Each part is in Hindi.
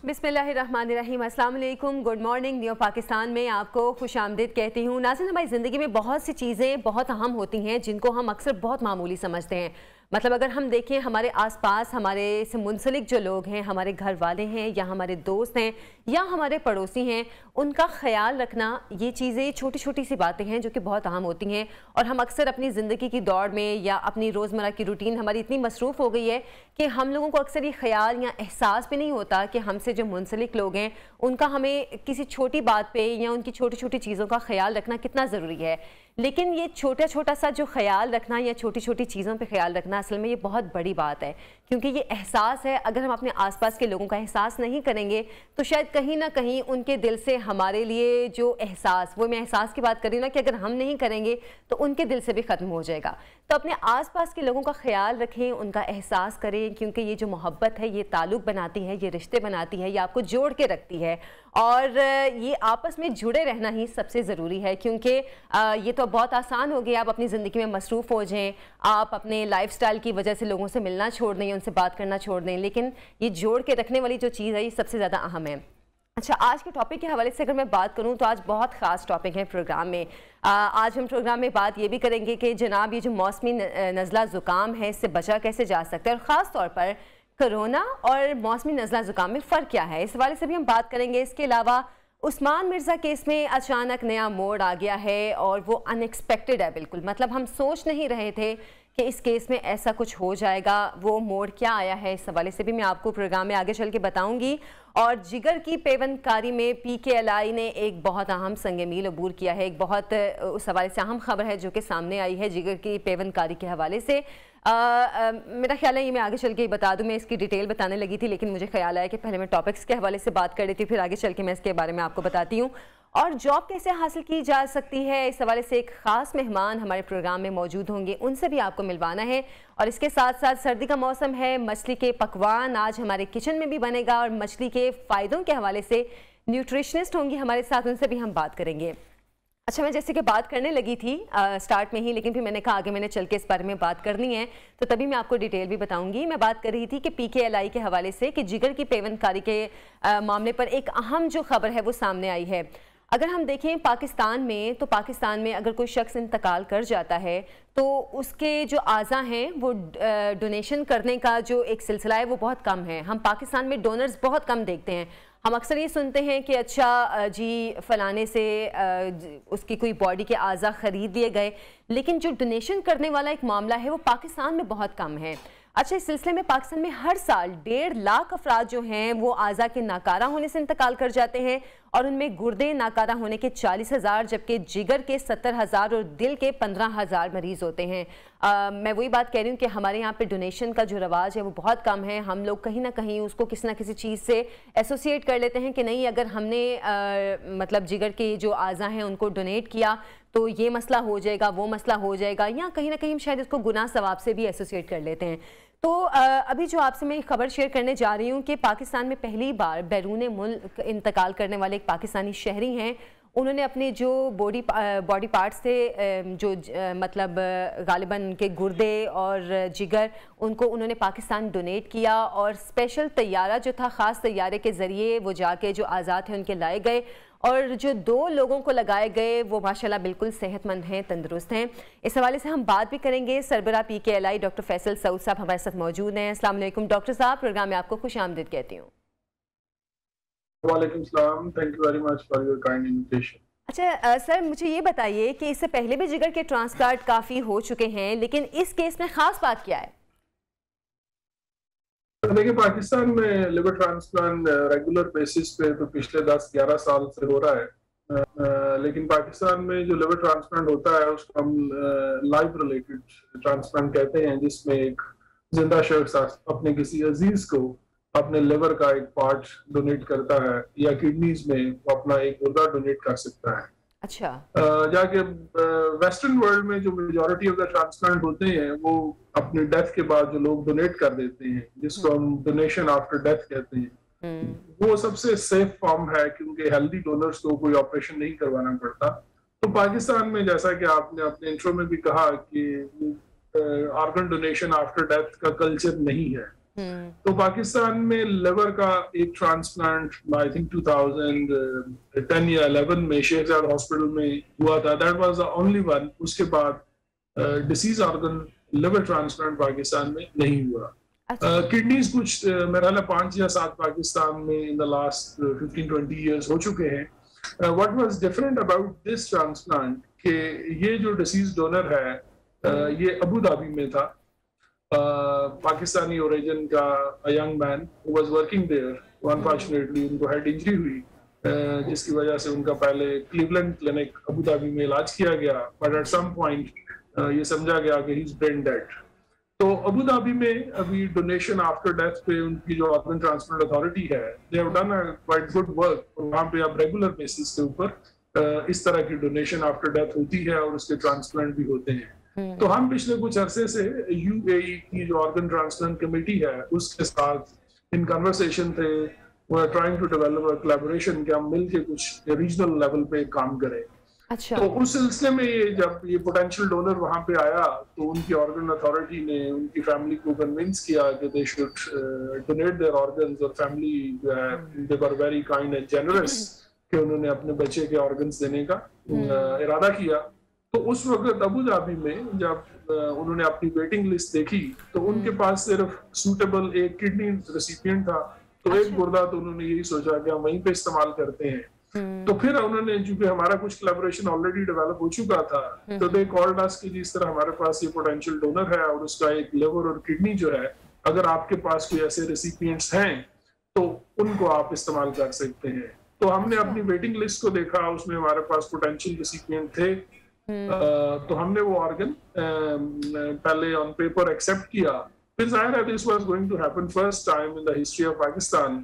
बिस्मिल्लाहिर्रहमानिर्रहीम, अस्सलाम वालेकुम, गुड मॉर्निंग। न्यू पाकिस्तान में आपको खुशामदीद कहती हूँ। नाज़रीन, हमारी ज़िंदगी में बहुत सी चीज़ें बहुत अहम होती हैं जिनको हम अक्सर बहुत मामूली समझते हैं। मतलब अगर हम देखें हमारे आसपास हमारे से मुंसलिक जो लोग हैं, हमारे घर वाले हैं या हमारे दोस्त हैं या हमारे पड़ोसी हैं, उनका ख्याल रखना, ये चीज़ें छोटी छोटी सी बातें हैं जो कि बहुत अहम होती हैं। और हम अक्सर अपनी ज़िंदगी की दौड़ में या अपनी रोज़मर्रा की रूटीन हमारी इतनी मसरूफ़ हो गई है कि हम लोगों को अक्सर ये ख्याल या एहसास भी नहीं होता कि हमसे जो मुंसलिक लोग हैं उनका हमें किसी छोटी बात पे या उनकी छोटी छोटी चीज़ों का ख्याल रखना कितना ज़रूरी है। लेकिन ये छोटा छोटा सा जो ख्याल रखना या छोटी छोटी चीज़ों पे ख्याल रखना, असल में ये बहुत बड़ी बात है, क्योंकि ये एहसास है। अगर हम अपने आसपास के लोगों का एहसास नहीं करेंगे तो शायद कहीं ना कहीं उनके दिल से हमारे लिए जो एहसास, वो मैं एहसास की बात कर रही हूँ ना, कि अगर हम नहीं करेंगे तो उनके दिल से भी ख़त्म हो जाएगा। तो अपने आसपास के लोगों का ख्याल रखें, उनका एहसास करें, क्योंकि ये जो मोहब्बत है ये ताल्लुक़ बनाती है, ये रिश्ते बनाती है, ये आपको जोड़ के रखती है। और ये आपस में जुड़े रहना ही सबसे ज़रूरी है, क्योंकि ये तो बहुत आसान हो गया, आप अपनी ज़िंदगी में मसरूफ़ हो जाएं, आप अपने लाइफस्टाइल की वजह से लोगों से मिलना छोड़ दें, उनसे बात करना छोड़ दें, लेकिन ये जोड़ के रखने वाली जो चीज़ है ये सबसे ज़्यादा अहम है। अच्छा, आज के टॉपिक के हवाले से अगर मैं बात करूं तो आज बहुत ख़ास टॉपिक है प्रोग्राम में। आज हम प्रोग्राम में बात ये भी करेंगे कि जनाब ये जो मौसमी नज़ला ज़ुकाम है इससे बचा कैसे जा सकता है, और ख़ास तौर पर कोरोना और मौसमी नज़ला ज़ुकाम में फ़र्क क्या है, इस हवाले से भी हम बात करेंगे। इसके अलावा उस्मान मिर्ज़ा केस में अचानक नया मोड़ आ गया है और वो अनएक्सपेक्टेड है बिल्कुल। मतलब हम सोच नहीं रहे थे कि इस केस में ऐसा कुछ हो जाएगा। वो मोड़ क्या आया है, इस हवाले से भी मैं आपको प्रोग्राम में आगे चल के बताऊंगी। और जिगर की पेवंदकारी में PKLI ने एक बहुत अहम संग मील अबूर किया है। एक बहुत उस हवाले से अहम खबर है जो कि सामने आई है जिगर की पेवंदकारी के हवाले से। मेरा ख्याल है ये मैं आगे चल के ही बता दूं, मैं इसकी डिटेल बताने लगी थी, लेकिन मुझे ख्याल आया कि पहले मैं टॉपिक्स के हवाले से बात कर रही थी, फिर आगे चल के मैं इसके बारे में आपको बताती हूँ। और जॉब कैसे हासिल की जा सकती है, इस हवाले से एक ख़ास मेहमान हमारे प्रोग्राम में मौजूद होंगे, उनसे भी आपको मिलवाना है। और इसके साथ साथ सर्दी का मौसम है, मछली के पकवान आज हमारे किचन में भी बनेगा, और मछली के फ़ायदों के हवाले से न्यूट्रिशनिस्ट होंगी हमारे साथ, उनसे भी हम बात करेंगे। अच्छा, मैं जैसे कि बात करने लगी थी स्टार्ट में ही, लेकिन फिर मैंने कहा आगे मैंने चल के इस बारे में बात करनी है, तो तभी मैं आपको डिटेल भी बताऊंगी। मैं बात कर रही थी कि PKLI के हवाले से कि जिगर की पेवंदकारी के मामले पर एक अहम जो खबर है वो सामने आई है। अगर हम देखें पाकिस्तान में, तो पाकिस्तान में अगर कोई शख्स इंतकाल कर जाता है तो उसके जो आज़ा हैं वो डोनेशन करने का जो एक सिलसिला है वो बहुत कम है। हम पाकिस्तान में डोनर्स बहुत कम देखते हैं। हम अक्सर ये सुनते हैं कि अच्छा जी फ़लाने से उसकी कोई बॉडी के आज़ा ख़रीद लिए गए, लेकिन जो डोनेशन करने वाला एक मामला है वो पाकिस्तान में बहुत कम है। अच्छा, इस सिलसिले में पाकिस्तान में हर साल 1.5 लाख अफराद जो हैं वो आज़ा के नाकारा होने से इंतकाल कर जाते हैं, और उनमें गुर्दे नाकारा होने के 40,000, जबकि जिगर के 70,000 और दिल के 15,000 मरीज़ होते हैं। मैं वही बात कह रही हूँ कि हमारे यहाँ पे डोनेशन का जो रवाज है वो बहुत कम है। हम लोग कहीं ना कहीं उसको किसी ना किसी चीज़ से एसोसिएट कर लेते हैं कि नहीं, अगर हमने मतलब जिगर के जो आज़ा हैं उनको डोनेट किया तो ये मसला हो जाएगा, वो मसला हो जाएगा, या कहीं ना कहीं हम शायद इसको गुनाह सवाब से भी एसोसिएट कर लेते हैं। तो अभी जो आपसे मैं खबर शेयर करने जा रही हूँ कि पाकिस्तान में पहली बार बैरून मुल्क इंतकाल करने वाले एक पाकिस्तानी शहरी हैं, उन्होंने अपने जो बॉडी पार्ट्स थे, जो मतलब गालिबन उनके गुर्दे और जिगर, उनको उन्होंने पाकिस्तान डोनेट किया। और स्पेशल तैयारा जो था, ख़ास तैयारे के ज़रिए वो जाके जो आज़ाद हैं उनके लाए गए, और जो 2 लोगों को लगाए गए वो माशाल्लाह बिल्कुल सेहतमंद हैं, तंदुरुस्त हैं। इस हवाले से हम बात भी करेंगे। सरबरा PKLI डॉक्टर फैसल सऊद साहब हमारे साथ मौजूद हैं। अस्सलाम वालेकुम डॉक्टर साहब, प्रोग्राम में आपको खुश आमदीद कहती हूँ। वालेकुम सलाम, thank you very much for your kind invitation. अच्छा सर, मुझे ये बताइए कि इससे पहले भी जिगर के ट्रांसप्लांट काफ़ी हो चुके हैं, लेकिन इस केस में ख़ास बात क्या है? देखिए, पाकिस्तान में लिवर ट्रांसप्लांट रेगुलर बेसिस पे तो पिछले 10-11 साल से हो रहा है, लेकिन पाकिस्तान में जो लिवर ट्रांसप्लांट होता है उसको हम लाइफ रिलेटेड ट्रांसप्लांट कहते हैं, जिसमें एक जिंदा शख्स अपने किसी अजीज को अपने लिवर का एक पार्ट डोनेट करता है, या किडनीज में वो अपना एक गुर्दा डोनेट कर सकता है। अच्छा, जाके वेस्टर्न वर्ल्ड में जो मेजॉरिटी ऑफ द ट्रांसप्लांट होते हैं वो अपनी डेथ के बाद जो लोग डोनेट कर देते हैं, जिसको हम डोनेशन आफ्टर डेथ कहते हैं, वो सबसे सेफ फॉर्म है, क्योंकि हेल्दी डोनर्स को कोई ऑपरेशन नहीं करवाना पड़ता। तो पाकिस्तान में, जैसा कि आपने अपने इंट्रो में भी कहा, कि ऑर्गन डोनेशन आफ्टर डेथ का कल्चर नहीं है। तो पाकिस्तान में लिवर का एक ट्रांसप्लांट आई थिंक 2010 या 11 में शेख ज़ायद हॉस्पिटल में हुआ था, that was the only one. उसके बाद disease organ liver transplant Pakistan में नहीं हुआ। किडनीज कुछ मेरा ख्याल 5 या 7 पाकिस्तान में इन द लास्ट 15-20 इयर्स हो चुके हैं। What was different about this transplant कि ये जो डिसीज डोनर है ये अबू धाबी में था, पाकिस्तानी ओरिजिन का young man who was working there. Unfortunately उनको हेड इंजरी हुई जिसकी वजह से उनका पहले क्लीवलैंड क्लिनिक अबू धाबी में इलाज किया गया, बट एट सम पॉइंट ये समझा गया कि ही इज ब्रेन डेड। तो अबू धाबी में अभी डोनेशन आफ्टर डेथ पे उनकी जो ऑर्गन ट्रांसप्लांट अथॉरिटी है, they have done a quite good work. वहाँ पे अब रेगुलर बेसिस के ऊपर इस तरह की डोनेशन आफ्टर डेथ होती है और उसके ट्रांसप्लांट भी होते हैं। तो हम पिछले कुछ अरसे से यूएई की जो ऑर्गन ट्रांसप्लांट कमेटी है उसके साथ इन कन्वर्सेशन थे। We are trying to develop a collaboration कि हम मिलके कुछ रीजनल लेवल पे काम करें। अच्छा। तो उस सिलसिले में ये जब ये पोटेंशियल डोनर वहां पे आया तो उनकी ऑर्गन अथॉरिटी ने उनकी फैमिली को कन्विंस किया कि they should donate their organs, और फैमिली जो है they were very kind and generous कि उन्होंने अपने बच्चे के ऑर्गन्स देने का इरादा किया। तो उस वक्त अबू धाबी में जब उन्होंने अपनी वेटिंग लिस्ट देखी तो उनके पास सिर्फ सूटेबल एक किडनी रेसिपिएंट था। तो एक गुर्दा तो उन्होंने यही सोचा कि हम वहीं पे इस्तेमाल करते हैं। तो फिर उन्होंने, चूंकि हमारा कुछ कोलैबोरेशन ऑलरेडी डेवलप हो चुका था, तो दे कॉल्ड अस कि जिस तरह हमारे पास ये पोटेंशियल डोनर है और उसका एक लिवर और किडनी जो है, अगर आपके पास कोई ऐसे रेसिपिएंट्स हैं तो उनको आप इस्तेमाल कर सकते हैं। तो हमने अपनी वेटिंग लिस्ट को देखा, उसमें हमारे पास पोटेंशियल रेसिपिएंट थे। तो हमने वो ऑर्गन पहले ऑन पेपर एक्सेप्ट किया। फिर जाहिर है this was going to happen first time in the history of Pakistan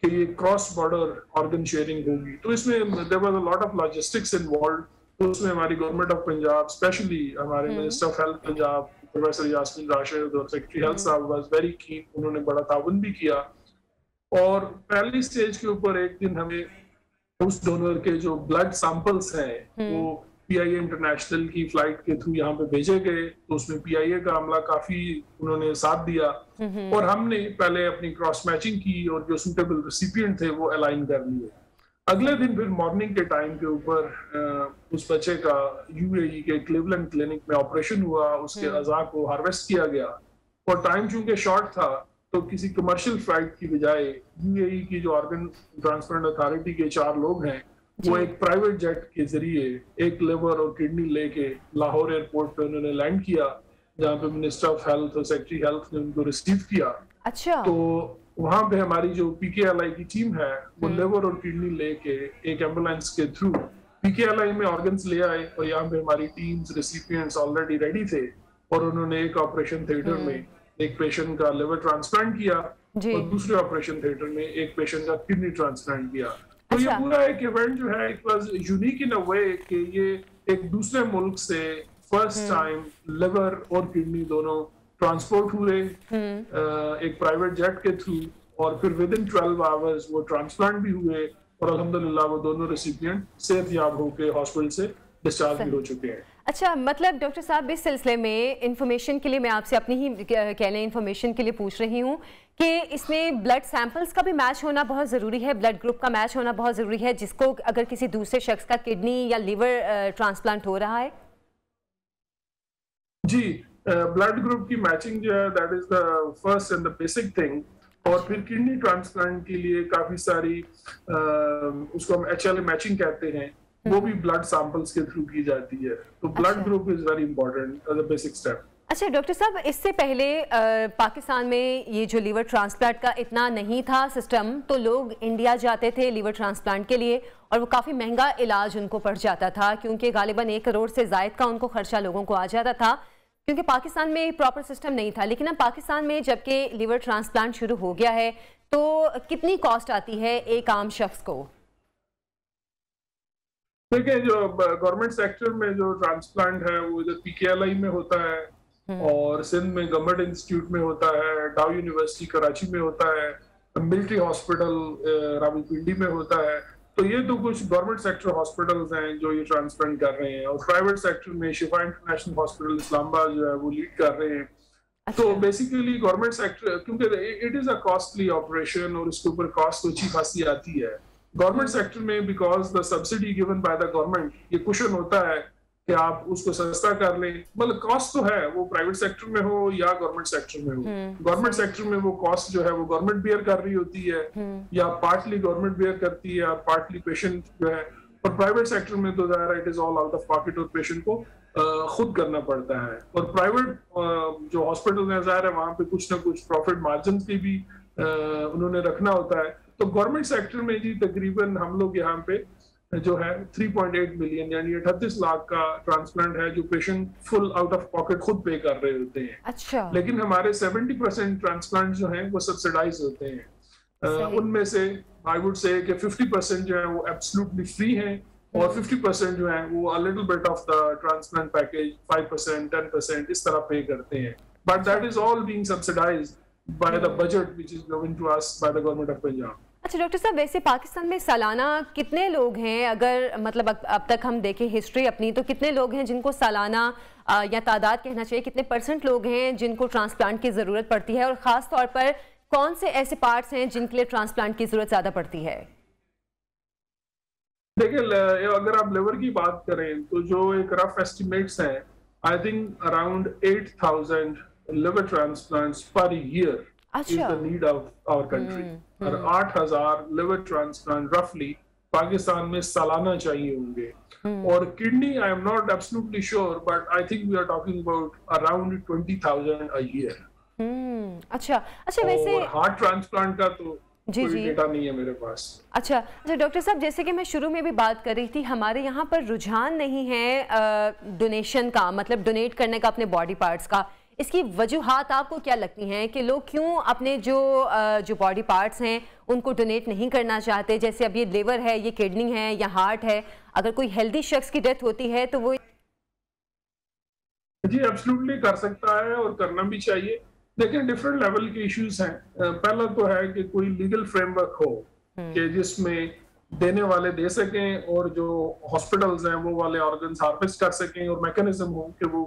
कि ये क्रॉस बॉर्डर ऑर्गन शेयरिंग होगी। तो इसमें there was a lot of logistics involved. तो उसमें हमारी गवर्नमेंट ऑफ पंजाब, स्पेशली हमारे minister of health Punjab professor Yasmeen Rashid और सेक्रेटरी हेल्थ साहब वाज वेरी कीन। उन्होंने बड़ा ताउन भी किया और पहली स्टेज के ऊपर एक दिन हमें उस डोनर के जो ब्लड सैंपल्स हैं वो पीआईए इंटरनेशनल की फ्लाइट के थ्रू यहाँ पे भेजे गए। तो उसमें पीआईए का अमला काफी उन्होंने साथ दिया और हमने पहले अपनी क्रॉस मैचिंग की और जो सूटेबल रेसिपिएंट थे वो अलाइन कर लिए। अगले दिन फिर मॉर्निंग के टाइम के ऊपर उस बच्चे का यूएई के क्लीवलैंड क्लिनिक में ऑपरेशन हुआ, उसके अज़ा को हार्वेस्ट किया गया और टाइम चूंकि शॉर्ट था तो किसी कमर्शियल फ्लाइट की बजाय यूएई की जो ऑर्गन ट्रांसप्लांट अथॉरिटी के 4 लोग हैं वो एक प्राइवेट जेट के जरिए एक लिवर और किडनी लेके लाहौर एयरपोर्ट पे उन्होंने लैंड किया, जहाँ पे मिनिस्टर ऑफ हेल्थ और सेक्रेटरी हेल्थ ने उनको रिसीव किया। अच्छा। तो वहां पे हमारी जो पीकेएलआई की टीम है वो लिवर और किडनी लेके एक एम्बुलेंस के थ्रू पीकेएलआई में ऑर्गन्स ले आए और यहाँ पे हमारी टीम्स रेसिपिएंट्स ऑलरेडी रेडी थे और उन्होंने एक ऑपरेशन थिएटर में एक पेशेंट का लिवर ट्रांसप्लांट किया और दूसरे ऑपरेशन थिएटर में एक पेशेंट का किडनी ट्रांसप्लांट किया। तो ये पूरा एक इवेंट जो है इट वाज यूनिक इन अ वे कि ये एक दूसरे मुल्क से फर्स्ट टाइम लिवर और किडनी दोनों ट्रांसपोर्ट हुए एक प्राइवेट जेट के थ्रू और फिर विद इन 12 आवर्स वो ट्रांसप्लांट भी हुए और अल्हम्दुलिल्लाह वो दोनों रेसिपिएंट सेहतयाब होकर हॉस्पिटल से डिस्चार्ज भी हो चुके हैं। अच्छा, मतलब डॉक्टर साहब इस सिलसिले में इंफॉर्मेशन के लिए मैं आपसे अपनी ही कहने इंफॉर्मेशन के लिए पूछ रही हूँ कि इसमें ब्लड सैंपल्स का भी मैच होना बहुत ज़रूरी है, ब्लड ग्रुप का मैच होना बहुत ज़रूरी है, जिसको अगर किसी दूसरे शख्स का किडनी या लिवर ट्रांसप्लांट हो रहा है। जी, ब्लड ग्रुप की मैचिंग जो है that is the first and the basic thing. और फिर किडनी ट्रांसप्लांट के लिए काफी सारी उसको हम एचएलए मैचिंग कहते हैं, वो भी ब्लड सैंपल्स के थ्रू की जाती है। तो blood group is very important as a basic step. अच्छा डॉक्टर साहब, इससे पहले पाकिस्तान में ये जो लीवर ट्रांसप्लांट का इतना नहीं था सिस्टम, तो लोग इंडिया जाते थे लीवर ट्रांसप्लांट के लिए और वो काफ़ी महंगा इलाज उनको पड़ जाता था क्योंकि गालिबन 1 करोड़ से ज़ायद का उनको खर्चा लोगों को आ जाता था क्योंकि पाकिस्तान में प्रॉपर सिस्टम नहीं था। लेकिन अब पाकिस्तान में जबकि लीवर ट्रांसप्लांट शुरू हो गया है तो कितनी कॉस्ट आती है एक आम शख्स को? देखिए, जो गवर्नमेंट सेक्टर में जो ट्रांसप्लांट है वो इधर पीकेएलआई में होता है और सिंध में गवर्नमेंट इंस्टीट्यूट में होता है, डाउ यूनिवर्सिटी कराची में होता है, मिलिट्री हॉस्पिटल रावलपिंडी में होता है। तो ये तो कुछ गवर्नमेंट सेक्टर हॉस्पिटल्स हैं जो ये ट्रांसप्लांट कर रहे हैं और प्राइवेट सेक्टर में शिफा इंटरनेशनल हॉस्पिटल इस्लामाबाद जो है वो लीड कर रहे हैं। तो बेसिकली गवर्नमेंट सेक्टर, क्योंकि it is a costly operation और इसके ऊपर कॉस्ट अच्छी खासी आती है गवर्नमेंट सेक्टर में, because the subsidy given by the government, ये कुशन होता है कि आप उसको सस्ता कर लें। मतलब कॉस्ट तो है, वो प्राइवेट सेक्टर में हो या गवर्नमेंट सेक्टर में हो। गवर्नमेंट सेक्टर में वो कॉस्ट जो है वो गवर्नमेंट बेयर कर रही होती है, या पार्टली गवर्नमेंट बेयर करती है और पार्टली पेशेंट जो है। और प्राइवेट सेक्टर में तो ज़ाहिर it is all out of pocket और पेशेंट को खुद करना पड़ता है। और प्राइवेट जो हॉस्पिटल है ज़ाहिर है वहां पे कुछ ना कुछ प्रॉफिट मार्जिन की भी उन्होंने रखना होता है। तो गवर्नमेंट सेक्टर में जी तकरीबन हम लोग यहाँ पे जो है 3.8 मिलियन यानी 38 लाख का ट्रांसप्लांट है जो patient full out of pocket खुद पे कर रहे होते हैं। अच्छा। लेकिन हमारे 70% ट्रांसप्लांट जो हैं वो सब्सिडाइज होते हैं। उनमें से आई वुड से कि 50% जो है वो एब्सोल्युटली फ्री हैं और 50% जो है वो a little bit of the transplant package 5%, 10% इस तरह पे करते हैं। But that is all being subsidized by the budget which is given to us by the government of Punjab. अच्छा डॉक्टर साहब, वैसे पाकिस्तान में सालाना कितने लोग हैं, अगर मतलब अब तक हम देखें हिस्ट्री अपनी, तो कितने लोग हैं जिनको सालाना या तादाद कहना चाहिए कितने % लोग हैं जिनको ट्रांसप्लांट की ज़रूरत पड़ती है, और ख़ास तौर पर कौन से ऐसे पार्ट्स हैं जिनके लिए ट्रांसप्लांट की ज़रूरत ज़्यादा पड़ती है? देखिए अगर आप लिवर की बात करें तो जो एक रफ एस्टिमेट्स हैं, I think around 8,000 liver transplants per year is the need of our country। और 8,000 लिवर ट्रांसप्लांट रफली पाकिस्तान में सालाना चाहिए होंगे। और kidney I am not absolutely sure but I think we are talking about around 20,000 a year. अच्छा वैसे हार्ट ट्रांसप्लांट का तो कोई डेटा नहीं है मेरे पास। अच्छा डॉक्टर साहब, जैसे कि मैं शुरू में भी बात कर रही थी, हमारे यहाँ पर रुझान नहीं है डोनेशन का, मतलब डोनेट करने का अपने बॉडी पार्ट्स का। इसकी वजूहात आपको क्या लगती हैं कि लोग क्यों अपने जो बॉडी पार्ट्स हैं उनको डोनेट नहीं करना चाहते? जैसे अब ये लिवर है, ये किडनी है या हार्ट है, अगर कोई हेल्दी शख्स की डेथ होती है तो वो जी एब्सोल्युटली कर सकता है और करना भी चाहिए। लेकिन डिफरेंट लेवल के इश्यूज हैं। पहला तो है कि कोई लीगल फ्रेमवर्क हो कि जिसमें देने वाले दे सकें और जो हॉस्पिटल्स हैं वो वाले ऑर्गन्स हार्वेस्ट कर सकें, और मैकेनिज्म हो कि वो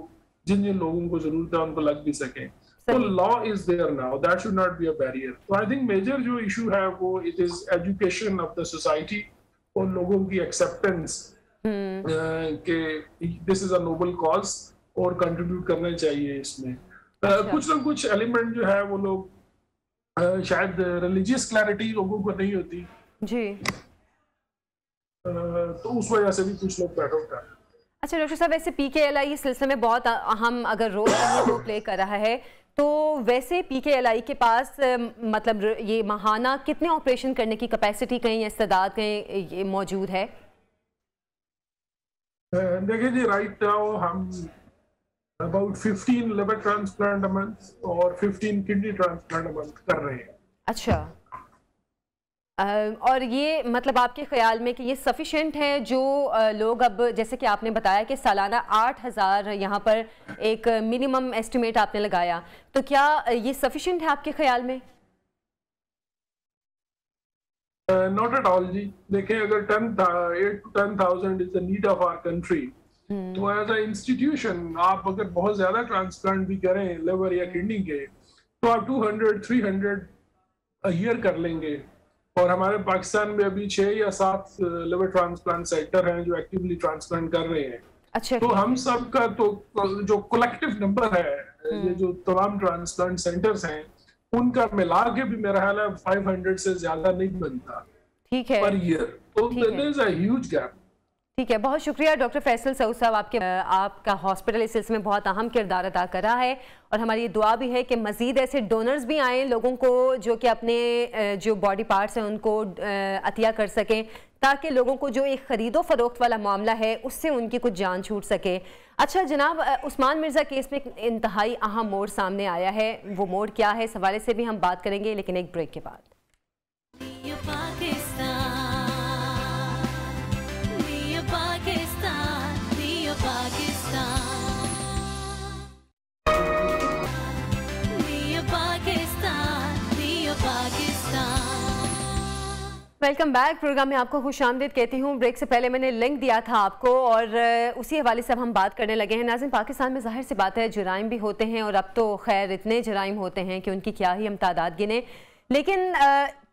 जिन जिन लोगों को जरूरत है उनको लग भी सके। तो law is there now, that should not be a barrier. तो आई थिंक मेजर जो इशू है वो it is education of the society और लोगों की एक्सेप्टेंस कि this is a noble cause और कंट्रीब्यूट करना चाहिए इसमें। कुछ ना कुछ एलिमेंट जो है वो लोग शायद रिलीजियस क्लैरिटी लोगों को नहीं होती जी, तो उस वजह से भी कुछ लोग बैठ उठा। अच्छा डॉक्टर साहब, वैसे PKLI इस सिलसिले में बहुत अहम अगर रोल वो प्ले कर रहा है, तो वैसे PKLI के पास मतलब ये माहाना कितने ऑपरेशन करने की कैपेसिटी कहीं या इस्तेदाद कहीं ये मौजूद है? देखिए जी, राइट नाउ हम about 15 liver transplant a month और 15 किडनी ट्रांसप्लांट अ मंथ कर रहे हैं। अच्छा, और ये मतलब आपके ख्याल में कि ये सफिशिएंट है जो लोग अब जैसे कि आपने बताया कि सालाना 8,000 यहाँ पर एक मिनिमम एस्टिमेट आपने लगाया, तो क्या ये सफिशिएंट है आपके ख्याल में? नॉट एट ऑल जी। देखें, अगर 8 to 10,000 is the need of our country, तो एज अ इंस्टीट्यूशन आप अगर बहुत ज्यादा ट्रांसप्लांट भी करें लिवर या किडनी के, तो आप 200-300 अ ईयर कर लेंगे। और हमारे पाकिस्तान में अभी 6 या 7 लिवर ट्रांसप्लांट सेंटर हैं जो एक्टिवली ट्रांसप्लांट कर रहे हैं। अच्छा, तो हम सब का तो जो कलेक्टिव नंबर है, ये जो तमाम ट्रांसप्लांट सेंटर्स हैं उनका मिला के भी मेरा ख्याल है 500 से ज्यादा नहीं बनता ठीक है पर ईयर। तो there is a huge gap. ठीक है, बहुत शुक्रिया डॉक्टर फैसल सऊद साहब, आपका हॉस्पिटल इस सिलसिले में बहुत अहम किरदार अदा कर रहा है, और हमारी ये दुआ भी है कि मज़ीद ऐसे डोनर्स भी आएँ लोगों को जो कि अपने जो बॉडी पार्ट्स हैं उनको अतिया कर सकें, ताकि लोगों को जो एक ख़रीदो फरोख्त वाला मामला है उससे उनकी कुछ जान छूट सके। अच्छा जनाब, उस्मान मिर्ज़ा केस में एक इंतहाई अहम मोड़ सामने आया है, वो मोड़ क्या है इस हवाले से भी हम बात करेंगे, लेकिन एक ब्रेक के बाद। Welcome back. प्रोग्राम में आपको खुशामदीद कहती हूँ। ब्रेक से पहले मैंने लिंक दिया था आपको और उसी हवाले से अब हम बात करने लगे हैं। नाज़रीन, पाकिस्तान में जाहिर सी बात है जुराइम भी होते हैं और अब तो खैर इतने जुराइम होते हैं कि उनकी क्या ही हम तादाद गिने, लेकिन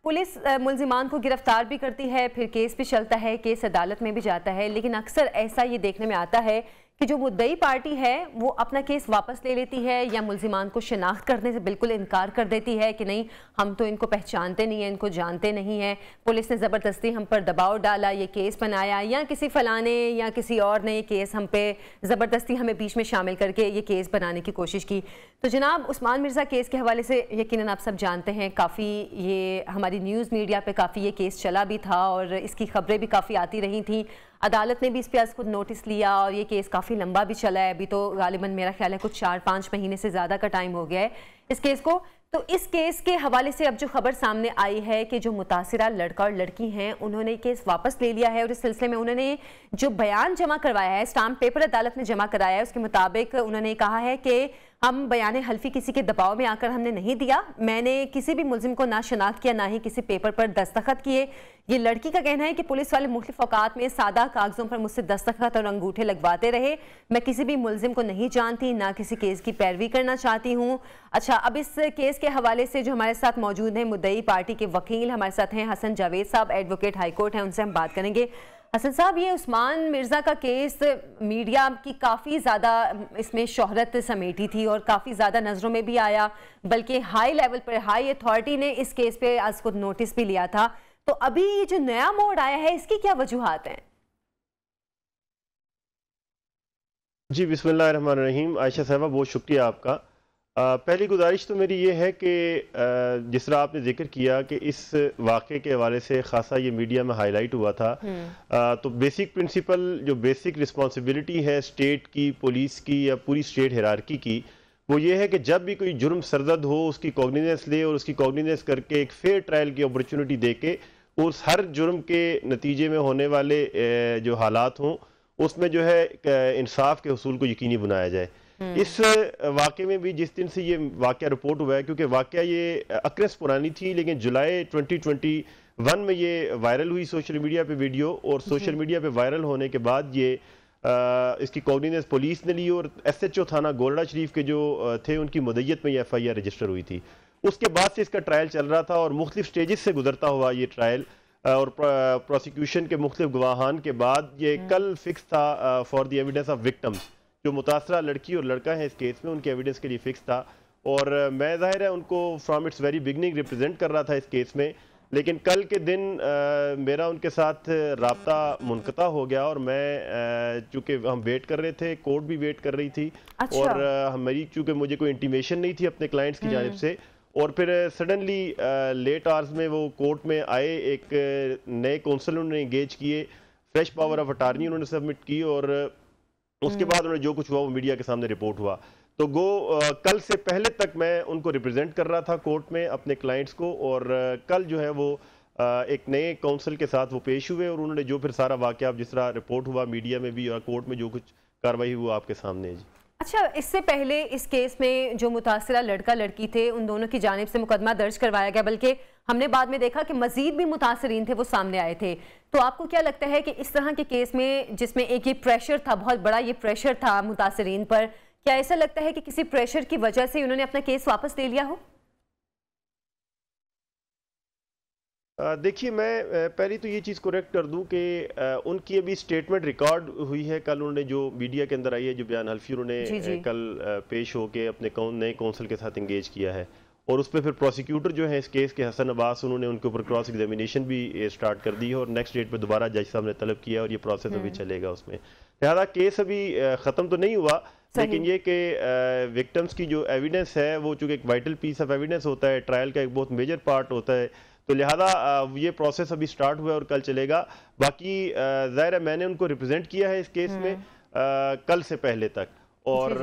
पुलिस मुल्जिमान को गिरफ्तार भी करती है, फिर केस भी चलता है, केस अदालत में भी जाता है, लेकिन अक्सर ऐसा ये देखने में आता है कि जो मुद्दई पार्टी है वो अपना केस वापस ले लेती है या मुल्जिमान को शनाख्त करने से बिल्कुल इनकार कर देती है कि नहीं, हम तो इनको पहचानते नहीं हैं, इनको जानते नहीं हैं, पुलिस ने ज़बरदस्ती हम पर दबाव डाला, ये केस बनाया, या किसी फलाने या किसी और ने ये केस हम पे ज़बरदस्ती हमें बीच में शामिल करके ये केस बनाने की कोशिश की। तो जनाब, उस्मान मिर्ज़ा केस के हवाले से यकीनन आप सब जानते हैं, काफ़ी ये हमारी न्यूज़ मीडिया पर काफ़ी ये केस चला भी था और इसकी खबरें भी काफ़ी आती रही थी। अदालत ने भी इस पर आज खुद नोटिस लिया और ये केस काफ़ी लंबा भी चला है। अभी तो गालिबन मेरा ख्याल है कुछ 4-5 महीने से ज़्यादा का टाइम हो गया है इस केस को। तो इस केस के हवाले से अब जो खबर सामने आई है कि जो मुतासिरा लड़का और लड़की हैं उन्होंने केस वापस ले लिया है और इस सिलसिले में उन्होंने जो बयान जमा करवाया है, स्टाम्प पेपर अदालत में जमा कराया है, उसके मुताबिक उन्होंने कहा है कि हम बयान हल्फी किसी के दबाव में आकर हमने नहीं दिया, मैंने किसी भी मुल्जिम को ना शनाख्त किया, ना ही किसी पेपर पर दस्तखत किए। ये लड़की का कहना है कि पुलिस वाले मुख्तलिफ औकात में सादा कागजों पर मुझसे दस्तखत और अंगूठे लगवाते रहे, मैं किसी भी मुल्जिम को नहीं जानती, ना किसी केस की पैरवी करना चाहती हूँ। अच्छा, अब इस केस के हवाले से जो हमारे साथ मौजूद हैं मुद्दई पार्टी के वकील हमारे साथ हैं हसन जावेद साहब, एडवोकेट हाई कोर्ट हैं, उनसे हम बात करेंगे। हसन साहब, ये उस्मान मिर्ज़ा का केस मीडिया की काफ़ी ज़्यादा इसमें शोहरत समेटी थी और काफ़ी ज़्यादा नज़रों में भी आया, बल्कि हाई लेवल पर हाई अथॉरिटी ने इस केस पे आज खुद नोटिस भी लिया था। तो अभी ये जो नया मोड़ आया है इसकी क्या वजूहात हैं? जी, बिस्मिल्लाहिर्रहमानिर्रहीम। आयशा साहबा, बहुत शुक्रिया आपका। पहली गुजारिश तो मेरी ये है कि जिस तरह आपने जिक्र किया कि इस वाक़े के हवाले से ख़ासा ये मीडिया में हाईलाइट हुआ था, तो बेसिक प्रिंसिपल, जो बेसिक रिस्पॉन्सिबिलिटी है स्टेट की, पुलिस की या पूरी स्टेट हिरार्की की, वो ये है कि जब भी कोई जुर्म सरजद हो उसकी कॉग्निजेंस ले और उसकी कॉग्निजेंस करके एक फेयर ट्रायल की अपॉर्चुनिटी दे के उस हर जुर्म के नतीजे में होने वाले जो हालात हों उसमें जो है इंसाफ के हुसूल को यकीनी बनाया जाए। इस वाक़े में भी जिस दिन से ये वाक़या रिपोर्ट हुआ है, क्योंकि वाक़या ये अक्रेस पुरानी थी, लेकिन जुलाई 2021 में ये वायरल हुई सोशल मीडिया पे वीडियो, और सोशल मीडिया पे वायरल होने के बाद ये इसकी कॉग्निजेंस पुलिस ने ली और SHO थाना गोलड़ा शरीफ के जो थे उनकी मदय्यत में ये FIR रजिस्टर हुई थी। उसके बाद से इसका ट्रायल चल रहा था और मुख्तलिफ स्टेजेस से गुजरता हुआ ये ट्रायल और प्रोसिक्यूशन के मुख्तलिफ गवाहान के बाद ये कल फिक्स था for the evidence of victims. जो मुतासरा लड़की और लड़का है इस केस में, उनके एविडेंस के लिए फिक्स था और मैं ज़ाहिर है उनको from its very beginning represent कर रहा था इस केस में, लेकिन कल के दिन मेरा उनके साथ राब्ता मुनक़ता हो गया और मैं चूँकि हम वेट कर रहे थे, कोर्ट भी वेट कर रही थी। अच्छा। और मेरी चूँकि मुझे कोई इंटीमेशन नहीं थी अपने क्लाइंट्स की जानिब से, और फिर सडनली लेट आवर्स में वो कोर्ट में आए, एक नए काउंसिल उन्होंने इंगेज किए, फ्रेश पावर ऑफ अटार्नी उन्होंने सबमिट की और उसके बाद उन्होंने जो कुछ हुआ वो मीडिया के सामने रिपोर्ट हुआ। तो कल से पहले तक मैं उनको रिप्रेजेंट कर रहा था कोर्ट में अपने क्लाइंट्स को, और कल जो है वो एक नए काउंसिल के साथ वो पेश हुए और उन्होंने जो फिर सारा वाकया जिस तरह रिपोर्ट हुआ मीडिया में भी और कोर्ट में जो कुछ कार्रवाई हुई आपके सामने है। जी अच्छा, इससे पहले इस केस में जो मुतासिरा लड़का लड़की थे उन दोनों की जानिब से मुकदमा दर्ज करवाया गया, बल्कि हमने बाद में देखा कि मजीद भी मुतासरीन थे वो सामने आए थे। तो आपको क्या लगता है कि इस तरह के केस में जिसमें एक ये प्रेशर था, बहुत बड़ा ये प्रेशर था मुतासरीन पर, क्या ऐसा लगता है कि किसी प्रेशर की वजह से उन्होंने अपना केस वापस ले लिया हो? देखिए, मैं पहले तो ये चीज़ करेक्ट कर दूं कि उनकी अभी स्टेटमेंट रिकॉर्ड हुई है, कल उन्होंने जो मीडिया के अंदर आई है, जो बयान हल्फी उन्होंने कल पेश होके अपने नए काउंसिल के साथ इंगेज किया है और उस पर फिर प्रोसिक्यूटर जो है इस केस के हसन अब्बास, उन्होंने उनके ऊपर क्रॉस एग्जामिनेशन भी स्टार्ट कर दी है और नेक्स्ट डेट पर दोबारा जज साहब ने तलब किया और ये प्रोसेस अभी चलेगा उसमें। लिहाजा केस अभी ख़त्म तो नहीं हुआ, लेकिन ये कि विक्टिम्स की जो एविडेंस है वो चूँकि एक वाइटल पीस ऑफ एविडेंस होता है, ट्रायल का एक बहुत मेजर पार्ट होता है, तो लिहाजा ये प्रोसेस अभी स्टार्ट हुआ है और कल चलेगा। बाकी ज़ाहिर है मैंने उनको रिप्रेजेंट किया है इस केस में कल से पहले तक, और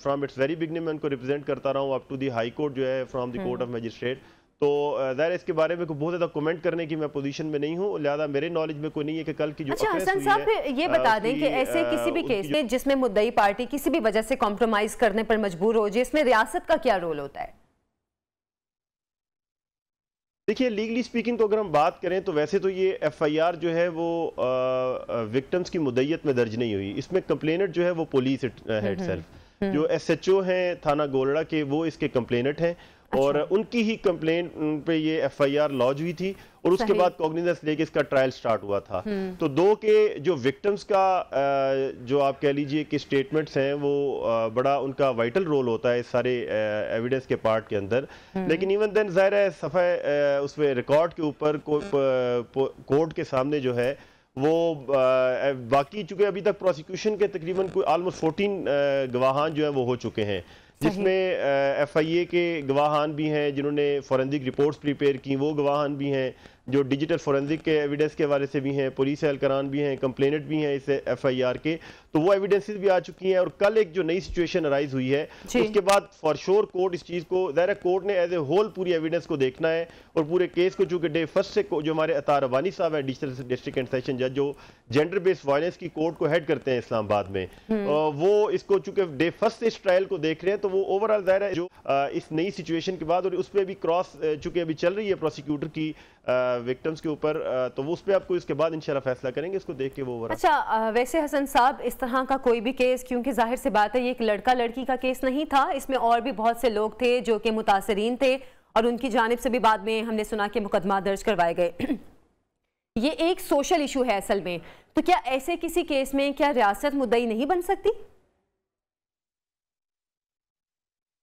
फ्रॉम इट्स वेरी बिगनिंग मैं उनको रिप्रेजेंट करता रहा हूँ up to the high court जो है from the court of magistrate. तो ज़ाहिर इसके बारे में बहुत ज़्यादा कमेंट करने की मैं पोजीशन में नहीं हूँ, लिहाजा मेरे नॉलेज में कोई नहीं है कि कल की जो हसन साहब ये बता दें कि ऐसे किसी भी केस में जिसमें मुद्दई पार्टी किसी भी वजह से कॉम्प्रोमाइज करने पर मजबूर हो जाए, इसमें रियासत का क्या रोल होता है? देखिए, लीगली स्पीकिंग तो अगर हम बात करें तो वैसे तो ये एफआईआर जो है वो विक्टिम्स की मुद्दत में दर्ज नहीं हुई। इसमें कंप्लेनेंट जो है वो पुलिस है इटसेल्फ। जो एसएचओ हैं थाना गोलड़ा के, वो इसके कंप्लेनेंट हैं। अच्छा। और उनकी ही कंप्लेंट पे ये एफआईआर लॉन्च हुई थी और उसके बाद कॉग्निजेंस लेके इसका ट्रायल स्टार्ट हुआ था। तो दो के जो विक्टिम्स का जो आप कह लीजिए कि स्टेटमेंट्स हैं वो बड़ा उनका वाइटल रोल होता है इस सारे एविडेंस के पार्ट के अंदर। लेकिन इवन देन ज़ाहिर है सफ़ा उसमें रिकॉर्ड के ऊपर कोर्ट के सामने जो है वो बाकी, चूंकि अभी तक प्रोसिक्यूशन के तकरीबन कोई ऑलमोस्ट 14 गवाहान जो है वो हो चुके हैं, जिसमें एफआईए के गवाहान भी हैं जिन्होंने फॉरेंसिक रिपोर्ट्स प्रिपेयर की, वो गवाहान भी हैं जो डिजिटल फॉरेंसिक के एविडेंस के हवाले से भी हैं, पुलिस एहलकारान भी हैं, कंप्लेनेंट भी हैं इस एफआईआर के। तो वो एविडेंसेस भी आ चुकी हैं और कल एक जो नई सिचुएशन अराइज हुई है उसके बाद फॉर श्योर कोर्ट इस चीज़ को, ज़ाहिर है कोर्ट ने एज ए होल पूरी एविडेंस को देखना है और पूरे केस को, चूंकि डे फर्स्ट से जो हमारे अतार रवानी साहब है डिजिटल डिस्ट्रिक्ट एंड सेशन जज, जो जेंडर बेस्ड वायलेंस की कोर्ट को हेड करते हैं इस्लामाबाद में, वो इसको चूंकि डे फर्स्ट से इस ट्रायल को देख रहे हैं, तो वो ओवरऑल ज़ाहिर है जो इस नई सिचुएशन के बाद, और उस पर भी क्रॉस चूंकि अभी चल रही है प्रोसिक्यूटर की विक्टिम्स के ऊपर, तो वो उस पर आपको इसके बाद इंशाल्लाह फैसला करेंगे, इसको देख के वो। अच्छा, वैसे हसन साहब, इस तरह का कोई भी केस, क्योंकि जाहिर सी बात है ये एक लड़का लड़की का केस नहीं था, इसमें और भी बहुत से लोग थे जो कि मुतासरीन थे और उनकी जानिब से भी बाद में हमने सुना कि मुकदमा दर्ज करवाए गए। ये एक सोशल इशू है असल में, तो क्या ऐसे किसी केस में क्या रियासत मुद्दई नहीं बन सकती?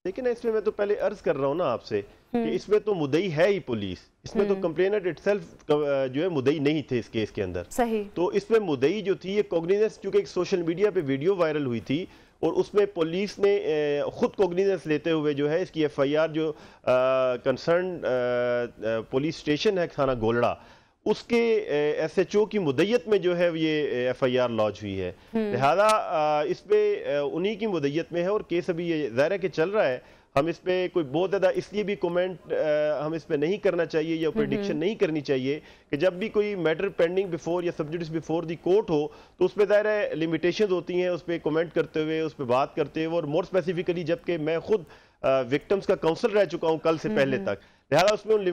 लेकिन इसमें मैं तो पहले अर्ज कर रहा हूँ ना आपसे कि इसमें तो मुद्दई है ही पुलिस, इसमें तो कंप्लेनेंट इटसेल्फ जो है मुद्दई नहीं थे इस केस के अंदर। सही। तो इसमें मुद्दई जो थी ये कॉग्निजेंस, चूंकि एक सोशल मीडिया पे वीडियो वायरल हुई थी और उसमें पुलिस ने खुद कॉग्निजेंस लेते हुए जो है इसकी एफआईआर जो कंसर्न पुलिस स्टेशन है थाना गोलड़ा, उसके एसएचओ की मुद्दत में जो है ये एफआईआर लॉन्च हुई है। लिहाजा इस पे उन्हीं की मुद्दत में है और केस अभी ये ज़ाहिर है कि चल रहा है। हम इस पे कोई बहुत ज़्यादा इसलिए भी कमेंट हम इस पे नहीं करना चाहिए या प्रेडिक्शन नहीं करनी चाहिए कि जब भी कोई मैटर पेंडिंग बिफोर या सब्जेक्ट्स बिफोर दी कोर्ट हो तो उस पर ज़ाहिर है लिमिटेशंस होती हैं उस पर कमेंट करते हुए, उस पर बात करते हुए, और मोर स्पेसिफिकली जबकि मैं खुद विक्टिम्स का काउंसलर रह चुका हूँ कल से पहले तक, लिहाजा उसमें उन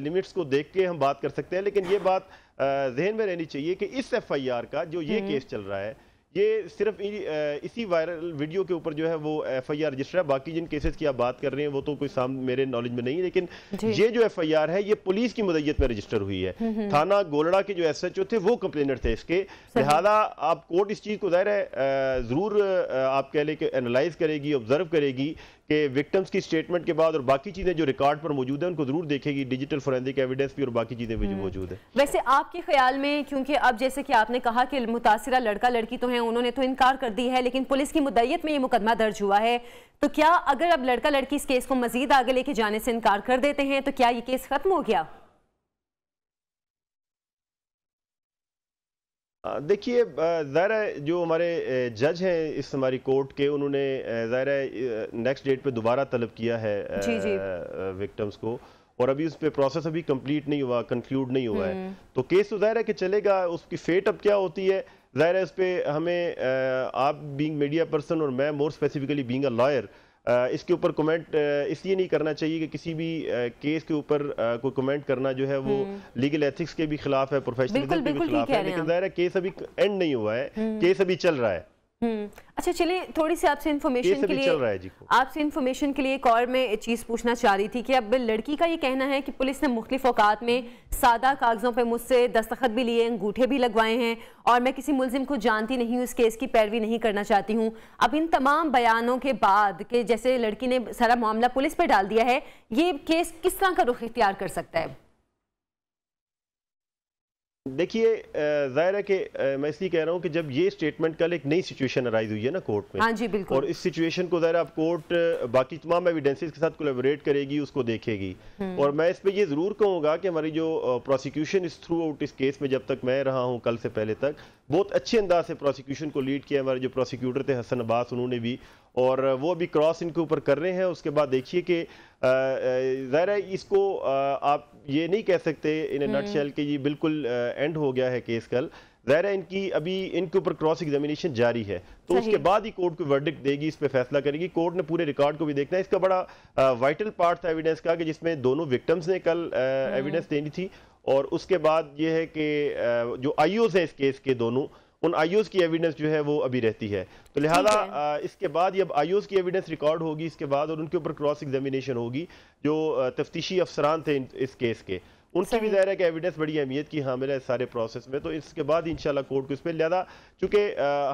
लिमिट्स को देख के हम बात कर सकते हैं। लेकिन ये बात जहन में रहनी चाहिए कि इस एफआईआर का जो ये केस चल रहा है ये सिर्फ इसी वायरल वीडियो के ऊपर जो है वो एफआईआर रजिस्टर है। बाकी जिन केसेस की आप बात कर रहे हैं वो तो कोई सामने मेरे नॉलेज में नहीं है, लेकिन ये जो एफआईआर है ये पुलिस की मुद्दत में रजिस्टर हुई है। थाना गोलड़ा के जो एसएचओ थे वो कंप्लेनेंट थे इसके। लिहाजा आप कोर्ट इस चीज़ को ज़ाहिर है ज़रूर आप कह लें कि एनालाइज करेगी, ऑब्जर्व करेगी कि विक्टिम्स की स्टेटमेंट के बाद और बाकी चीज़ें जो रिकॉर्ड पर मौजूद है उनको ज़रूर देखेगी, डिजिटल फोरेंसिक एविडेंस भी और बाकी चीज़ें भी जो मौजूद है। वैसे आपके ख्याल में, क्योंकि अब जैसे कि आपने कहा कि मुतासिरा लड़का लड़की तो हैं, उन्होंने तो इनकार कर दी है, लेकिन पुलिस की मुद्दत में ये मुकदमा दर्ज हुआ है, तो क्या अगर अब लड़का लड़की इस केस को मजीद आगे लेके जाने से इनकार कर देते हैं तो क्या ये केस खत्म हो गया? देखिए, ज़ाहिर है जो हमारे जज हैं इस हमारी कोर्ट के, उन्होंने ज़ाहिर है नेक्स्ट डेट पे दोबारा तलब किया है विक्टिम्स को, और अभी उस पर प्रोसेस अभी कंप्लीट नहीं हुआ, कंक्लूड नहीं हुआ है। तो केस तो ज़ाहिर है कि चलेगा, उसकी फेट अब क्या होती है ज़ाहिर है उस पर हमें आप बीइंग मीडिया पर्सन और मैं more specifically being a lawyer इसके ऊपर कमेंट इसलिए नहीं करना चाहिए कि किसी भी केस के ऊपर कोई कमेंट करना जो है वो लीगल एथिक्स के भी खिलाफ है, प्रोफेशनलिज्म के भी खिलाफ है। लेकिन ज़ाहिर है केस अभी एंड नहीं हुआ है, केस अभी चल रहा है। अच्छा, चलिए थोड़ी सी आपसे इन्फॉर्मेशन के लिए एक और मैं चीज़ पूछना चाह रही थी कि अब लड़की का ये कहना है कि पुलिस ने मुख्तलिफ औकात में सादा कागज़ों पे मुझसे दस्तखत भी लिए, अंगूठे भी लगवाए हैं और मैं किसी मुलजिम को जानती नहीं हूँ, इस केस की पैरवी नहीं करना चाहती हूँ। अब इन तमाम बयानों के बाद कि जैसे लड़की ने सारा मामला पुलिस पर डाल दिया है, ये केस किस तरह का रुख इख्तियार कर सकता है? देखिए, जाहिर है कि मैं इसलिए कह रहा हूँ कि जब ये स्टेटमेंट कल एक नई सिचुएशन अराइज हुई है ना कोर्ट में, हाँ जी बिल्कुल, और इस सिचुएशन को ज़ाहिर आप कोर्ट बाकी तमाम एविडेंसेस के साथ कोलैबोरेट करेगी, उसको देखेगी। और मैं इस पे ये ज़रूर कहूँगा कि हमारी जो प्रोसिक्यूशन इस थ्रू आउट इस केस में जब तक मैं रहा हूँ कल से पहले तक, बहुत अच्छे अंदाज से प्रोसिक्यूशन को लीड किया हमारे जो प्रोसिक्यूटर थे हसन अब्बास, उन्होंने भी, और वो अभी क्रॉस इनके ऊपर कर रहे हैं। उसके बाद देखिए कि ज़ाहिर है इसको आप ये नहीं कह सकते इन ए नटशेल कि ये बिल्कुल एंड हो गया है केस कल, ज़ाहिर है इनकी अभी इनके ऊपर क्रॉस एग्जामिनेशन जारी है, तो उसके बाद ही कोर्ट को वर्डिक्ट देगी, इस पे फैसला करेगी। कोर्ट ने पूरे रिकॉर्ड को भी देखना है। इसका बड़ा वाइटल पार्ट था एविडेंस का कि जिसमें दोनों विक्टिम्स ने कल एविडेंस देनी थी, और उसके बाद ये है कि जो आईओज है इस केस के दोनों, उन आईओज की एविडेंस जो है वो अभी रहती है। तो लिहाजा इसके बाद ये अब आईओज की एविडेंस रिकॉर्ड होगी इसके बाद, और उनके ऊपर क्रॉस एग्जामिनेशन होगी। जो तफ्तीशी अफसरान थे इस केस के, उनकी भी ज़ाहिर है कि एविडेंस बड़ी अहमियत की हामिल है सारे प्रोसेस में। तो इसके बाद इंशाल्लाह कोर्ट को इस पर लिहाजा, चूँकि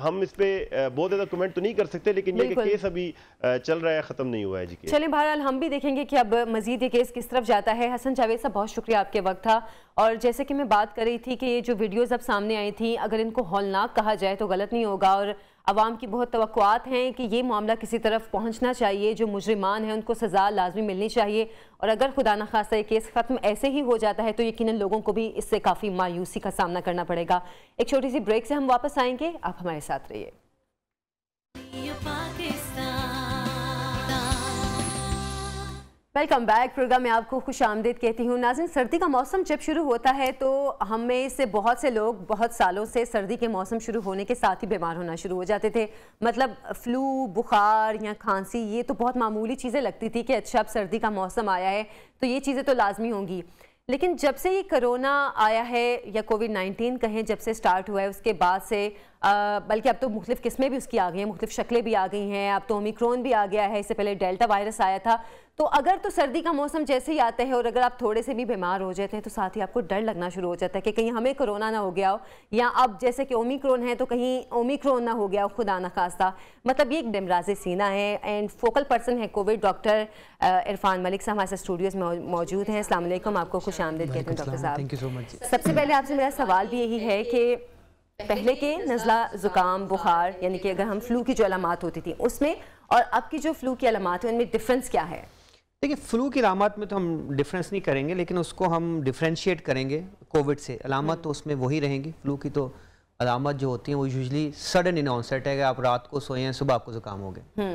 हम इस पर बहुत ज़्यादा कमेंट तो नहीं कर सकते, लेकिन ये केस अभी चल रहा है, ख़त्म नहीं हुआ है जी। चलिए बहरहाल हम भी देखेंगे कि अब मजीद ये केस किस तरफ जाता है। हसन जावेद साहब, बहुत शुक्रिया, आपके वक्त था। और जैसे कि मैं बात कर रही थी कि ये जो वीडियोज़ अब सामने आई थी, अगर इनको हौलनाक कहा जाए तो गलत नहीं होगा, और अवाम की बहुत तवक्कुआत हैं कि ये मामला किसी तरफ पहुंचना चाहिए। जो मुजरिमान हैं उनको सज़ा लाजमी मिलनी चाहिए, और अगर खुदा न खास्ता ये केस ख़त्म ऐसे ही हो जाता है तो यकीनन लोगों को भी इससे काफ़ी मायूसी का सामना करना पड़ेगा। एक छोटी सी ब्रेक से हम वापस आएंगे, आप हमारे साथ रहिए। Welcome back. प्रोग्राम में आपको खुश आमदीद कहती हूँ। नाज़रीन, सर्दी का मौसम जब शुरू होता है तो हमें से बहुत से लोग बहुत सालों से सर्दी के मौसम शुरू होने के साथ ही बीमार होना शुरू हो जाते थे। मतलब फ्लू, बुखार या खांसी, ये तो बहुत मामूली चीज़ें लगती थी कि अच्छा अब सर्दी का मौसम आया है तो ये चीज़ें तो लाजमी होंगी। लेकिन जब से ये कोरोना आया है या कोविड-19 कहें, जब से स्टार्ट हुआ है उसके बाद से बल्कि अब तो मुख्तलिफ किस्में भी उसकी आ गई हैं, मुख्तलिफ शक्लें भी आ गई हैं। अब तो ओमिक्रॉन भी आ गया है, इससे पहले डेल्टा वायरस आया था। तो अगर तो सर्दी का मौसम जैसे ही आता है और अगर आप थोड़े से भी बीमार हो जाते हैं तो साथ ही आपको डर लगना शुरू हो जाता है कि कहीं हमें कोरोना ना हो गया हो, या अब जैसे कि ओमिक्रॉन है तो कहीं ओमिक्रॉन ना हो गया हो, खुदा न खास्ता। मतलब ये एक डिमराज़े सीना है। एंड फोकल पर्सन है कोविड, डॉक्टर इरफान मलिक साहब हमारे स्टूडियोज़ में मौजूद हैं। अस्सलाम वालेकुम, आपको खुश आमदीद कहते हैं डॉक्टर साहब। Thank you so much. सबसे पहले आपसे मेरा सवाल भी यही है कि पहले के नज़ला, ज़ुकाम, बुखार, यानी कि अगर हम फ्लू की जो अलामात होती थी उसमें और अब की जो फ्लू की अलामात है उनमें डिफरेंस क्या है? देखिए, फ्लू की अलामत में तो हम डिफरेंस नहीं करेंगे, लेकिन उसको हम डिफ्रेंशिएट करेंगे कोविड से। अलामत तो उसमें वही रहेंगी। फ्लू की तो अलामत जो होती हैं वो यूजुअली सडन इन ऑनसेट है कि आप रात को सोए हैं, सुबह आपको ज़ुकाम हो गया।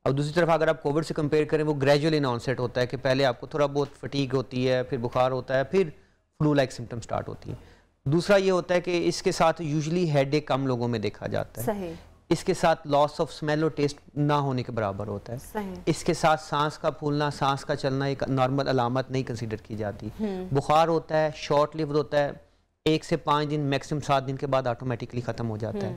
और दूसरी तरफ अगर आप कोविड से कंपेयर करें, वो ग्रेजुअल इन ऑनसेट होता है कि पहले आपको थोड़ा बहुत फटीग होती है, फिर बुखार होता है, फिर फ्लू लाइक सिम्टम स्टार्ट होती है। दूसरा ये होता है कि इसके साथ यूजुअली हेडेक कम लोगों में देखा जाता है। सही। इसके साथ लॉस ऑफ स्मेल और टेस्ट ना होने के बराबर होता है। सही। इसके साथ सांस का फूलना, सांस का चलना एक नॉर्मल अलामत नहीं कंसीडर की जाती। बुखार होता है, शॉर्ट लिव्ड होता है, 1 से 5 दिन, मैक्सिमम 7 दिन के बाद ऑटोमेटिकली ख़त्म हो जाता है।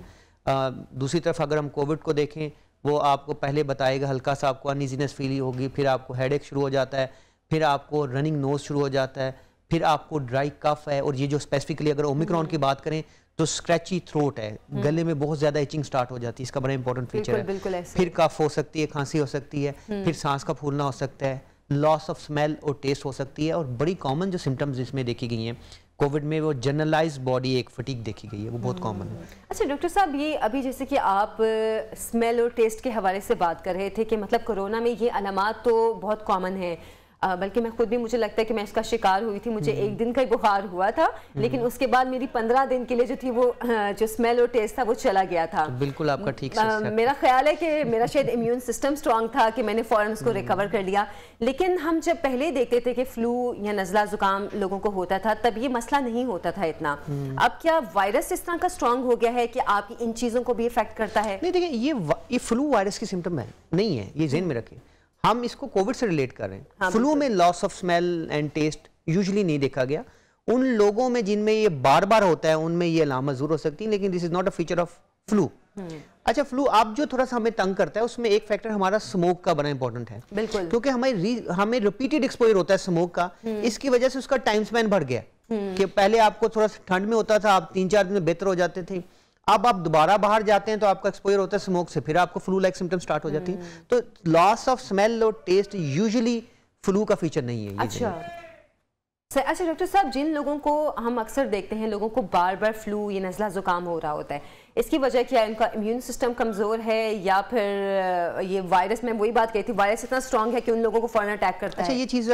दूसरी तरफ अगर हम कोविड को देखें, वो आपको पहले बताएगा हल्का सा आपको अनइजीनेस फील होगी, फिर आपको हेडेक शुरू हो जाता है, फिर आपको रनिंग नोज शुरू हो जाता है, फिर आपको ड्राई कफ है, और ये जो स्पेसिफिकली अगर ओमिक्रॉन की बात करें तो स्क्रैची थ्रोट है, गले में बहुत ज़्यादा इचिंग स्टार्ट हो जाती है। इसका बड़ा इंपॉर्टेंट फीचर है। फिर कफ हो सकती है, खांसी हो सकती है, फिर सांस का फूलना हो सकता है, लॉस ऑफ स्मेल और टेस्ट हो सकती है। और बड़ी कॉमन जो सिम्टम्स इसमें देखी गई हैं कोविड में, वो जनरलाइज बॉडी एक फटीग देखी गई है, वो बहुत कॉमन है। अच्छा डॉक्टर साहब, ये अभी जैसे कि आप स्मेल और टेस्ट के हवाले से बात कर रहे थे कि मतलब कोरोना में ये अलामात तो बहुत कॉमन है, बल्कि मैं खुद भी, मुझे लगता है कि मैं इसका शिकार हुई थी। मुझे 1 दिन का ही बुखार हुआ था, लेकिन उसके बाद मेरी 15 दिन के लिए जो थी वो जो स्मेल और टेस्ट था वो चला गया था। तो बिल्कुल आपका ठीक मेरा ख्याल है कि मेरा शायद इम्यून सिस्टम स्ट्रांग था कि मैंने फ़ौरन उसको रिकवर कर लिया। लेकिन हम जब पहले देखते थे कि फ्लू या नज़ला ज़ुकाम लोगों को होता था तब ये मसला नहीं होता था इतना। अब क्या वायरस इस तरह का स्ट्रांग हो गया है कि आपकी इन चीज़ों को भी इफेक्ट करता है? नहीं, देखिए ये फ्लू वायरस की सिम्टम है नहीं है, ये ज़हन में रखें। हम इसको कोविड से रिलेट कर रहे हैं। हाँ, फ्लू में loss of smell and taste usually नहीं देखा गया। उन लोगों में जिनमें ये बार बार होता है उनमें ये अलामत जरूर हो सकती है, लेकिन this is not a feature of flu. अच्छा, फ्लू अब जो थोड़ा सा हमें तंग करता है उसमें एक फैक्टर हमारा स्मोक का बड़ा इंपॉर्टेंट है। बिल्कुल, क्योंकि हमें रिपीटेड एक्सपोजर होता है स्मोक का, इसकी वजह से उसका टाइम स्पैन बढ़ गया कि पहले आपको थोड़ा सा ठंड में होता था, आप 3-4 दिन में बेहतर हो जाते थे। अब आप दोबारा बाहर जाते हैं तो आपका एक्सपोजर होता है स्मोक से, फिर आपको फ्लू लाइक सिम्टम स्टार्ट हो जाती है। तो लॉस ऑफ स्मेल और टेस्ट यूजुअली फ्लू का फीचर नहीं है। अच्छा डॉक्टर साहब, जिन लोगों को हम अक्सर देखते हैं लोगों को बार बार फ्लू या नज़ला ज़ुकाम हो रहा होता है, इसकी वजह क्या है? उनका इम्यून सिस्टम कमज़ोर है या फिर ये वायरस, में वही बात कही थी, वायरस इतना स्ट्रांग है कि उन लोगों को फौरन अटैक करता है? अच्छा, ये चीज़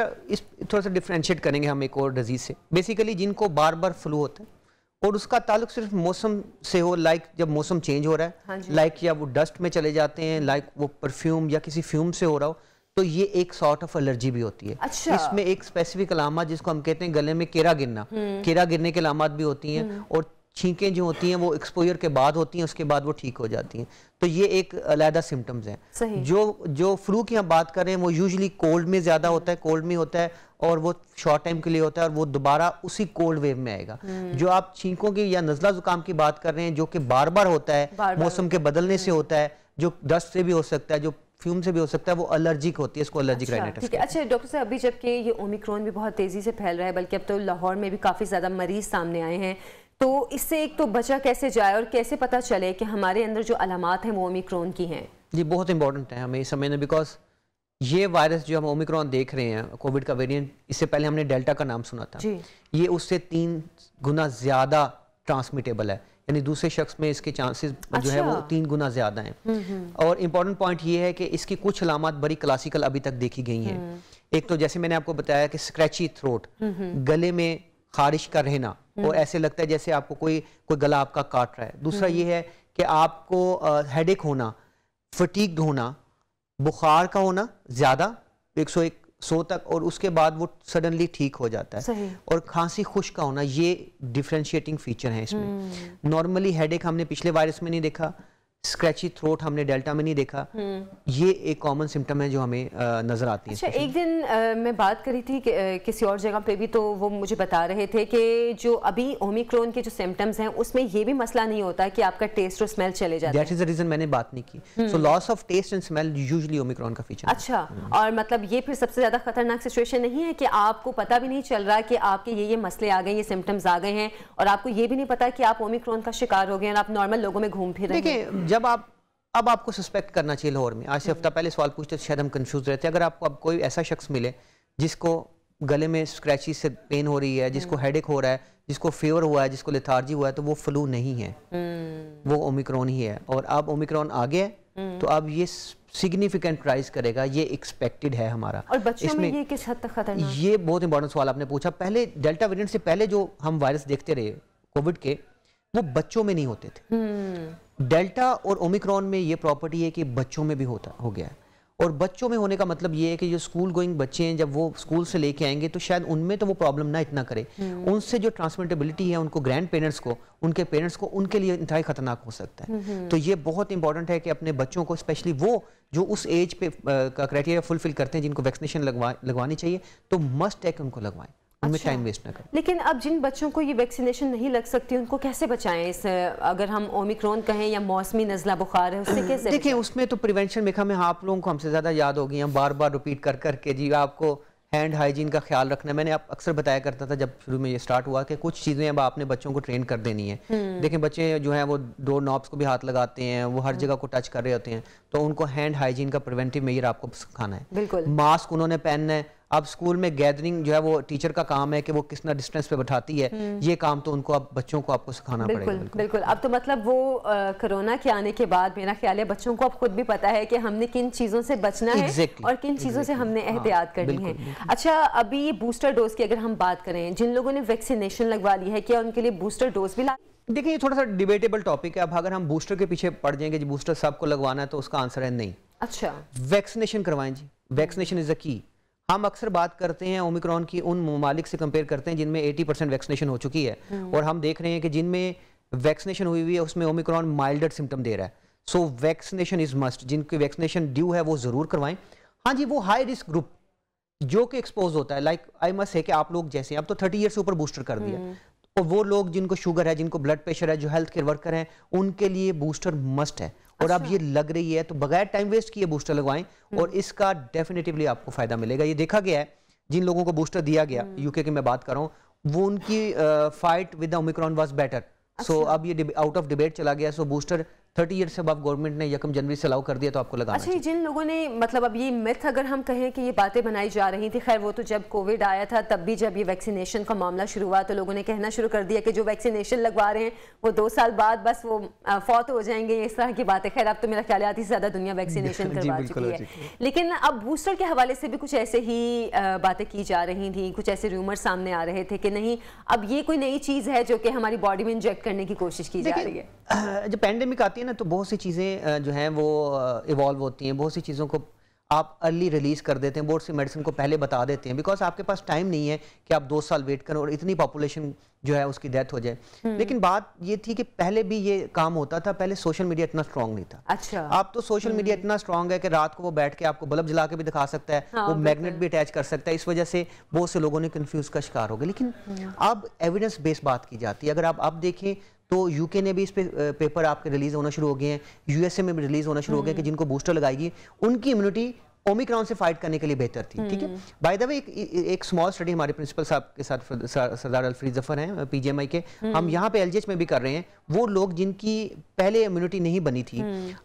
थोड़ा सा डिफ्रेंशिएट करेंगे हम एक और डिजीज़ से। बेसिकली जिनको बार बार फ्लू होता है और उसका ताल्लुक सिर्फ मौसम से हो, लाइक जब मौसम चेंज हो रहा है, हाँ, लाइक या वो डस्ट में चले जाते हैं, लाइक वो परफ्यूम या किसी फ्यूम से हो रहा हो, तो ये एक सॉर्ट ऑफ एलर्जी भी होती है। अच्छा। इसमें एक स्पेसिफिक अलामत जिसको हम कहते हैं गले में केरा गिरना, केरा गिरने की अलामत भी होती हैं, और छींकें जो होती हैं वो एक्सपोजर के बाद होती हैं, उसके बाद वो ठीक हो जाती हैं। तो ये एक अलहदा सिम्टम्स हैं। जो फ्लू की हम बात कर रहे हैं वो यूजुअली कोल्ड में ज़्यादा होता है, कोल्ड में होता है और वो शॉर्ट टाइम के लिए होता है और वो दोबारा उसी कोल्ड वेव में आएगा। जो आप छींकों की या नज़ला ज़ुकाम की बात कर रहे हैं जो कि बार बार होता है, मौसम के बदलने से होता है, जो डस्ट से भी हो सकता है, जो फ्यूम से भी हो सकता है, वो एलर्जिक होती है, इसको एलर्जिक राइनाइटिस। ठीक है। अच्छा डॉक्टर साहब, अभी जबकि ये ओमिक्रॉन भी बहुत तेज़ी से फैल रहा है, बल्कि अब तो लाहौर में भी काफ़ी ज़्यादा मरीज सामने आए हैं, तो इससे एक तो बचा कैसे जाए और कैसे पता चले कि हमारे अंदर जो अलामात हैं वो ओमिक्रॉन की हैं? जी बहुत इंपॉर्टेंट है हमें ये समझना, बिकॉज ये वायरस जो हम ओमिक्रॉन देख रहे हैं, कोविड का वेरिएंट, इससे पहले हमने डेल्टा का नाम सुना था जी। ये उससे 3 गुना ज़्यादा ट्रांसमिटेबल है, यानी दूसरे शख्स में इसके चांसेस जो है वो 3 गुना ज़्यादा हैं। और इम्पॉर्टेंट पॉइंट ये है कि इसकी कुछ अलामत बड़ी क्लासिकल अभी तक देखी गई हैं। एक तो जैसे मैंने आपको बताया कि स्क्रैची थ्रोट, गले में खारिश का रहना और ऐसे लगता है जैसे आपको कोई गला आपका काट रहा है। दूसरा ये है कि आपको हेडेक होना, फटीग्ड होना, बुखार का होना ज़्यादा 100 तक, और उसके बाद वो सडनली ठीक हो जाता है। और खांसी खुश्क का होना, ये डिफरेंशिएटिंग फीचर है इसमें। नॉर्मली हेडेक हमने पिछले वायरस में नहीं देखा, स्क्रैची थ्रोट हमने डेल्टा में नहीं देखा, ये एक कॉमन सिम्टम है जो हमें नजर आती है। अच्छा, एक दिन मैं बात करी थी किसी और जगह पे भी, तो वो मुझे बता रहे थे कि जो अभी ओमिक्रॉन के जो सिम्टम्स हैं उसमें ये भी मसला नहीं होता कि आपका टेस्ट और स्मेल चले जाते हैं। दैट इज द रीजन मैंने बात नहीं की। So loss of taste and smell usually Omicron का फीचर। अच्छा, और मतलब ये फिर सबसे ज्यादा खतरनाक सिचुएशन नहीं है कि आपको पता भी नहीं चल रहा कि आपके ये मसले आ गए, ये सिम्टम्स आ गए हैं, और आपको ये भी नहीं पता कि आप ओमिक्रॉन का शिकार हो गए और आप नॉर्मल लोगों में घूम फिर रहे हैं? जब अब आपको सस्पेक्ट करना चाहिए लाहौर में, आज से हफ्ता पहले सवाल पूछते तो शायद हम कंफ्यूज रहते। अगर आपको अब कोई ऐसा शख्स मिले जिसको गले में स्क्रैची से पेन हो रही है, जिसको हेडेक हो रहा है, जिसको फीवर हुआ है, जिसको लेथार्जी हुआ है, तो वो फ्लू नहीं है, वो ओमिक्रॉन ही है। और अब ओमिक्रॉन आ गया है तो अब ये सिग्निफिकेंट राइज करेगा, ये एक्सपेक्टेड है हमारा। और बच्चों में ये किस हद तक खतरनाक? ये बहुत इंपॉर्टेंट सवाल आपने पूछा। पहले डेल्टा वेरिएंट से पहले जो हम वायरस देखते रहे कोविड के, वो बच्चों में नहीं होते थे। डेल्टा और ओमिक्रॉन में ये प्रॉपर्टी है कि बच्चों में भी हो गया है। और बच्चों में होने का मतलब ये है कि जो स्कूल गोइंग बच्चे हैं, जब वो स्कूल से लेके आएंगे तो शायद उनमें तो वो प्रॉब्लम ना इतना करे, उनसे जो ट्रांसमिटेबिलिटी है उनको ग्रैंड पेरेंट्स को, उनके पेरेंट्स को, उनके लिए इंतहाई खतरनाक हो सकता है। तो ये बहुत इंपॉर्टेंट है कि अपने बच्चों को, स्पेशली वो जो उस एज पे का क्राइटेरिया फुलफिल करते हैं जिनको वैक्सीनेशन लगवानी चाहिए, तो मस्ट है कि उनको लगवाएं, उनमें टाइम वेस्ट ना करें। लेकिन अब जिन बच्चों को ये वैक्सीनेशन नहीं लग सकती उनको कैसे बचाएं? इस अगर हम ओमिक्रॉन कहें या मौसमी नज़ला बुखार है, उससे कैसे देखिए, उसमें तो प्रिवेंशन में हमें आप लोगों को हमसे ज़्यादा याद होगी, हम बार बार रिपीट कर करके जी आपको हैंड हाइजीन का ख्याल रखना है। मैंने आप अक्सर बताया करता था जब शुरू में ये स्टार्ट हुआ कि कुछ चीज़ें अब आपने बच्चों को ट्रेन कर देनी है। देखें, बच्चे जो हैं वो डोर नॉब्स को भी हाथ लगाते हैं, वो हर जगह को टच कर रहे होते हैं, तो उनको हैंड हाइजीन का प्रिवेंटिव मेजर आपको सिखाना है। बिल्कुल, मास्क उन्होंने पहनना है। अब स्कूल में गैदरिंग जो है वो टीचर का काम है कि वो कितना डिस्टेंस पे बैठाती है, ये काम तो उनको अब बच्चों को आपको सिखाना पड़ेगा। बिल्कुल। अब तो मतलब वो कोरोना के आने के बाद मेरा ख्याल है बच्चों को अब खुद भी पता है कि हमने किन चीज़ों से बचना है और किन चीज़ों से हमने एहतियात करनी है। अच्छा, अभी बूस्टर डोज की अगर हम बात करें, जिन लोगों ने वैक्सीनेशन लगवा ली है, क्या उनके लिए बूस्टर डोज भी देखिए, ये थोड़ा सा डिबेटेबल टॉपिक है। अब अगर हम बूस्टर के पीछे पड़ जाएंगे जी बूस्टर सबको लगवाना है, तो उसका आंसर है नहीं। अच्छा, वैक्सीनेशन करवाएं जी, वैक्सीनेशन इज द की। हम अक्सर बात करते हैं ओमिक्रॉन की उन ममालिक से कंपेयर करते हैं जिनमें 80% वैक्सीनेशन हो चुकी है, और हम देख रहे हैं कि जिनमें वैक्सीनेशन हुई हुई है उसमें ओमिक्रॉन माइल्डर सिम्टम दे रहा है। So vaccination is must. जिनकी वैक्सीनेशन ड्यू है वो जरूर करवाएं। हाँ जी, वो हाई रिस्क ग्रुप जो कि एक्सपोज होता है, लाइक आई मस्ट है कि आप लोग जैसे अब तो 30 ईयर से ऊपर बूस्टर कर दिया, और वो लोग जिनको शुगर है, जिनको ब्लड प्रेशर है, जो हेल्थ केयर वर्कर हैं, उनके लिए बूस्टर मस्ट है। और अब ये लग रही है तो बगैर टाइम वेस्ट किए बूस्टर लगवाएं, और इसका डेफिनेटिवली आपको फायदा मिलेगा। ये देखा गया है, जिन लोगों को बूस्टर दिया गया, यूके की मैं बात कर रहा हूँ, वो उनकी fight with the Omicron was better. So अब ये आउट ऑफ डिबेट चला गया। सो बूस्टर 30 ईयर से अब गवर्नमेंट ने 1 जनवरी से अलाउ कर दिया, तो आपको लगाना चाहिए। अच्छा, जिन लोगों ने मतलब अब ये मिथ अगर हम कहें कि ये बातें बनाई जा रही थी, खैर वो तो जब कोविड आया था तब भी जब ये वैक्सीनेशन का मामला शुरू हुआ तो लोगों ने कहना शुरू कर दिया कि जो वैक्सीनेशन लगवा रहे हैं वो 2 साल बाद बस वो फौत हो जाएंगे, इस तरह की बातें। खैर अब तो मेरा ख्याल आती से ज़्यादा दुनिया वैक्सीनेशन करवा चुकी है, लेकिन अब बूस्टर के हवाले से भी कुछ ऐसे ही बातें की जा रही थी, कुछ ऐसे रूमर सामने आ रहे थे कि नहीं अब ये कोई नई चीज़ है जो कि हमारी बॉडी में इंजेक्ट करने की कोशिश की जा रही है। जब पैंडेमिक आती है ना, तो बहुत सी चीज़ें जो हैं वो इवॉल्व होती हैं, बहुत सी चीज़ों को आप अर्ली रिलीज कर देते हैं, बहुत सी मेडिसिन को पहले बता देते हैं, बिकॉज आपके पास टाइम नहीं है कि आप 2 साल वेट करें और इतनी पॉपुलेशन जो है उसकी डेथ हो जाए। लेकिन बात ये थी कि पहले भी ये काम होता था, पहले सोशल मीडिया इतना स्ट्रांग नहीं था। अच्छा। आप तो सोशल मीडिया इतना स्ट्रांग है कि रात को वो बैठ के आपको बल्ब जला के भी दिखा सकता है, वो मैग्नेट भी अटैच कर सकता है, इस वजह से बहुत से लोगों ने कंफ्यूज का शिकार हो गए। लेकिन अब एविडेंस बेस्ड बात की जाती है। अगर आप अब देखें तो यूके ने भी इस पे पेपर आपके रिलीज होना शुरू हो गए हैं, यूएसए में भी रिलीज होना शुरू हो गए कि जिनको बूस्टर लगाएगी उनकी इम्यूनिटी ओमिक्रॉन से फाइट करने के लिए बेहतर थी। ठीक है, बाय द वे एक स्मॉल स्टडी हमारे प्रिंसिपल साहब के साथ सरदार अल्फरीद जफर हैं पीजीएमआई के, हम यहाँ पे एलजीएच में भी कर रहे हैं। वो लोग जिनकी पहले इम्यूनिटी नहीं बनी थी,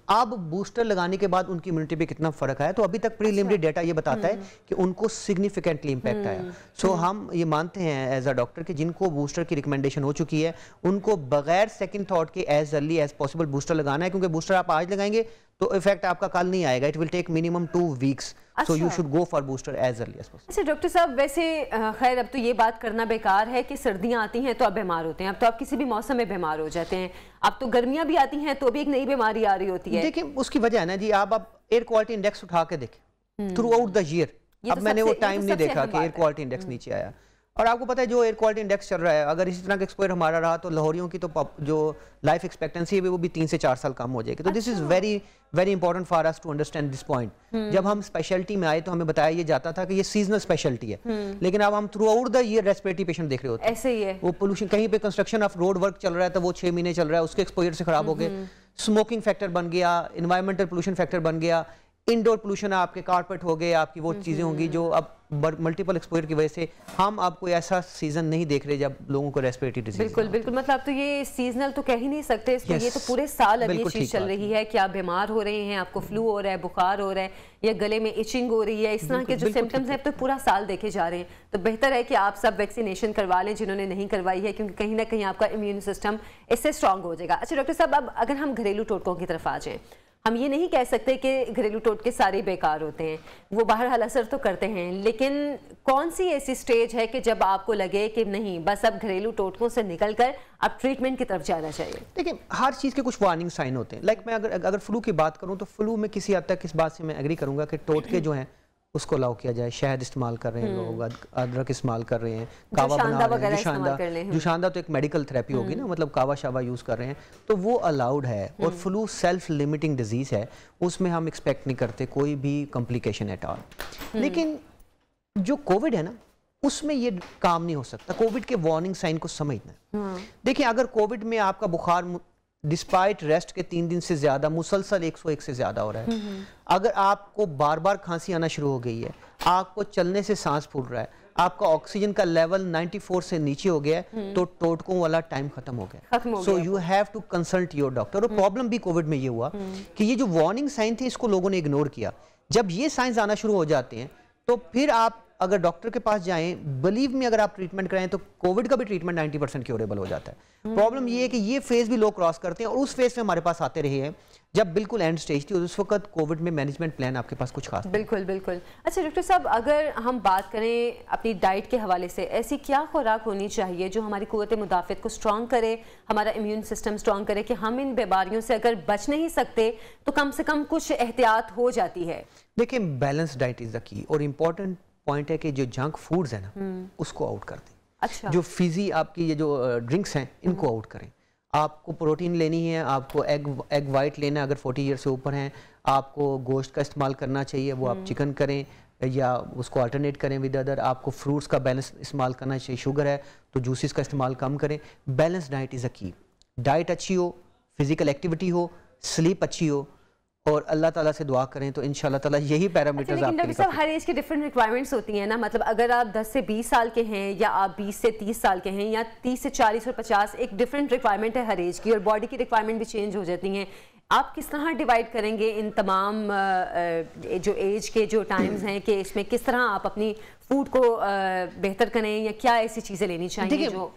अब बूस्टर लगाने के बाद उनकी इम्यूनिटी पे कितना फर्क आया, तो अभी तक प्रीलिमिनरी डेटा ये बताता है कि उनको सिग्निफिकेंटली इंपैक्ट आया। सो हम ये मानते हैं एज अ डॉक्टर कि जिनको बूस्टर की रिकमेंडेशन हो चुकी है उनको बगैर सेकंड थॉट के as early as possible booster लगाना है, क्योंकि बूस्टर आप आज लगाएंगे तो इफेक्ट आपका कल नहीं आएगा, it will take minimum 2 weeks, so you should go for booster as early as possible. अच्छा डॉक्टर साहब, वैसे खैर अब तो ये बात करना बेकार है कि सर्दियां आती हैं तो आप बीमार होते हैं, अब तो आप किसी भी मौसम में बीमार हो जाते हैं, अब तो गर्मियां भी आती हैं तो भी एक नई बीमारी आ रही होती है। देखिए उसकी वजह है ना जी, आप एयर क्वालिटी इंडेक्स उठा के देखें थ्रू आउट द ईयर। अब मैंने वो टाइम नहीं देखा कि एयर क्वालिटी इंडेक्स नीचे आया, और आपको पता है जो एयर क्वालिटी इंडेक्स चल रहा है, अगर इसी तरह का एक्सपोजर हमारा रहा तो लाहौरियों की तो जो लाइफ एक्सपेक्टेंसी है वो भी 3 से 4 साल कम हो जाएगी। तो this is very very important for us to understand this point. जब हम स्पेशलिटी में आए तो हमें बताया ये जाता था कि ये सीजनल स्पेशलिटी है, लेकिन अब हम through out the year respiratory patient देख रहे होते हैं। ऐसे ही है, वो पोल्यूशन कहीं पे कंस्ट्रक्शन ऑफ रोड वर्क चल रहा है तो वो 6 महीने चल रहा है, उसके एक्सपोजर से खराब हो गए, स्मोकिंग फैक्टर बन गया, इन्वायरमेंटल पोल्यूशन फैक्टर बन गया, इंडोर पोल्यूशन आपके कारपेट हो गए, आपकी वो चीज़ें होंगी जो अब मल्टीपल एक्सपोजर की वजह से हम आपको ऐसा सीजन नहीं देख रहे जब लोगों को रेस्पिरेटरी डिजीज। बिल्कुल बिल्कुल, मतलब तो ये सीजनल तो कह ही नहीं सकते इसमें, ये तो पूरे साल अब ये चीज चल रही है कि आप बीमार हो रहे हैं, आपको फ्लू हो रहा है, बुखार हो रहा है, या गले में इचिंग हो रही है, इस तरह के जो सिम्टम्स हैं तो पूरा साल देखे जा रहे हैं। तो बेहतर है कि आप सब वैक्सीनेशन करवा लें जिन्होंने नहीं करवाई है, क्योंकि कहीं ना कहीं आपका इम्यून सिस्टम इससे स्ट्रांग हो जाएगा। अच्छा डॉक्टर साहब, अब अगर हम घरेलू टोटकों की तरफ आ जाएं, हम ये नहीं कह सकते कि घरेलू टोटके सारे बेकार होते हैं, वो बहरहाल असर तो करते हैं, लेकिन कौन सी ऐसी स्टेज है कि जब आपको लगे कि नहीं बस अब घरेलू टोटकों से निकलकर अब ट्रीटमेंट की तरफ जाना चाहिए? देखिए हर चीज़ के कुछ वार्निंग साइन होते हैं। लाइक मैं अगर फ्लू की बात करूं तो फ्लू में किसी हद तक इस बात से मैं एग्री करूंगा कि टोटके जो हैं उसको अलाउ किया जाए। शहद इस्तेमाल कर रहे हैं लोग, अदरक इस्तेमाल कर रहे हैं, कावा बना रहे हैं, जुशांदा तो एक मेडिकल थेरेपी होगी ना, मतलब कावा शावा यूज़ कर रहे हैं, तो वो अलाउड है। और फ्लू सेल्फ लिमिटिंग डिजीज़ है, उसमें हम एक्सपेक्ट नहीं करते कोई भी कॉम्प्लिकेशन एट ऑल। लेकिन जो कोविड है ना उसमें ये काम नहीं हो सकता, कोविड के वार्निंग साइन को समझना। देखिए अगर कोविड में आपका बुखार डिस्पाइट रेस्ट के 3 दिन से ज्यादा मुसलसल 101 से ज्यादा हो रहा है, अगर आपको बार बार खांसी आना शुरू हो गई है, आपको चलने से सांस फूल रहा है, आपका ऑक्सीजन का लेवल 94 से नीचे हो गया है, तो टोटकों वाला टाइम खत्म हो गया। So you have to consult your doctor. और प्रॉब्लम भी कोविड में ये हुआ कि ये जो वार्निंग साइन थे इसको लोगों ने इग्नोर किया। जब ये साइंस आना शुरू हो जाते हैं तो फिर आप अगर डॉक्टर के पास जाएं, बिलीव में अगर आप ट्रीटमेंट कराएं तो कोविड का भी ट्रीटमेंट 90% क्योरेबल हो जाता है। प्रॉब्लम ये है कि ये फेज भी लोग क्रॉस करते हैं और उस फेज में हमारे पास आते रहे हैं जब बिल्कुल एंड स्टेज थी, उस वक्त कोविड में मैनेजमेंट प्लान आपके पास कुछ खास। बिल्कुल बिल्कुल। अच्छा डॉक्टर साहब, अगर हम बात करें अपनी डाइट के हवाले से, ऐसी क्या खुराक होनी चाहिए जो हमारी कुव्वत मुदाफ़त को स्ट्रॉन्ग करे, हमारा इम्यून सिस्टम स्ट्रॉन्ग करे कि हम इन बीमारियों से अगर बच नहीं सकते तो कम से कम कुछ एहतियात हो जाती है? देखिए balance diet is the key, और इम्पोर्टेंट पॉइंट है कि जो जंक फूड्स है ना उसको आउट कर दें। अच्छा। जो फिजी आपकी ये जो ड्रिंक्स हैं इनको आउट करें। आपको प्रोटीन लेनी है, आपको एग वाइट लेना है, अगर 40 ईयर से ऊपर हैं, आपको गोश्त का इस्तेमाल करना चाहिए, वो आप चिकन करें या उसको अल्टरनेट करें विद अदर। आपको फ्रूट्स का बैलेंस इस्तेमाल करना चाहिए, शुगर है तो जूसेस का इस्तेमाल कम करें। बैलेंस डाइट इज़ अ की। डाइट अच्छी हो, फिजिकल एक्टिविटी हो, स्लीप अच्छी हो, और अल्लाह ताला से दुआ करें तो इंशाल्लाह ताला यही पैरामीटर्स आपके लिए। सब हर एज की डिफरेंट रिक्वायरमेंट्स होती हैं ना, मतलब अगर आप 10 से 20 साल के हैं या आप 20 से 30 साल के हैं या 30 से 40 और 50, एक डिफरेंट रिक्वायरमेंट है हर एज की, और बॉडी की रिक्वायरमेंट भी चेंज हो जाती हैं। आप किस तरह डिवाइड करेंगे इन तमाम जो एज के जो टाइम्स हैं कि इसमें किस तरह आप अपनी फूड को बेहतर करें, या क्या ऐसी चीज़ें लेनी चाहिए जो?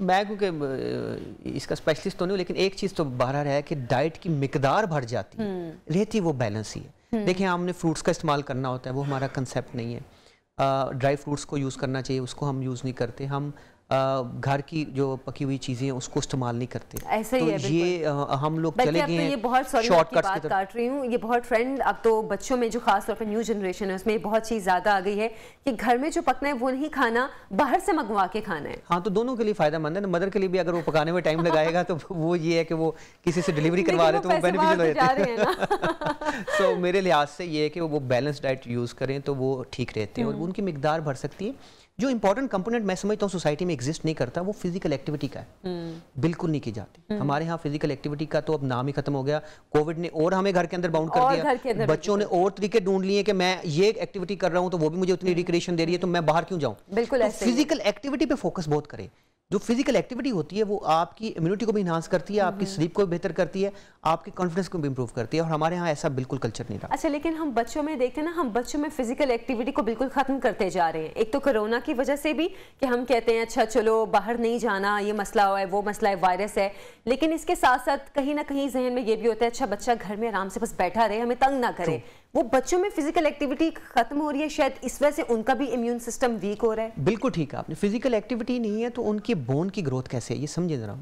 मैं क्योंकि इसका स्पेशलिस्ट तो नहीं हूँ, लेकिन एक चीज़ तो बाहर है कि डाइट की मिकदार बढ़ जाती है, रहती वो बैलेंस ही है। देखिए हमने फ्रूट्स का इस्तेमाल करना होता है, वो हमारा कंसेप्ट नहीं है। ड्राई फ्रूट्स को यूज़ करना चाहिए, उसको हम यूज़ नहीं करते। हम घर की जो पकी हुई चीजें उसको इस्तेमाल नहीं करते। ऐसा ही तो है ये हम लोग चले गए हैं, ये बहुत शॉर्टकट्स की बात काट रही हूँ, ये बहुत ट्रेंड अब तो बच्चों में जो खास तौर पर न्यू जनरेशन है उसमें बहुत चीज ज्यादा आ गई है कि घर में जो पकना है वो नहीं खाना, बाहर से मंगवा के खाना है। हाँ, तो दोनों के लिए फायदेमंद है। मदर के लिए भी अगर वो पकाने में टाइम लगाएगा तो वो ये है कि वो किसी से डिलीवरी करवा रहे तो वो बेनिफिशियल हो जाता है। सो मेरे लिहाज से ये है कि वो बैलेंस डाइट यूज करें तो वो ठीक रहते हैं और उनकी मिकदार बढ़ सकती है। जो इंपॉर्टेंट कंपोनेंट मैं समझता हूँ सोसाइटी में एग्जिस्ट नहीं करता वो फिजिकल एक्टिविटी का है, बिल्कुल नहीं की जाती। हमारे यहाँ फिजिकल एक्टिविटी का तो अब नाम ही खत्म हो गया। कोविड ने और हमें घर के अंदर बाउंड कर दिया, बच्चों ने और तरीके ढूंढ लिए कि मैं ये एक्टिविटी कर रहा हूँ तो वो भी मुझे उतनी रिक्रिएशन दे रही है तो मैं बाहर क्यों जाऊँ। बिल्कुल, फिजिकल एक्टिविटी पे फोकस बहुत करें। जो फिजिकल एक्टिविटी होती है वो आपकी इम्यूनिटी को भी इन्हांस करती है, आपकी स्लीप को भी बेहतर करती है, आपके कॉन्फिडेंस को भी इंप्रूव करती है और हमारे यहाँ ऐसा बिल्कुल कल्चर नहीं रहा। अच्छा, लेकिन हम बच्चों में देखते हैं ना, हम बच्चों में फिजिकल एक्टिविटी को बिल्कुल खत्म करते जा रहे हैं। एक तो कोरोना की वजह से भी कि हम कहते हैं अच्छा चलो बाहर नहीं जाना, ये मसला है, वो मसला है, वायरस है, लेकिन इसके साथ साथ कहीं ना कहीं जहन में ये भी होता है अच्छा बच्चा घर में आराम से बस बैठा रहे, हमें तंग ना करे। वो बच्चों में फिजिकल एक्टिविटी खत्म हो रही है, शायद इस वजह से उनका भी इम्यून सिस्टम वीक हो रहा है। बिल्कुल ठीक है आपने, फिजिकल एक्टिविटी नहीं है तो उनके बोन की ग्रोथ कैसे है ये समझे जरा।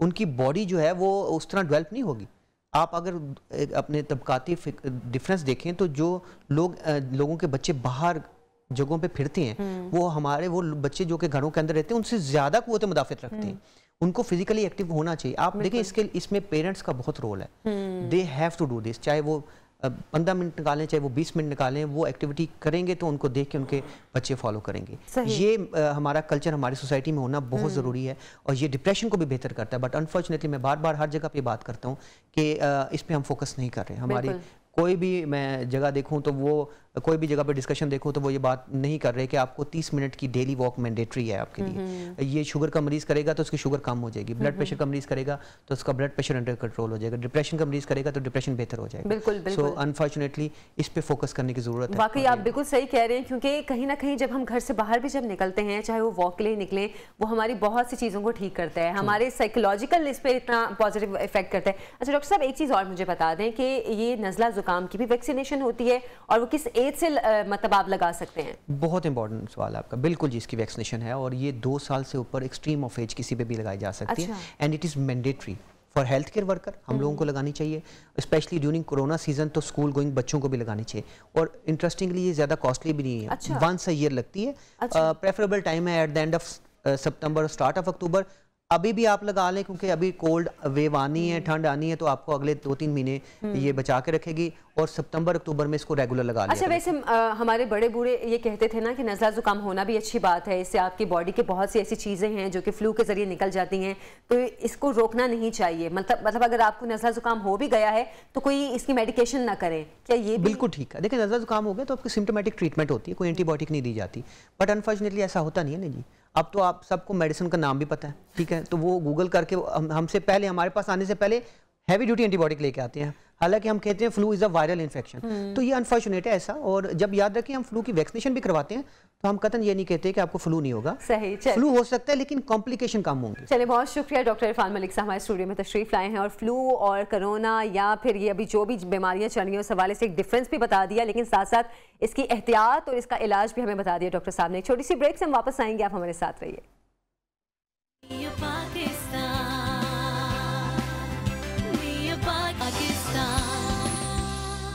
उनकी बॉडी जो है वो उस तरह डेवलप नहीं होगी। आप अगर अपने तबकाती डिफरेंस देखें तो जो लोगों के बच्चे बाहर जगहों पे फिरते हैं वो बच्चे जो कि घरों के अंदर रहते हैं उनसे ज्यादा कुव्वत मुदाफित रखते हैं। उनको फिजिकली एक्टिव होना चाहिए। आप देखें इसमें पेरेंट्स का बहुत रोल है। They have to do this, चाहे वो 15 मिनट निकालें चाहे वो 20 मिनट निकालें, वो एक्टिविटी करेंगे तो उनको देख के उनके बच्चे फॉलो करेंगे। ये हमारा कल्चर हमारी सोसाइटी में होना बहुत ज़रूरी है और ये डिप्रेशन को भी बेहतर करता है। बट अनफॉर्चुनेटली मैं बार बार हर जगह पे बात करता हूँ कि इस पे हम फोकस नहीं कर रहे। हमारी कोई भी मैं जगह देखूं तो वो कोई भी जगह पे डिस्कशन देखूं तो वो ये बात नहीं कर रहे कि आपको 30 मिनट की डेली वॉक मैंडेटरी है आपके लिए। ये शुगर का मरीज करेगा तो उसकी शुगर कम हो जाएगी, ब्लड प्रेशर का मरीज करेगा तो उसका ब्लड प्रेशर अंडर कंट्रोल हो जाएगा, डिप्रेशन का मरीज करेगा तो डिप्रेशन बेहतर हो जाएगा। बिल्कुल, बिल्कुल। सो अनफॉर्चुनेटली इस पे फोकस करने की जरूरत है। वाकई आप बिल्कुल सही कह रहे हैं, क्योंकि कहीं ना कहीं जब हम घर से बाहर भी जब निकलते हैं, चाहे वो वॉक के लिए निकलें, वो हमारी बहुत सी चीज़ों को ठीक करता है, हमारे साइकोलॉजिकल इस पर इतना पॉजिटिव इफेक्ट करता है। अच्छा डॉक्टर साहब, एक चीज़ और मुझे बता दें कि ये नज़ला जुकाम की भी वैक्सीनेशन होती है और वो किस एज से मतलब आप लगा सकते हैं? बहुत इंपॉर्टेंट सवाल आपका। बिल्कुल जी, इसकी वैक्सीनेशन है और ये 2 साल से ऊपर एक्सट्रीम ऑफ एज किसी पे भी लगाई जा सकती है and it is mandatory for health care worker. हम लोगों को लगानी चाहिए, स्पेशली ड्यूरिंग कोरोना सीजन तो स्कूल गोइंग बच्चों को भी लगानी चाहिए। और इंटरेस्टिंगली ये ज़्यादा कॉस्टली भी नहीं है, वंस अ ईयर लगती है। प्रेफरेबल टाइम है at the end of September, start of October. अभी भी आप लगा लें क्योंकि अभी कोल्ड वेव आनी है, ठंड आनी है, तो आपको अगले 2-3 महीने ये बचा के रखेगी और सितंबर अक्टूबर में इसको रेगुलर लगा लें। अच्छा, वैसे हमारे बड़े बूढ़े ये कहते थे ना कि नज़ला जुकाम होना भी अच्छी बात है, इससे आपकी बॉडी के बहुत सी ऐसी चीज़ें हैं जो कि फ्लू के जरिए निकल जाती हैं, तो इसको रोकना नहीं चाहिए। मतलब अगर आपको नज़ला जुकाम हो भी गया है तो कोई इसकी मेडिकेशन ना करें, क्या ये बिल्कुल ठीक है। देखिए, नज़ला जुकाम हो गया तो आपकी सिम्टोमेटिक ट्रीटमेंट होती है, कोई एंटीबायोटिक नहीं दी जाती। बट अनफॉर्चुनेटली ऐसा होता नहीं है ना जी। अब तो आप सबको मेडिसिन का नाम भी पता है, ठीक है, तो वो गूगल करके हमसे पहले, हमारे पास आने से पहले हैवी ड्यूटी एंटीबायोटिक लेके आते हैं, हालांकि हम कहते हैं flu is a viral infection. तो ये अनफॉर्चुनेट है ऐसा। और जब याद रखें हम फ्लू की वैक्सीनेशन भी करवाते हैं तो हम कतन ये नहीं कहते कि आपको फ्लू नहीं होगा। सही, फ्लू हो सकता है लेकिन कॉम्प्लिकेशन कम होंगे। चलिए, बहुत शुक्रिया डॉक्टर इरफान मलिक साहब हमारे स्टूडियो में तशरीफ लाए हैं और फ्लू और कोरोना या फिर ये अभी जो भी बीमारियां चल रही हैं उस हवाले से एक डिफरेंस भी बता दिया, लेकिन साथ साथ इसकी एहतियात और इसका इलाज भी हमें बता दिया डॉक्टर साहब ने। एक छोटी सी ब्रेक से हम वापस आएंगे, आप हमारे साथ रहिए।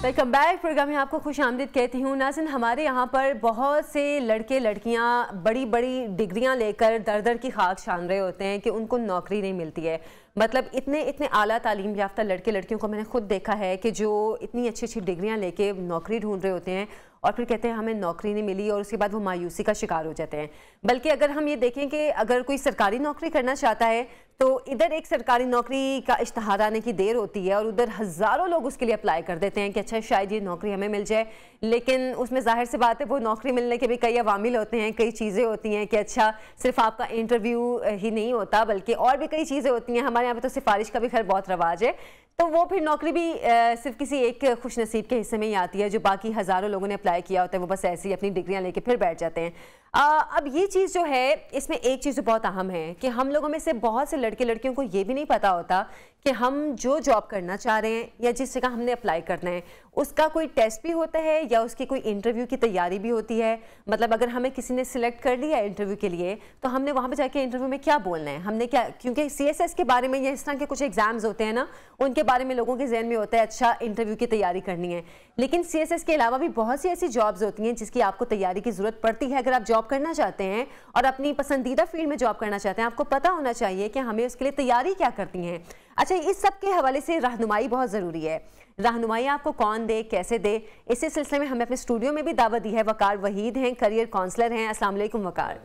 Welcome back. प्रोग्राम में आपको खुश आमदीद कहती हूँ। नाज़रीन, हमारे यहाँ पर बहुत से लड़के लड़कियाँ बड़ी बड़ी डिग्रियाँ लेकर दर दर की खाक छान रहे होते हैं कि उनको नौकरी नहीं मिलती है। मतलब इतने आला तालीम याफ्ता लड़के लड़कियों को मैंने खुद देखा है कि जो इतनी अच्छी अच्छी डिग्रियाँ लेके नौकरी ढूंढ रहे होते हैं और फिर कहते हैं हमें नौकरी नहीं मिली और उसके बाद वो मायूसी का शिकार हो जाते हैं। बल्कि अगर हम ये देखें कि अगर कोई सरकारी नौकरी करना चाहता है तो इधर एक सरकारी नौकरी का इश्तहार आने की देर होती है और उधर हज़ारों लोग उसके लिए अप्लाई कर देते हैं कि अच्छा शायद ये नौकरी हमें मिल जाए, लेकिन उसमें जाहिर सी बात है वो नौकरी मिलने के भी कई अवामिल होते हैं, कई चीज़ें होती हैं कि अच्छा सिर्फ आपका इंटरव्यू ही नहीं होता बल्कि और भी कई चीज़ें होती हैं। हमारे यहाँ पे तो सिफारिश का भी खैर बहुत रवाज है, तो वो फिर नौकरी भी सिर्फ किसी एक खुश नसीब के हिस्से में ही आती है, जो बाकी हज़ारों लोगों ने अप्लाई किया होता है वो बस ऐसे ही अपनी डिग्रियां लेके फिर बैठ जाते हैं। अब ये चीज़ जो है, इसमें एक चीज़ बहुत अहम है कि हम लोगों में से बहुत से लड़के लड़कियों को ये भी नहीं पता होता कि हम जो जॉब करना चाह रहे हैं या जिस जगह हमने अप्लाई करना है उसका कोई टेस्ट भी होता है या उसकी कोई इंटरव्यू की तैयारी भी होती है। मतलब अगर हमें किसी ने सिलेक्ट कर लिया इंटरव्यू के लिए तो हमने वहाँ पे जाके इंटरव्यू में क्या बोलना है, हमने क्या, क्योंकि CSS के बारे में या इस तरह के कुछ एग्जाम्स होते हैं ना, उनके बारे में लोगों के जहन में होता है अच्छा इंटरव्यू की तैयारी करनी है। लेकिन CSS के अलावा भी बहुत सी ऐसी जॉब्स होती हैं जिसकी आपको तैयारी की ज़रूरत पड़ती है। अगर आप जॉब करना चाहते हैं और अपनी पसंदीदा फील्ड में जॉब करना चाहते हैं, आपको पता होना चाहिए कि हमें उसके लिए तैयारी क्या करती हैं। अच्छा, इस सब के हवाले से रहनुमाई बहुत ज़रूरी है। रहनुमाई आपको कौन दे, कैसे दे, इसी सिलसिले में हमें अपने स्टूडियो में भी दावत दी है। वकार वहीद हैं, करियर काउंसलर हैं। अस्सलाम वालेकुम वकार,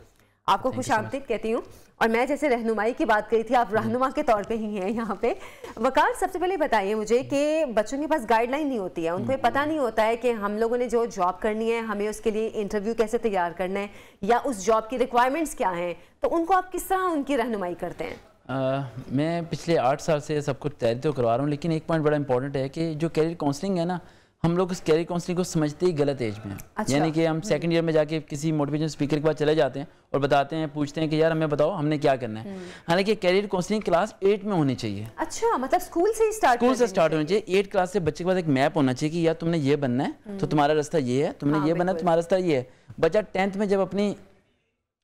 आपको खुशामदीद कहती हूँ। और मैं जैसे रहनुमाई की बात करी थी, आप रहनुमा के तौर पे ही हैं यहाँ पे। वकार, सबसे पहले बताइए मुझे कि बच्चों के पास गाइडलाइन नहीं होती है, उनको ये पता नहीं होता है कि हम लोगों ने जो जॉब करनी है हमें उसके लिए इंटरव्यू कैसे तैयार करना है या उस जॉब की रिक्वायरमेंट्स क्या हैं, तो उनको आप किस तरह उनकी रहनुमाई करते हैं? मैं पिछले 8 साल से सब कुछ तैयारी तो करवा रहा हूँ, लेकिन एक पॉइंट बड़ा इंपॉर्टेंट है कि जो कैरियर काउंसलिंग है ना, हम लोग उस कैरियर काउंसलिंग को समझते ही गलत एज में हैं। अच्छा। यानी कि हम सेकंड ईयर में जाके किसी मोटिवेशन स्पीकर के पास चले जाते हैं और बताते हैं, पूछते हैं कि यार हमें बताओ हमने क्या करना है। हालांकि कैरियर काउंसलिंग क्लास 8 में होनी चाहिए। अच्छा, मतलब स्कूल से स्टार्ट होनी चाहिए। 8 क्लास से बच्चे के पास एक मैप होना चाहिए कि यार तुमने ये बनना है तो तुम्हारा रास्ता ये है, तुमने ये बनना है तुम्हारा रास्ता ये है। बच्चा 10th में जब अपनी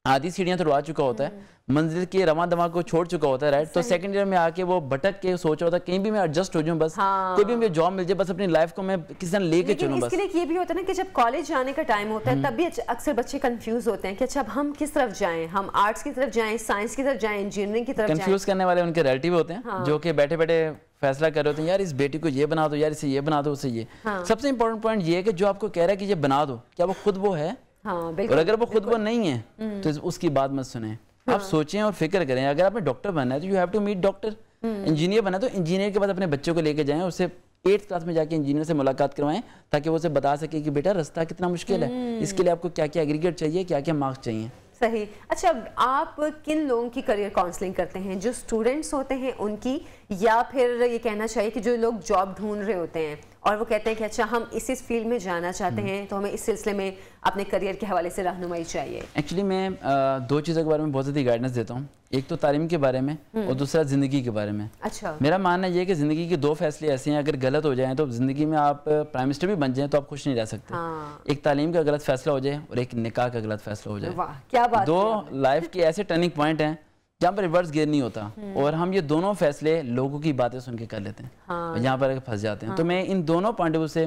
आधी सीढ़ियां तोड़वा चुका होता है, मंजिल के रवां दवा को छोड़ चुका होता है, राइट, तो सेकंड ईयर में आके वो भटक के सोच रहा होता है कहीं भी मैं एडजस्ट हो जाऊं, बस कोई भी मुझे जॉब मिल जाए, बस अपनी लाइफ को मैं किसी तरह लेके चलूं। बस इसके लिए ये भी होता है ना कि जब कॉलेज जाने का टाइम होता है तब भी अक्सर बच्चे कंफ्यूज होते हैं कि अच्छा अब हम किस तरफ जाएं, हम आर्ट्स की तरफ जाएं, साइंस की तरफ जाएं, इंजीनियरिंग की तरफ जाएं। कंफ्यूज करने वाले उनके रिलेटिव होते हैं जो कि बैठे बैठे फैसला कर रहे होते हैं, यार इस बेटी को ये बना दो, यार इसे ये बना दो, उसे ये। सबसे इंपॉर्टेंट पॉइंट ये है कि जो आपको कह रहा है कि ये बना दो, क्या वो खुद वो है? और अगर वो खुद वो नहीं है तो उसकी बात मत सुने। आप सोचें और फिक्र करें। अगर आपने डॉक्टर बनना है तो you have to meet doctor. Engineer बनना है तो इंजीनियर के पास अपने बच्चों को लेके जाएं, उससे 8th क्लास में जाके इंजीनियर से मुलाकात करवाएं ताकि वो उसे बता सके कि बेटा रास्ता कितना मुश्किल है, इसके लिए आपको क्या क्या एग्रीगेट चाहिए, क्या क्या मार्क्स चाहिए। सही। अच्छा, आप किन लोगों की करियर काउंसलिंग करते हैं? जो स्टूडेंट्स होते हैं उनकी, या फिर ये कहना चाहिए कि जो लोग जॉब ढूंढ रहे होते हैं और वो कहते हैं कि अच्छा हम इस फील्ड में जाना चाहते हैं तो हमें इस सिलसिले में अपने करियर के हवाले से रहनुमाई चाहिए? एक्चुअली मैं 2 चीज़ों के बारे में बहुत ज़्यादा गाइडेंस देता हूँ। एक तो तालीम के बारे में और दूसरा ज़िंदगी के बारे में। अच्छा। मेरा मानना ये है कि ज़िंदगी के 2 फैसले ऐसे हैं, अगर गलत हो जाएं तो ज़िंदगी में आप प्राइम मिनिस्टर भी बन जाएं तो आप खुश नहीं रह सकते। एक तालीम का गलत फैसला हो जाए और एक निकाह का गलत फैसला हो जाए। वाह, क्या बात। 2 लाइफ के ऐसे टर्निंग पॉइंट हैं जहाँ पर रिवर्स गियर नहीं होता, और हम ये दोनों फैसले लोगों की बातें सुन के कर लेते हैं और यहाँ पर फंस जाते हैं। तो मैं इन दोनों पॉइंट ऑफ व्यू से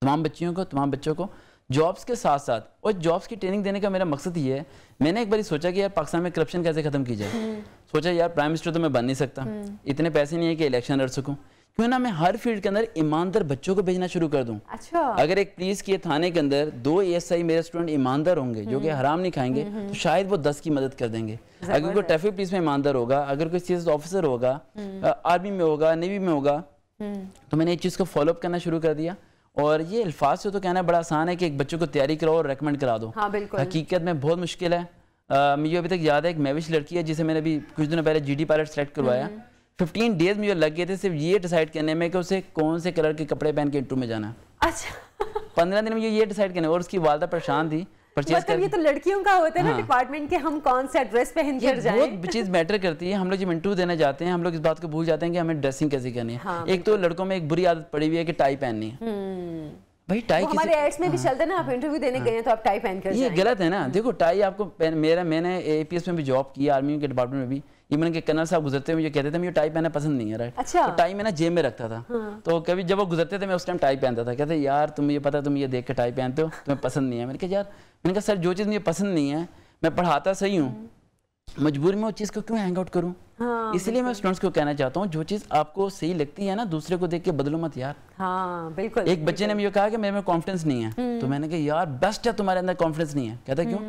तमाम बच्चों को जॉब्स के साथ साथ, और जॉब्स की ट्रेनिंग देने का मेरा मकसद ये है, मैंने एक बार सोचा कि यार पाकिस्तान में करप्शन कैसे खत्म की जाए। सोचा यार प्राइम मिनिस्टर तो मैं बन नहीं सकता, इतने पैसे नहीं है कि इलेक्शन लड़ सकूं, क्यों ना मैं हर फील्ड के अंदर ईमानदार बच्चों को भेजना शुरू कर दूं। अच्छा। अगर एक पुलिस के थाने के अंदर 2 ASI मेरे स्टूडेंट ईमानदार होंगे जो कि हराम नहीं खाएंगे तो शायद वो 10 की मदद कर देंगे। अगर कोई ट्रैफिक पुलिस में ईमानदार होगा, अगर कोई CS ऑफिसर होगा, आर्मी में होगा, नेवी में होगा, तो मैंने इस चीज़ को फॉलोअप करना शुरू कर दिया। और ये अल्फाज से तो कहना बड़ा आसान है कि एक बच्चों को तैयारी कराओ और रेकमेंड करा दो। हाँ, बिल्कुल। हकीकत में बहुत मुश्किल है। मुझे अभी तक याद है एक मैविश लड़की है जिसे मैंने अभी कुछ दिनों पहले GD पायलट सेलेक्ट करवाया। 15 डेज मुझे लग गए थे सिर्फ ये डिसाइड करने में कि उसे कौन से कलर के कपड़े पहन के इंटरव्यू में जाना है। अच्छा। 15 दिन में ये डिसाइड करने, और उसकी वालदा परेशान थी। मतलब ये तो लड़कियों का होता है ना डिपार्टमेंट के, हम कौन सा ड्रेस पहन कर जाएं। बहुत चीज मैटर करती है। हम लोग जब इंटरव्यू देने जाते हैं हम लोग इस बात को भूल जाते हैं कि हमें ड्रेसिंग कैसी करनी है। एक तो लड़कों में एक बुरी आदत पड़ी हुई है कि टाई पहननी है। भाई टाई हमारे एड्स में भी चलते ना, आप इंटरव्यू देने गए हैं तो आप टाई पहन कर ये गलत है ना। देखो टाई आपको, मैंने APS में भी जॉब की, आर्मी के डिपार्टमेंट में भी, इवन के कर्नल साहब गुजरते हुए मुझे कहते थे मुझे टाई पहनना पसंद नहीं है, राइट। अच्छा। तो टाई मैं ना जेब में रखता था। तो कभी जब वो गुजरते थे मैं उस टाइम टाई पहनता था। कहते यार तुम ये पता, तुम ये देख के टाई पहनते हो, तुम्हें पसंद नहीं है। मैंने कहा सर जो चीज़ मुझे पसंद नहीं है, मैं पढ़ाता सही हूँ, मजबूरी में उस चीज़ को क्यों हैंग आउट करूँ। इसलिए मैं स्टूडेंट्स को कहना चाहता हूँ जो चीज़ आपको सही लगती है ना, दूसरे को देख के बदलो मत यार। हाँ, बिल्कुल। एक बच्चे ने मुझे कहा कि मेरे में कॉन्फिडेंस नहीं है, तो मैंने कहा यार बेस्ट है तुम्हारे अंदर कॉन्फिडेंस नहीं है। कहता क्यों?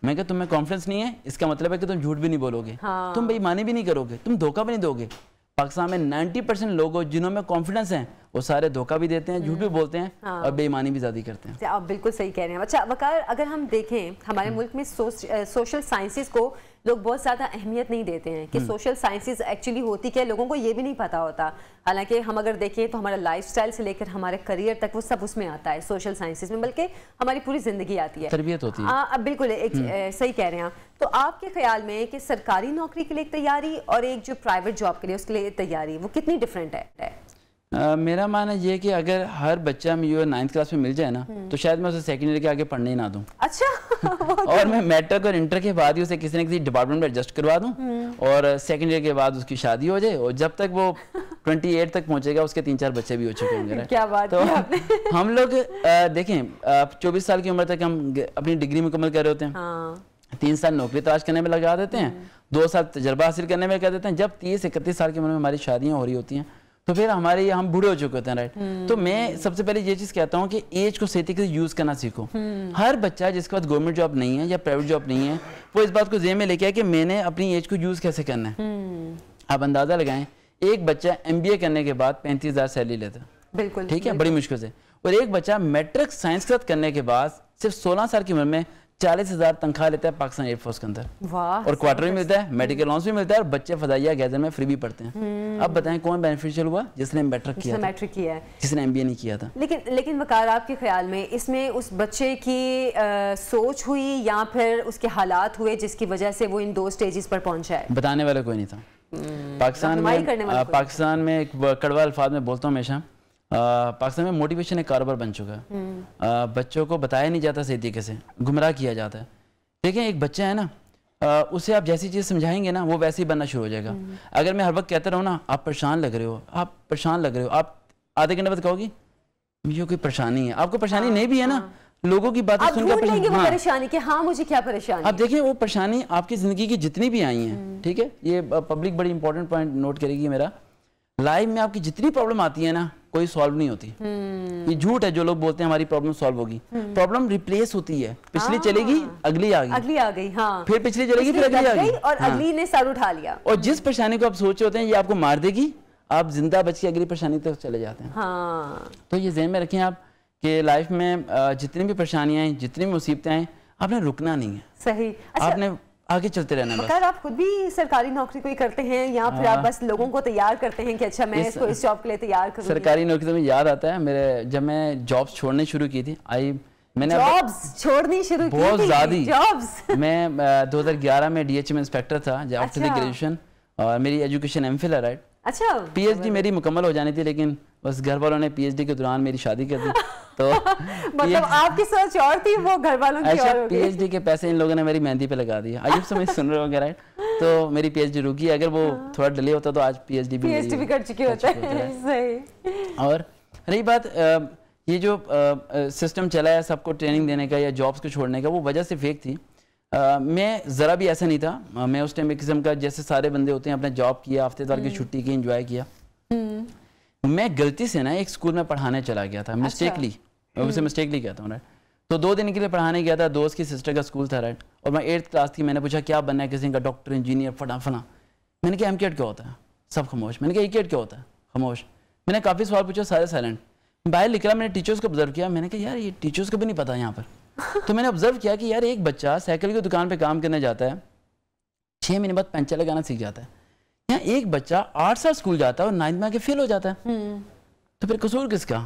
मैं कहा तुम्हें कॉन्फिडेंस नहीं है इसका मतलब है कि तुम झूठ भी नहीं बोलोगे, तुम बेईमानी भी नहीं करोगे, तुम धोखा भी नहीं दोगे। पाकिस्तान में 90% लोग जिन्हों में कॉन्फिडेंस है वो सारे धोखा भी देते हैं, झूठ भी बोलते हैं और बेईमानी भी ज़्यादा करते हैं। आप बिल्कुल सही कह रहे हैं। अच्छा वकार, अगर हम देखें हमारे मुल्क में सोशल साइंसेस को लोग बहुत ज़्यादा अहमियत नहीं देते हैं कि सोशल साइंसेज एक्चुअली होती क्या, लोगों को ये भी नहीं पता होता। हालांकि हम अगर देखें तो हमारा लाइफस्टाइल से लेकर हमारे करियर तक वो सब उसमें आता है, सोशल साइंसेज में, बल्कि हमारी पूरी ज़िंदगी आती है, तरबियत होती है। अब बिल्कुल सही कह रहे हैं आप। तो आपके ख्याल में कि सरकारी नौकरी के लिए तैयारी और एक जो प्राइवेट जॉब के लिए उसके लिए तैयारी, वो कितनी डिफरेंट है? मेरा मानना ये है कि अगर हर बच्चा मुझे 9th क्लास में मिल जाए ना, तो शायद मैं उसे सेकेंड ईयर के आगे पढ़ने ही ना दूं। अच्छा और मैं मैट्रिक और इंटर के बाद ही उसे किसी न किसी डिपार्टमेंट में एडजस्ट करवा दूं, और सेकेंड ईयर के बाद उसकी शादी हो जाए, और जब तक वो 28 तक पहुंचेगा उसके 3-4 बच्चे भी हो चुके होंगे। क्या बात तो हम लोग देखें 24 साल की उम्र तक हम अपनी डिग्री मुकम्मल कर रहे होते हैं, 3 साल नौकरी तलाश करने में लगा देते हैं, 2 साल तजर्बा हासिल करने में कर देते हैं। जब 30-31 साल की उम्र में हमारी शादियां हो रही होती हैं तो फिर हमारे हम बूढ़े हो चुके होते हैं, राइट। तो मैं सबसे पहले ये चीज़ कहता हूँ कि एज को सही तरीके से यूज़ करना सीखो। हर बच्चा जिसके पास गवर्नमेंट जॉब नहीं है या प्राइवेट जॉब नहीं है, वो इस बात को ज़हन में लेके आए कि मैंने अपनी एज को यूज़ कैसे करना है। आप अंदाज़ा लगाएं, एक बच्चा MBA करने के बाद 35,000 सैलरी लेता है, बिल्कुल ठीक है, बड़ी मुश्किल से, और एक बच्चा मैट्रिक साइंस के साथ करने के बाद सिर्फ 16 साल की उम्र में 40,000 तनख्वाह लेता है पाकिस्तान एयरफोर्स के अंदर। वाह, और क्वार्टर भी मिलता है, मेडिकल अलाउंस भी मिलता है, और बच्चे फदाइया गैज़र में फ्री भी पढ़ते हैं। अब बताएं कौन बेनिफिशियल हुआ? जिसने मैट्रिक किया है, जिसने MBA नहीं किया था। लेकिन वकार, आपके ख्याल में इसमें उस बच्चे की सोच हुई या फिर उसके हालात हुए जिसकी वजह से वो इन 2 स्टेजेस पर पहुंचा है? बताने वाला कोई नहीं था पाकिस्तान में एक कड़वा अल्फाज में बोलता हूँ हमेशा, पाकिस्तान में मोटिवेशन एक कारोबार बन चुका है। बच्चों को बताया नहीं जाता सही तरीके से, गुमराह किया जाता है। देखिए एक बच्चा है ना, उसे आप जैसी चीज़ समझाएंगे ना वो वैसे ही बनना शुरू हो जाएगा। अगर मैं हर वक्त कहता रहूँ ना आप परेशान लग रहे हो, आप परेशान लग रहे हो, आप आधे घंटे बाद कहोगी मुझे कोई परेशानी है, आपको परेशानी नहीं भी है ना, लोगों की बातें सुनकर परेशानी कि हाँ मुझे क्या परेशानी। आप देखिए वो परेशानी आपकी ज़िंदगी की जितनी भी आई हैं, ठीक है, ये पब्लिक बड़ी इंपॉर्टेंट पॉइंट नोट करेगी मेरा, लाइफ में आपकी जितनी प्रॉब्लम आती है ना कोई सॉल्व नहीं होती। ये झूठ है जो लोग बोलते हैं हमारी प्रॉब्लम सॉल्व होगी। प्रॉब्लम रिप्लेस होती है, पिछली चलेगी अगली आ गई, हाँ। फिर पिछली चलेगी फिर अगली आ गई और अगली ने सर उठा लिया। और जिस परेशानी को आप सोचे होते हैं ये आपको मार देगी, आप जिंदा बच के अगली परेशानी तक चले जाते हैं। हाँ। तो ये ज़हन में रखें आप कि लाइफ में जितनी भी परेशानियां हैं, जितनी भी मुसीबतें हैं, आपने रुकना नहीं है। सही। अच्छा, आपने आगे चलते रहना बस। आप खुद भी सरकारी नौकरी कोई करते हैं या फिर आप बस लोगों को तैयार करते हैं कि अच्छा मैं इसको इस जॉब के लिए तैयार करूं? सरकारी नौकरी तो मुझे याद आता है मेरे, जब मैं जॉब्स छोड़ने शुरू की थी, मैंने जॉब्स छोड़नी शुरू की बहुत ज़्यादा जॉब्स। मैं 2011 में DH में इंस्पेक्टर था आफ्टर द ग्रेजुएशन, और मेरी एजुकेशन MPhil है, राइट। अच्छा, PhD मेरी मुकम्मल हो जानी थी, लेकिन बस घर वालों ने PhD के दौरान मेरी शादी कर दी। तो मतलब आपकी सोच और थी, वो घर वालों की और हो गई। PhD के पैसे इन लोगों ने मेरी मेहंदी पे लगा दिया। अजीब समझ सुन रहे हो, राइट। तो मेरी PhD रुकी, अगर वो थोड़ा डिले होता तो आज PhD भी कर चुकी होता है। सही। और रही बात ये जो सिस्टम चला है सबको ट्रेनिंग देने का या जॉब्स को छोड़ने का, वो वजह से फेक थी। मैं ज़रा भी ऐसा नहीं था। मैं उस टाइम एक किस्म का जैसे सारे बंदे होते हैं, अपने जॉब किया, हफ्तेवार की छुट्टी की, एंजॉय किया। मैं गलती से ना एक स्कूल में पढ़ाने चला गया था, मिस्टेकली, मैं उसे मिस्टेकली कहता हूँ, राइट। तो 2 दिन के लिए पढ़ाने गया था, दोस्त की सिस्टर का स्कूल था, राइट। और मैं 8th क्लास थी। मैंने पूछा क्या बनना है किसी का, डॉक्टर, इंजीनियर, फला। मैंने कहा MCAT क्या होता है? सब खामोश। मैंने कहा ECAT क्या होता है? खामोश। मैंने काफ़ी सवाल पूछा, सारे साइलेंट। बाहर निकला, मैंने टीचर्स को ऑब्जर्व किया। मैंने कहा यार ये टीचर्स को भी नहीं पता यहाँ पर। तो मैंने ऑब्जर्व किया कि यार एक बच्चा साइकिल की दुकान पर काम करने जाता है, 6 महीने बाद पंचर लगाना सीख जाता है। यहाँ एक बच्चा 8 साल स्कूल जाता है और 9th में आके फेल हो जाता है। तो फिर कसूर किसका?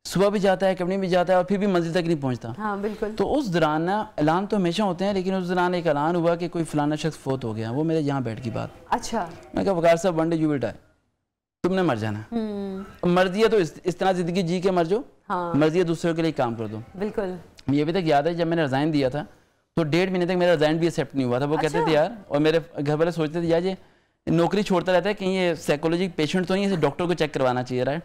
सुबह भी जाता है, कभी भी जाता है, और फिर भी मंजिल तक नहीं पहुंचता। हाँ, बिल्कुल। तो उस दौरान ना ऐलान तो हमेशा होते हैं, लेकिन उस दौरान एक ऐलान हुआ कि कोई फलाना शख्स फोत हो गया। वो मेरे यहाँ बैठ की बात। अच्छा। मैं कहा वकार साहब, one day you will die, तुमने मर जाना। मर्जी है तो इस तरह जिंदगी जी के मर जाओ। हाँ। मर्जी है दूसरों के लिए काम कर दो। बिल्कुल। ये अभी तक याद है जब मैंने रिजाइन दिया था तो 1.5 महीने तक मेरा रिजाइन भी एक्सेप्ट नहीं हुआ था। वो कहते थे यार, और मेरे घर वाले सोचते थे यार ये नौकरी छोड़ता रहता है, कहीं ये साइकोलॉजी पेशेंट तो नहीं है, इसे डॉक्टर को चेक करवाना चाहिए, राइट,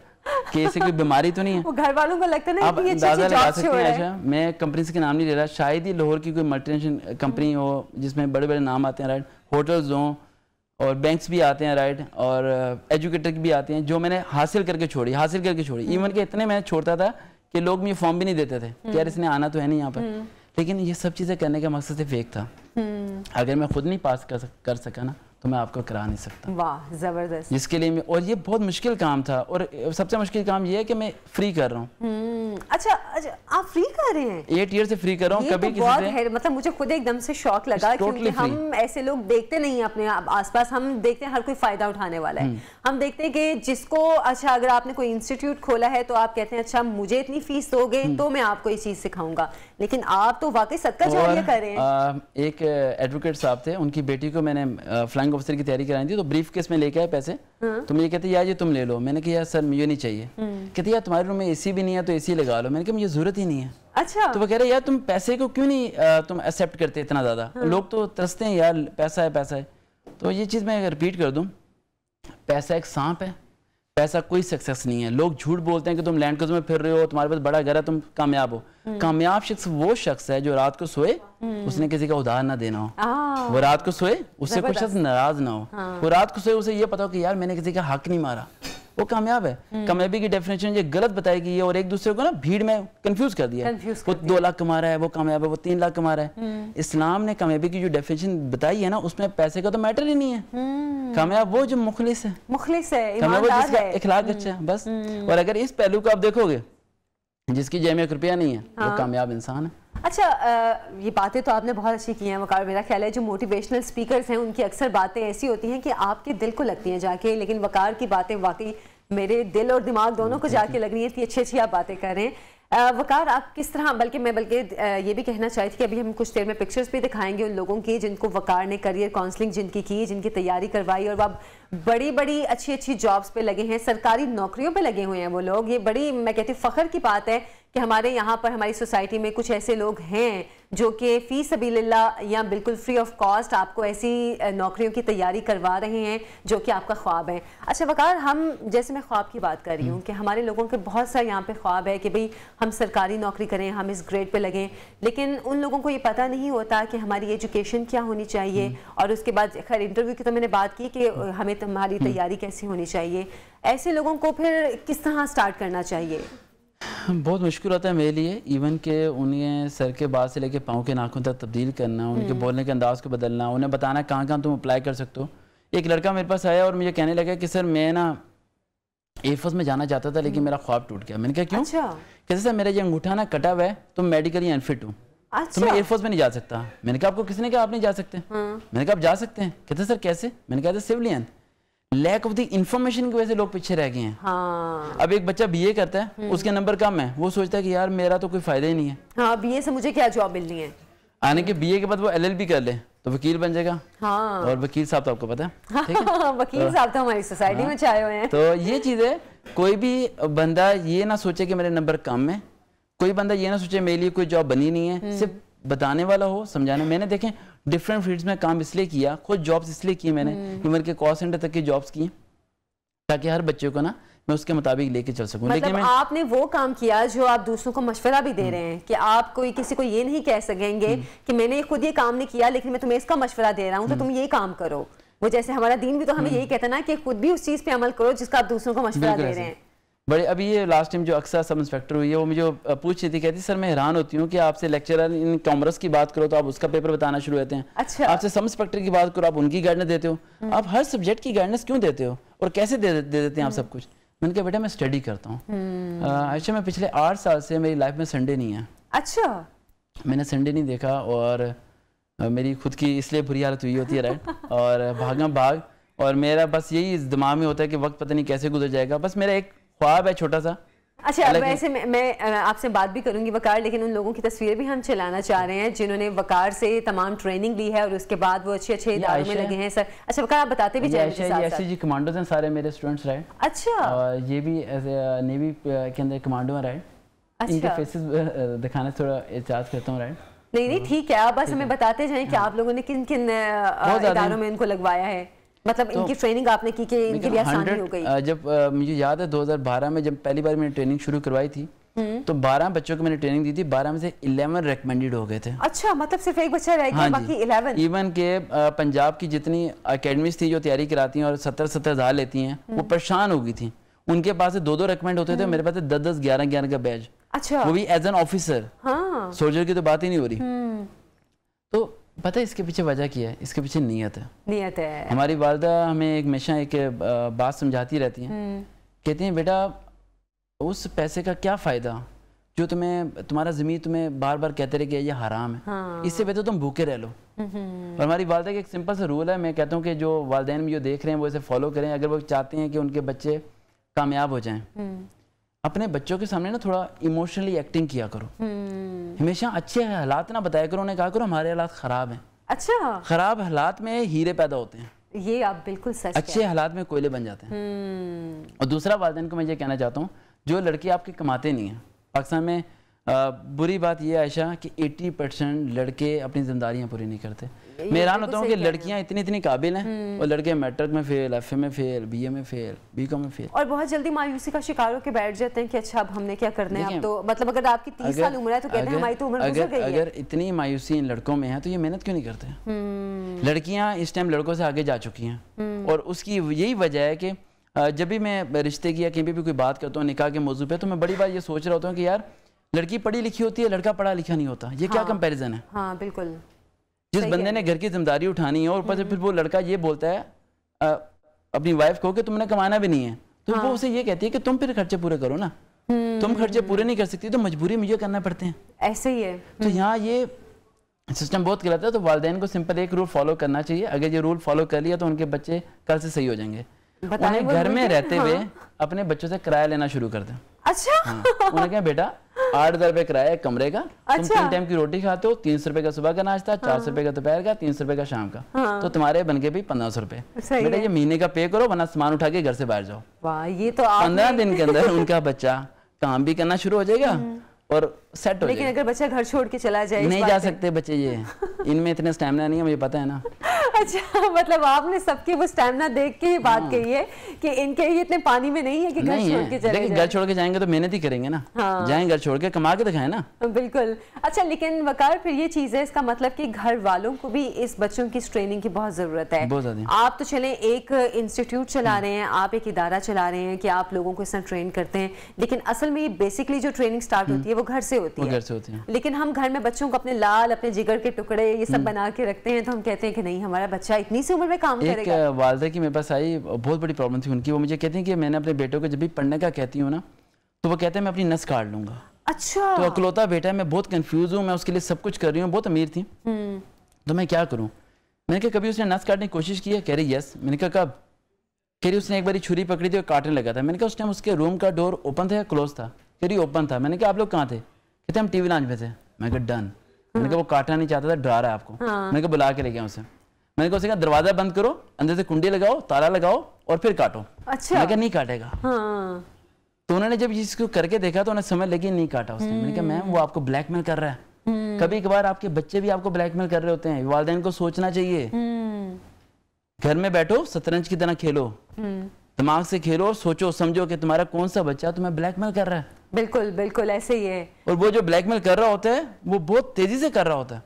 कि ऐसे कोई बीमारी तो नहीं है। वो घर वालों को लगता है आप अंदाजा लगा सकते हैं। अच्छा, मैं कंपनी के नाम नहीं ले रहा, शायद ही लाहौर की कोई मल्टीनेशनल कंपनी हो जिसमें बड़े बड़े नाम आते हैं, राइट, होटल्स हों और बैंक्स भी आते हैं, राइट, और एजुकेटर भी आते हैं, जो मैंने हासिल करके छोड़ी। इवन के इतने मैं छोड़ता था कि लोग मुझे फॉर्म भी नहीं देते थे कि यार इसने आना तो है नहीं यहाँ पर। लेकिन ये सब चीज़ें करने का मकसद से फेक था। अगर मैं खुद नहीं पास कर सका ना तो मैं आपको करा नहीं सकता। वाह जबरदस्त। जिसके लिए मैं, और ये बहुत मुश्किल काम था, और सबसे मुश्किल काम ये है कि मैं फ्री कर रहा हूँ। अच्छा आप फ्री कर रहे हैं? 8 ईयर से फ्री कर रहा हूँ। कभी तो किसी से मतलब मुझे खुद एकदम से शौक लगा, क्योंकि हम ऐसे लोग देखते नहीं हैं अपने आसपास। हम देखते हैं हर कोई फायदा उठाने वाला है। हम देखते हैं कि जिसको, अच्छा अगर आपने कोई इंस्टीट्यूट खोला है तो आप कहते हैं अच्छा मुझे इतनी फीस दोगे तो मैं आपको ये चीज सिखाऊंगा, लेकिन आप तो वाकई सदका जारिया कर रहे हैं। एक एडवोकेट साहब थे, उनकी बेटी को मैंने फ्लाइंग ऑफिसर की तैयारी कराई थी, तो ब्रीफ केस में लेके आए पैसे। तो मुझे कहते यार ये तुम ले लो। मैंने कहा यार सर मुझे नहीं चाहिए। कहते यार तुम्हारे रूम में एसी भी नहीं है तो एसी लगा लो। मैंने कहा मुझे जरूरत ही नहीं है। अच्छा। तो वो कह रहे यार तुम पैसे को क्यों नहीं तुम एक्सेप्ट करते इतना ज्यादा। लोग तो तरसते हैं यार पैसा है पैसा है। तो ये चीज मैं रिपीट कर दूं, पैसा एक सांप है, पैसा कोई सक्सेस नहीं है। लोग झूठ बोलते हैं कि तुम लैंड क्रूजर में फिर रहे हो, तुम्हारे पास बड़ा घर है, तुम कामयाब हो। कामयाब शख्स वो शख्स है जो रात को सोए उसने किसी का उधार ना देना हो, वो रात को सोए उससे कोई शख्स नाराज ना हो, वो रात को सोए उसे ये पता हो कि यार मैंने किसी का हक नहीं मारा, वो कामयाब है। कामयाबी की डेफिनेशन ये गलत बताई गई है और एक दूसरे को ना भीड़ में कंफ्यूज कर दिया। वो 2 लाख कमा रहा है वो कामयाब है, वो 3 लाख कमा रहा है। इस्लाम ने कामयाबी की जो डेफिनेशन बताई है ना उसमें पैसे का तो मैटर ही नहीं है। कामयाब वो जो मुखलिस है, कामयाब वो जिसका इखलाक अच्छा है बस। और अगर इस पहलू को आप देखोगे, जिसकी जेब में 1 रुपया नहीं है वो कामयाब इंसान है। अच्छा ये बातें तो आपने बहुत अच्छी की हैं वकार। मेरा ख्याल है जो मोटिवेशनल स्पीकर्स हैं उनकी अक्सर बातें ऐसी होती हैं कि आपके दिल को लगती हैं जाके, लेकिन वकार की बातें वाकई मेरे दिल और दिमाग दोनों को जाके लग रही हैं। इतनी अच्छी अच्छी आप बातें कर रहे हैं। वकार आप किस तरह, बल्कि ये भी कहना चाहती थी कि अभी हम कुछ देर में पिक्चर्स भी दिखाएंगे उन लोगों की जिनको वकार ने करियर काउंसलिंग जिनकी की, जिनकी तैयारी करवाई और अब बड़ी बड़ी अच्छी अच्छी जॉब्स पे लगे हैं, सरकारी नौकरियों पे लगे हुए हैं वो लोग। ये बड़ी मैं कहती हूँ फ़ख्र की बात है कि हमारे यहाँ पर हमारी सोसाइटी में कुछ ऐसे लोग हैं जो कि फ़ी सबीलिल्लाह या बिल्कुल फ्री ऑफ कॉस्ट आपको ऐसी नौकरियों की तैयारी करवा रहे हैं जो कि आपका ख्वाब है। अच्छा वकार, हम जैसे मैं ख्वाब की बात कर रही हूँ कि हमारे लोगों के बहुत सारे यहाँ पे ख्वाब है कि भाई हम सरकारी नौकरी करें, हम इस ग्रेड पे लगें, लेकिन उन लोगों को ये पता नहीं होता कि हमारी एजुकेशन क्या होनी चाहिए। और उसके बाद खैर इंटरव्यू की तो मैंने बात की कि हमें हमारी तैयारी कैसी होनी चाहिए। ऐसे लोगों को फिर किस तरह स्टार्ट करना चाहिए? बहुत मुश्किल होता है मेरे लिए, इवन के उन्हें सर के बाद से लेके पाँव के नाखून तक तब्दील करना, उनके बोलने के अंदाज को बदलना, उन्हें बताना कहाँ कहाँ तुम अप्लाई कर सकते हो। एक लड़का मेरे पास आया और मुझे कहने लगा कि सर मैं ना एयरफोर्स में जाना चाहता था लेकिन मेरा ख्वाब टूट गया। मैंने कहा क्यों? अच्छा। कहते सर मेरा ये अंगूठा ना कटा हुआ है तो मेडिकली अनफिट हूँ। अच्छा। तो मैं एयरफोर्स में नहीं जा सकता। मैंने कहा आपको किसने कहा आप नहीं जा सकते? मैंने कहा आप जा सकते हैं। कहते सर कैसे? मैंने कहा civilian, lack of the information की वजह से लोग पीछे रह गए हैं। हाँ। अब एक बच्चा बीए करता है, उसके नंबर कम है, वो सोचता है कि यार मेरा तो कोई फायदा ही नहीं है। हाँ, बीए से मुझे क्या जॉब मिलनी है? आने के बीए के बाद वो एलएलबी कर ले तो वकील बन जाएगा। हाँ। और वकील साहब तो आपको पता है, ठीक है? वकील साहब तो हमारी सोसाइटी में छाए हुए हैं। तो ये चीज़ है, कोई भी बंदा ये ना सोचे कि मेरे नंबर कम है, कोई बंदा ये ना सोचे मेरे लिए कोई जॉब बनी नहीं है, सिर्फ बताने वाला हो, समझाने। मैंने देखें डिफरेंट फील्ड्स में काम इसलिए किया, खुद जॉब्स इसलिए की मैंने, इवन के कॉल सेंटर तक की जॉब्स की, ताकि हर बच्चे को ना मैं उसके मुताबिक लेके चल सकूं। मतलब लेकिन आपने वो काम किया जो आप दूसरों को मशवरा भी दे रहे हैं कि आप कोई किसी को ये नहीं कह सकेंगे कि मैंने खुद ये काम नहीं किया लेकिन मैं तुम्हें इसका मशवरा दे रहा हूँ तो तुम ये काम करो। वो जैसे हमारा दीन भी तो हमें यही कहता ना कि खुद भी उस चीज पे अमल करो जिसका आप दूसरों को मशवरा दे रहे हैं। बड़े अभी ये लास्ट टाइम जो अक्सर सब इंस्पेक्टर हुई है वो मुझे पूछ रही थी, कहती सर मैं हैरान होती हूँ कि आपसे लेक्चरर इन कॉमर्स की बात करो तो आप उसका पेपर बताना शुरू होते हैं। अच्छा। आपसे सब इंस्पेक्टर की बात करो आप उनकी गाइडेंस देते हो। आप हर सब्जेक्ट की गाइडेंस क्यों देते हो और कैसे दे देते हैं आप सब कुछ? मैंने कहा बेटा मैं स्टडी करता हूँ। अच्छा मैं पिछले 8 साल से मेरी लाइफ में संडे नहीं है। अच्छा। मैंने संडे नहीं देखा और मेरी खुद की इसलिए बुरी हालत हुई होती है, राइट? और भागा भाग, और मेरा बस यही दिमाग में होता है कि वक्त पता नहीं कैसे गुजर जाएगा। बस मेरा एक ख्वाब है छोटा सा। अच्छा, वैसे मैं आपसे बात भी करूंगी वकार, लेकिन उन लोगों की तस्वीर भी हम चलाना चाह रहे हैं जिन्होंने वकार से तमाम ट्रेनिंग ली है और उसके बाद वो अच्छे अच्छे इदारों में लगे हैं। सर अच्छा वकार आप बताते भी जाइए। एससीजी कमांडोज हैं सारे मेरे स्टूडेंट्स, राइट? अच्छा। और ये भी नेवी के अंदर कमांडो हैं, राइट? अच्छा। इनके फेसेस दिखाने थोड़ा इजाज़त करता हूँ, राइट? नहीं ठीक है, आप बस हमें बताते जाएं कि आप लोगों ने किन किन इदारों में इनको लगवाया है, मतलब इनकी ट्रेनिंग आपने की कि इनके लिए आसानी हो गई। जब मुझे याद है 2012 में जब पहली बार मैंने ट्रेनिंग शुरू करवाई थी तो 12 बच्चों को मैंने ट्रेनिंग दी थी, 12 में से 11 रिकमेंडेड हो गए थे। अच्छा, मतलब सिर्फ एक बच्चा रह गया, बाकी 11। इवन के पंजाब की जितनी अकेडमीज थी जो तैयारी कराती हैं और 70-70 हज़ार लेती हैं, वो परेशान हो गई थी। उनके पास 2-2 रिकमेंड होते थे, मेरे पास 10-10, 11-11 का बैच। अच्छा। वो भी एज एन ऑफिसर। हाँ। सोल्जर की तो बात ही नहीं हो रही। तो पता है इसके पीछे वजह क्या है? इसके पीछे नीयत है। नीयत है। हमारी वालदा हमें हमेशा एक बात समझाती रहती हैं, कहती हैं बेटा उस पैसे का क्या फ़ायदा जो तुम्हारा ज़मीन तुम्हें बार बार कहते रहे कि ये हराम है। हाँ। इससे बेहतर तुम भूखे रह लो। और हमारी वालदा का एक सिंपल सा रूल है, मैं कहता हूँ कि जो वालिदैन जो देख रहे हैं वो इसे फॉलो करें। अगर वो चाहते हैं कि उनके बच्चे कामयाब हो जाएं, अपने बच्चों के सामने ना थोड़ा इमोशनली एक्टिंग किया करो। हमेशा अच्छे हालात ना बताया करो, उन्हें कहा करो हमारे हालात ख़राब हैं। अच्छा, ख़राब हालात में हीरे पैदा होते हैं। ये आप बिल्कुल सच अच्छे हालात में कोयले बन जाते हैं। और दूसरा वालिदैन को मैं ये कहना चाहता हूँ, जो लड़के आपके कमाते नहीं हैं, पाकिस्तान में बुरी बात यह है आयशा कि 80% लड़के अपनी जिम्मेदारियां पूरी नहीं करते। मैं हैरान होता हूँ कि लड़कियां इतनी काबिल हैं और लड़के मैट्रिक में फेल, एफए में फेल, बीए में फेल, बीकॉम में फेल, और बहुत जल्दी मायूसी का शिकार होकर बैठ जाते हैं कि अच्छा अब हमने क्या करना है। अब तो मतलब अगर आपकी 30 साल उम्र है तो कहते हैं हमारी तो उम्र गुजर गई है। अगर इतनी मायूसी इन लड़कों में है तो ये मेहनत क्यों नहीं करते? लड़कियां इस टाइम लड़कों से आगे जा चुकी हैं और उसकी यही वजह है कि जब भी मैं रिश्ते की या कहीं भी कोई बात करता हूँ निकाह के मौजू पे, तो मैं बड़ी बार ये सोच रहा होता हूँ कि यार लड़की पढ़ी लिखी होती है, लड़का पढ़ा लिखा नहीं होता। ये क्या कंपैरिजन है? हाँ, बिल्कुल। जिस बंदे ने घर की जिम्मेदारी उठानी है और ऊपर से फिर वो लड़का ये बोलता है अपनी वाइफ को कि तुमने कमाना भी नहीं है, तो वो उसे ये कहती है कि तुम फिर खर्चे पूरे करो ना। तुम खर्चे पूरे नहीं कर सकती तो मजबूरी मुझे करना पड़ते हैं। ऐसे ही है। तो यहाँ ये सिस्टम बहुत गलत है। तो वालिदैन को सिंपल एक रूल फॉलो करना चाहिए। अगर ये रूल फॉलो कर लिया तो उनके बच्चे कल से सही हो जाएंगे। उन्हें घर में रहते हुए अपने बच्चों से किराया लेना शुरू कर दें। अच्छा। उन्हें क्या बेटा 8,000 रुपए किराया कमरे का, तुम 3 टाइम की रोटी खाते हो, 300 रुपए का सुबह का नाश्ता, 400 रुपए का दोपहर का, 300 रुपए का शाम का, तो तुम्हारे बन के भी 1500 रुपए। बेटा ये महीने का पे करो वरना सामान उठा के घर से बाहर जाओ। वाह, ये तो 15 दिन के अंदर उनका बच्चा काम भी करना शुरू हो जाएगा और सेट हो जाएगा। लेकिन अगर बच्चा घर छोड़ के चला जाए, नहीं जा सकते बच्चे, ये इनमें इतने स्टैमिना नहीं है, मुझे पता है ना। अच्छा, मतलब आपने सबकी वो स्टैमिना देख के ये बात कही है कि इनके ये इतने पानी में नहीं है कि घर छोड़ के चले जाएं। घर छोड़ के जाएंगे तो मेहनत ही करेंगे ना। हाँ। जाएं घर छोड़ के कमा के दिखाएं ना। बिल्कुल। अच्छा, लेकिन वकार फिर ये चीज है, इसका मतलब कि घर वालों को भी इस बच्चों की ट्रेनिंग की बहुत जरूरत है। बहुत ज्यादा। आप तो चले एक इंस्टीट्यूट चला रहे हैं, आप एक इदारा चला रहे हैं कि आप लोगों को इसमें ट्रेन करते हैं, लेकिन असल में बेसिकली जो ट्रेनिंग स्टार्ट होती है वो घर से होती है। लेकिन हम घर में बच्चों को अपने लाल, अपने जिगर के टुकड़े ये सब बना के रखते हैं, तो हम कहते हैं कि नहीं हमारा बच्चा इतनी सी उम्र में काम करेगा। एक वालिदा की मेरे पास आई, बहुत बड़ी प्रॉब्लम थी उनकी। वो मुझे कहती हैं कि मैंने अपने बेटों को जब भी पढ़ने का कहती हूँ ना, तो वो कहते हैं मैं अपनी नस काट लूंगा। अच्छा। तो अकलौता बेटा है, मैं बहुत कंफ्यूज हूँ, मैं उसके लिए सब कुछ कर रही हूँ, बहुत अमीर थी, तो मैं क्या करूँ? मैंने कहा कभी उसने नस काटने की कोशिश की है? कह रही यस। मैंने कहा कब? कह रही उसने एक बार छुरी पकड़ी थी और काटने लगा था। मैंने कहा उस टाइम उसके रूम का डोर ओपन था या क्लोज था? कह रही ओपन था। मैंने कहा आप लोग कहाँ थे? कहते हम टीवी लॉन्च में थे। मैं कहा डन। मैंने कहा वो काटना नहीं चाहता था, डरा रहा है आपको। मैंने कहा बुला के ले गया उसे। मैंने कहा उसे कहा दरवाजा बंद करो, अंदर से कुंडी लगाओ, ताला लगाओ और फिर काटो। अच्छा। मैंने कहा नहीं काटेगा। हाँ। तो उन्होंने जब इसको करके देखा तो उन्हें समझ लगी नहीं काटा उसने। मैंने कहा मैम वो आपको ब्लैकमेल कर रहा है। कभी कभार आपके बच्चे भी आपको ब्लैकमेल कर रहे होते हैं। वालिदैन को सोचना चाहिए। घर में बैठो, शतरंज की तरह खेलो, दिमाग से खेलो, सोचो समझो कि तुम्हारा कौन सा बच्चा तुम्हें ब्लैकमेल कर रहा है। बिल्कुल बिल्कुल ऐसे ही है। और वो जो ब्लैकमेल कर रहा होता है वो बहुत तेजी से कर रहा होता है।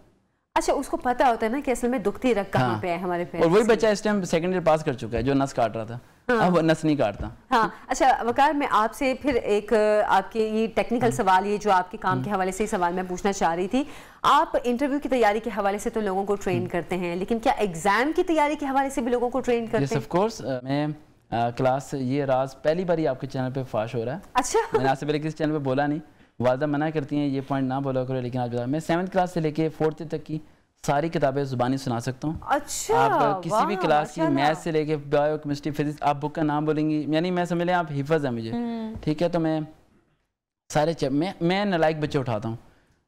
अच्छा, उसको पता होता है ना कि असल में दुखती रग कहाँ पे है हमारे पे। और वही बच्चा इस टाइम सेकंड ईयर पास कर चुका है जो नस काट रहा था। हाँ। अब नस नहीं काटता। हाँ। अच्छा वकार, मैं आपसे फिर एक आपके ये टेक्निकल सवाल, ये जो आपके काम के हवाले से सवाल मैं पूछना चाह रही थी। आप इंटरव्यू की तैयारी के हवाले से तो लोगों को ट्रेन करते हैं, लेकिन क्या एग्जाम की तैयारी के हवाले से भी लोगों को ट्रेन करते हैं? Of course. मैं क्लास ये राज पहली बार ही आपके चैनल पे फाश हो रहा है। अच्छा। मैंने आज से पहले किसी चैनल पे बोला नहीं। वालिदा मना करती हैं ये पॉइंट ना बोला करो, लेकिन आज बता, मैं 7th क्लास से लेके 4th तक की सारी किताबें जुबानी सुना सकता हूँ। अच्छा। आप किसी भी क्लास की मैथ से लेके बायो, केमिस्ट्री, फिजिक्स, आप बुक का नाम बोलेंगी, यानी मैं समझ लें आप हिफज है मुझे, ठीक है? तो मैं सारे मैं नालायक बच्चे उठाता हूँ।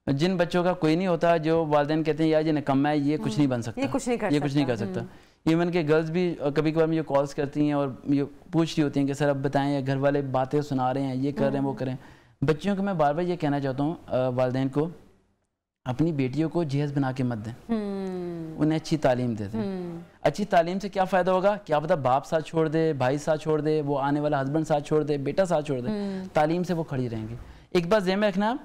जिन बच्चों का कोई नहीं होता, जो वालिदैन कहते हैं यार ये निकम्मा है, ये कुछ नहीं बन सकता, ये कुछ नहीं कर सकता। इवन के गर्ल्स भी कभी कभार मुझे कॉल्स करती हैं और ये पूछ रही होती हैं कि सर अब बताएं, या घर वाले बातें सुना रहे हैं, ये कर रहे हैं, वो करें। बच्चियों को मैं बार बार ये कहना चाहता हूँ, वालिदैन को अपनी बेटियों को जहेज बना के मत दें, उन्हें अच्छी तालीम दे दें। अच्छी तालीम से क्या फ़ायदा होगा? क्या पता बाप साथ छोड़ दे, भाई साथ छोड़ दे, वो आने वाला हस्बैंड साथ छोड़ दे, बेटा साथ छोड़ दे, तालीम से वो खड़ी रहेंगी। एक बात ज़हन में रखना,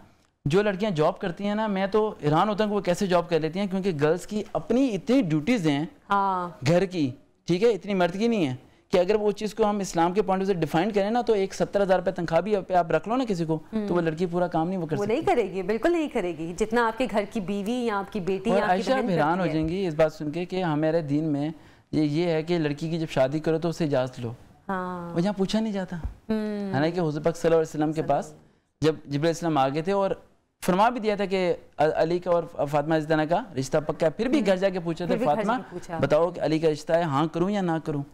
जो लड़कियां जॉब करती हैं ना, मैं तो हैरान होता हूँ कि वो कैसे जॉब कर लेती हैं, क्योंकि गर्ल्स की अपनी इतनी ड्यूटीज़ हैं घर की, ठीक है, इतनी मर्द की नहीं है कि अगर वो चीज़ को हम इस्लाम के पॉइंट से डिफाइन करें ना, तो एक 70,000 रुपये तनख्वाह भी पे आप रख लो ना किसी को, तो वो लड़की पूरा काम नहीं वो कर सकती। वो नहीं करेगी, बिल्कुल नहीं करेगी, जितना आपके घर की बीवी या आपकी बेटी या आपकी आयशा हैरान हो जाएंगी इस बात सुन के कि हमारे दीन में ये है कि लड़की की जब शादी करो तो उससे इजाज़त लो। वो यहाँ पूछा नहीं जाता। हालांकि हुज़ूर पाक सल्लल्लाहु अलैहि वसल्लम के पास जब जिब्रील अलैहिस्सलाम आ गए थे और फरमा भी दिया था कि अली का और फातिमा ज़ैनब का रिश्ता पक्का है, फिर भी घर जाके पूछे थे फातिमा बताओ कि अली का रिश्ता है, हाँ करूँ या ना करूँ।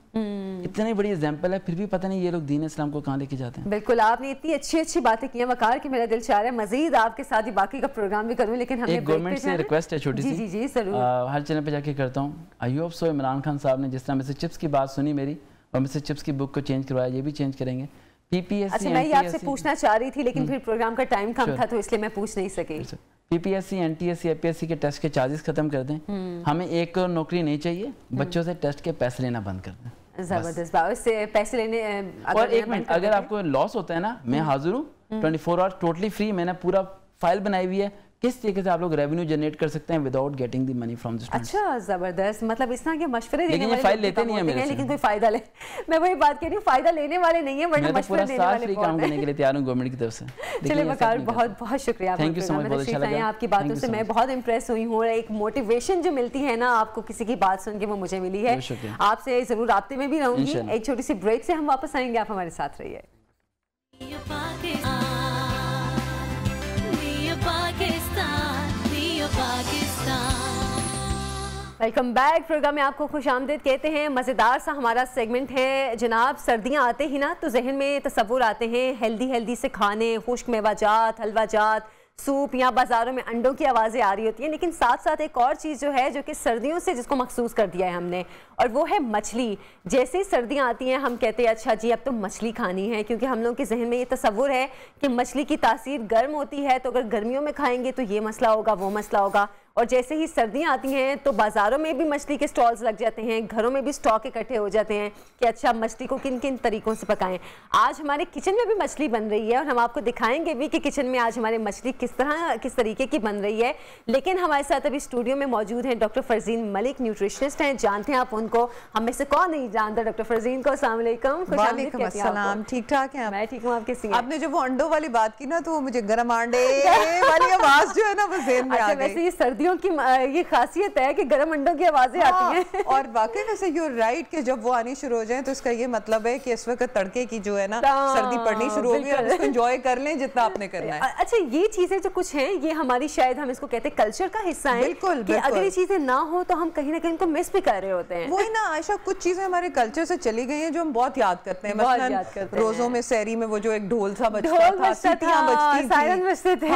इतनी बड़ी एग्जाम्पल है, फिर भी पता नहीं ये लोग दीन इस्लाम को कहाँ लेके जाते हैं। बिल्कुल, आपने इतनी अच्छी अच्छी बातें की हैं वकार कि मेरा दिल चाह रहा है मजीद आपके साथ ही बाकी का प्रोग्राम भी करूँ, लेकिन हमें एक गवर्नमेंट से रिक्वेस्ट है छोटी सी, जी जी जरूर, हर चैनल पे जाके करता हूँ। I hope so Imran Khan साहब ने जिस तरह मिस्टर चिप्स की बात सुनी मेरी और मिस्टर चिप्स की बुक को चेंज करवाया, ये भी चेंज करेंगे। पीपीएससी, अच्छा मैं ये आपसे पूछना चाह रही थी लेकिन फिर प्रोग्राम का टाइम कम था तो इसलिए मैं पूछ नहीं सकी। पीपीएससी, एनटीएससी, एपीएससी के टेस्ट के चार्जेस खत्म कर दें। हमें एक नौकरी नहीं चाहिए, बच्चों से टेस्ट के पैसे लेना बंद कर दें। जबरदस्त बात, उससे पैसे लेने और एक मिनट, अगर आपको लॉस होता है ना, मैं हाजिर हूँ 24 आवर्स टोटली फ्री, मैंने पूरा फाइल बनाई हुई है किस तरीके से आप लोग रेवेन्यू जनरेट कर सकते हैं without getting the money from the students. अच्छा जबरदस्त, मतलब इस तरह के मशवरे देने वाले फाइल लेते नहीं है मेरे से, लेकिन कोई फायदा ले, मैं वही बात कह रही हूँ, फायदा लेने वाले नहीं है वरना मशवरे देने वाले फ्री काम करने के लिए तैयार हूं गवर्नमेंट की तरफ से। चलिए वकार, बहुत बहुत शुक्रिया, थैंक यू सो मच, बहुत अच्छा लगा आपकी बातों से मैं बहुत इंप्रेस हुई हूँ। एक मोटिवेशन जो मिलती है ना आपको किसी की बात सुन के, वो मुझे मिली है। आपसे जरूर राब्ते में भी रहूंगी। एक छोटी सी ब्रेक से हम वापस आएंगे, आप हमारे साथ रहिए। वेलकम बैक, प्रोग्राम में आपको खुशामदीद कहते हैं। मज़ेदार सा हमारा सेगमेंट है जनाब। सर्दियां आते ही ना तो जहन में तस्वुर आते हैं हेल्दी से खाने, खुश्क मेवाजात, हलवाजात, सूप या बाज़ारों में अंडों की आवाज़ें आ रही होती हैं। लेकिन साथ साथ एक और चीज़ जो है जो कि सर्दियों से जिसको मखसूस कर दिया है हमने, और वो है मछली। जैसे ही सर्दियाँ आती हैं हम कहते हैं अच्छा जी अब तो मछली खानी है, क्योंकि हम लोग के जहन में ये तस्वुर है कि मछली की तासीर गर्म होती है, तो अगर गर्मियों में खाएंगे तो ये मसला होगा, वो मसला होगा। और जैसे ही सर्दियाँ आती हैं तो बाज़ारों में भी मछली के स्टॉल्स लग जाते हैं, घरों में भी स्टॉक इकट्ठे हो जाते हैं कि अच्छा मछली को किन किन तरीक़ों से पकाएं। आज हमारे किचन में भी मछली बन रही है और हम आपको दिखाएंगे भी कि किचन में आज हमारे मछली किस तरीके की बन रही है। लेकिन हमारे साथ अभी स्टूडियो में मौजूद हैं डॉक्टर फरजीन मलिक, न्यूट्रिशनिस्ट हैं, जानते हैं आप उनको, हम में से कौन नहीं जानता डॉक्टर फरजीन को। अस्सलाम वालेकुम। वालेकुम अस्सलाम, ठीक ठाक हैं आप? मैं ठीक हूँ, आप कैसी हैं? आपने जब वो अंडों वाली बात की ना तो वो मुझे गरम अंडे वाली आवाज जो है ना वो ज़हन में आ गई। वैसे ये सर्दियों की ये खासियत है कि गरम अंडों की आवाजें आती हैं। और वाकई वैसे यू राइट कि जब वो आनी शुरू हो जाए तो इसका ये मतलब है कि इस वक्त तड़के की जो है ना सर्दी पड़नी शुरू होगी और उसको एंजॉय कर लें जितना आपने करना है। अच्छा ये चीजें जो कुछ हैं ये हमारी शायद हम इसको कहते हैं कल्चर का हिस्सा है। बिल्कुल, कि अगर ये चीजें ना हो तो हम कहीं ना कहीं उनको मिस भी कर रहे होते हैं। वही ना आयशा, कुछ चीजें हमारे कल्चर से चली गई हैं जो हम बहुत याद करते हैं। मसलन रोजों में सहरी में वो जो एक ढोल सा बजता था, सीटियां बजती थी, सायरन बजते थे,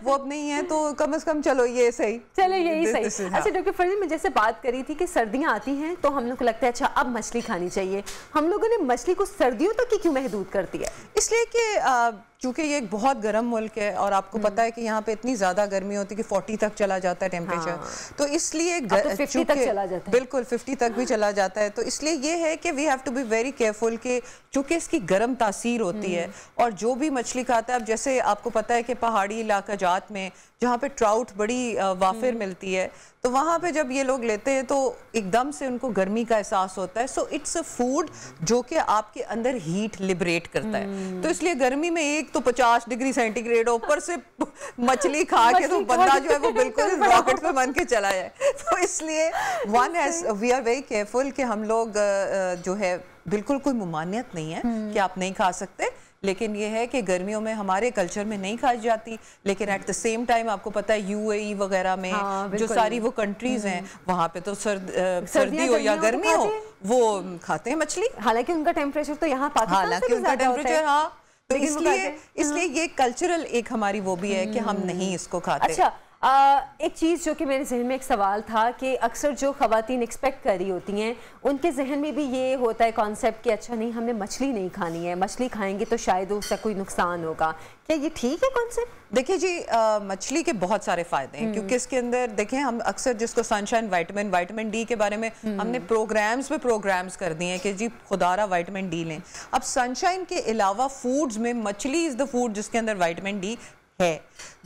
वो अब नहीं है तो कम से कम चलो ये सही, चलो यही सही। अच्छा डॉक्टर फरजीन, मैं जैसे बात करी थी कि सर्दियां आती हैं तो हम लोग को लगता है अच्छा अब मछली खानी चाहिए। हम लोगों ने मछली को सर्दियों तक ही क्यों महदूद कर दिया? इसलिए कि चूंकि ये एक बहुत गर्म मुल्क है और आपको पता है कि यहाँ पे इतनी ज़्यादा गर्मी होती है कि 40 तक चला जाता है टेम्परेचर। तो इसलिए तो 50 तक चला जाता है। बिल्कुल 50 तक भी चला जाता है। तो इसलिए ये है कि we have to be very careful कि चूंकि इसकी गर्म तासीर होती है और जो भी मछली खाता है, अब जैसे आपको पता है कि पहाड़ी इलाका जात में जहाँ पे ट्राउट बड़ी वाफिर मिलती है तो वहाँ पे जब ये लोग लेते हैं तो एकदम से उनको गर्मी का एहसास होता है। सो इट्स अ फूड जो कि आपके अंदर हीट लिबरेट करता है। तो इसलिए गर्मी में एक तो 50 डिग्री सेंटीग्रेड ऊपर से मछली खा के तो बंदा जो है वो बिल्कुल रॉकेट पे बन के चला जाए। तो इसलिए वी आर वेरी केयरफुल कि हम लोग जो है बिल्कुल कोई मुमानियत नहीं है कि आप नहीं खा सकते, लेकिन ये है कि गर्मियों में हमारे कल्चर में नहीं खाई जाती, लेकिन एट द सेम टाइम आपको पता है यूएई वगैरह में जो सारी वो कंट्रीज हैं वहाँ पे तो सर्दी हो या गर्मी हो वो खाते हैं मछली। हालांकि उनका टेम्परेचर तो यहाँ पाकिस्तान से भी ज़्यादा होता है। हाँ, तो इसलिए ये कल्चरल एक हमारी वो भी है कि हम नहीं इसको खाते। अच्छा एक चीज़ जो कि मेरे जहन में एक सवाल था कि अक्सर जो ख़वातीन एक्सपेक्ट कर रही होती हैं उनके जहन में भी ये होता है कॉन्सेप्ट कि अच्छा नहीं हमने मछली नहीं खानी है, मछली खाएंगे तो शायद उसका कोई नुकसान होगा। क्या ये ठीक है कॉन्सेप्ट? देखिए जी, मछली के बहुत सारे फायदे हैं क्योंकि इसके अंदर देखें हम अक्सर जिसको सनशाइन विटामिन डी के बारे में हमने प्रोग्राम्स पे प्रोग्राम्स कर दिए हैं कि जी खुदारा विटामिन डी लें। अब सनशाइन के अलावा फूड्स में मछली इज़ द फूड जिसके अंदर विटामिन डी है।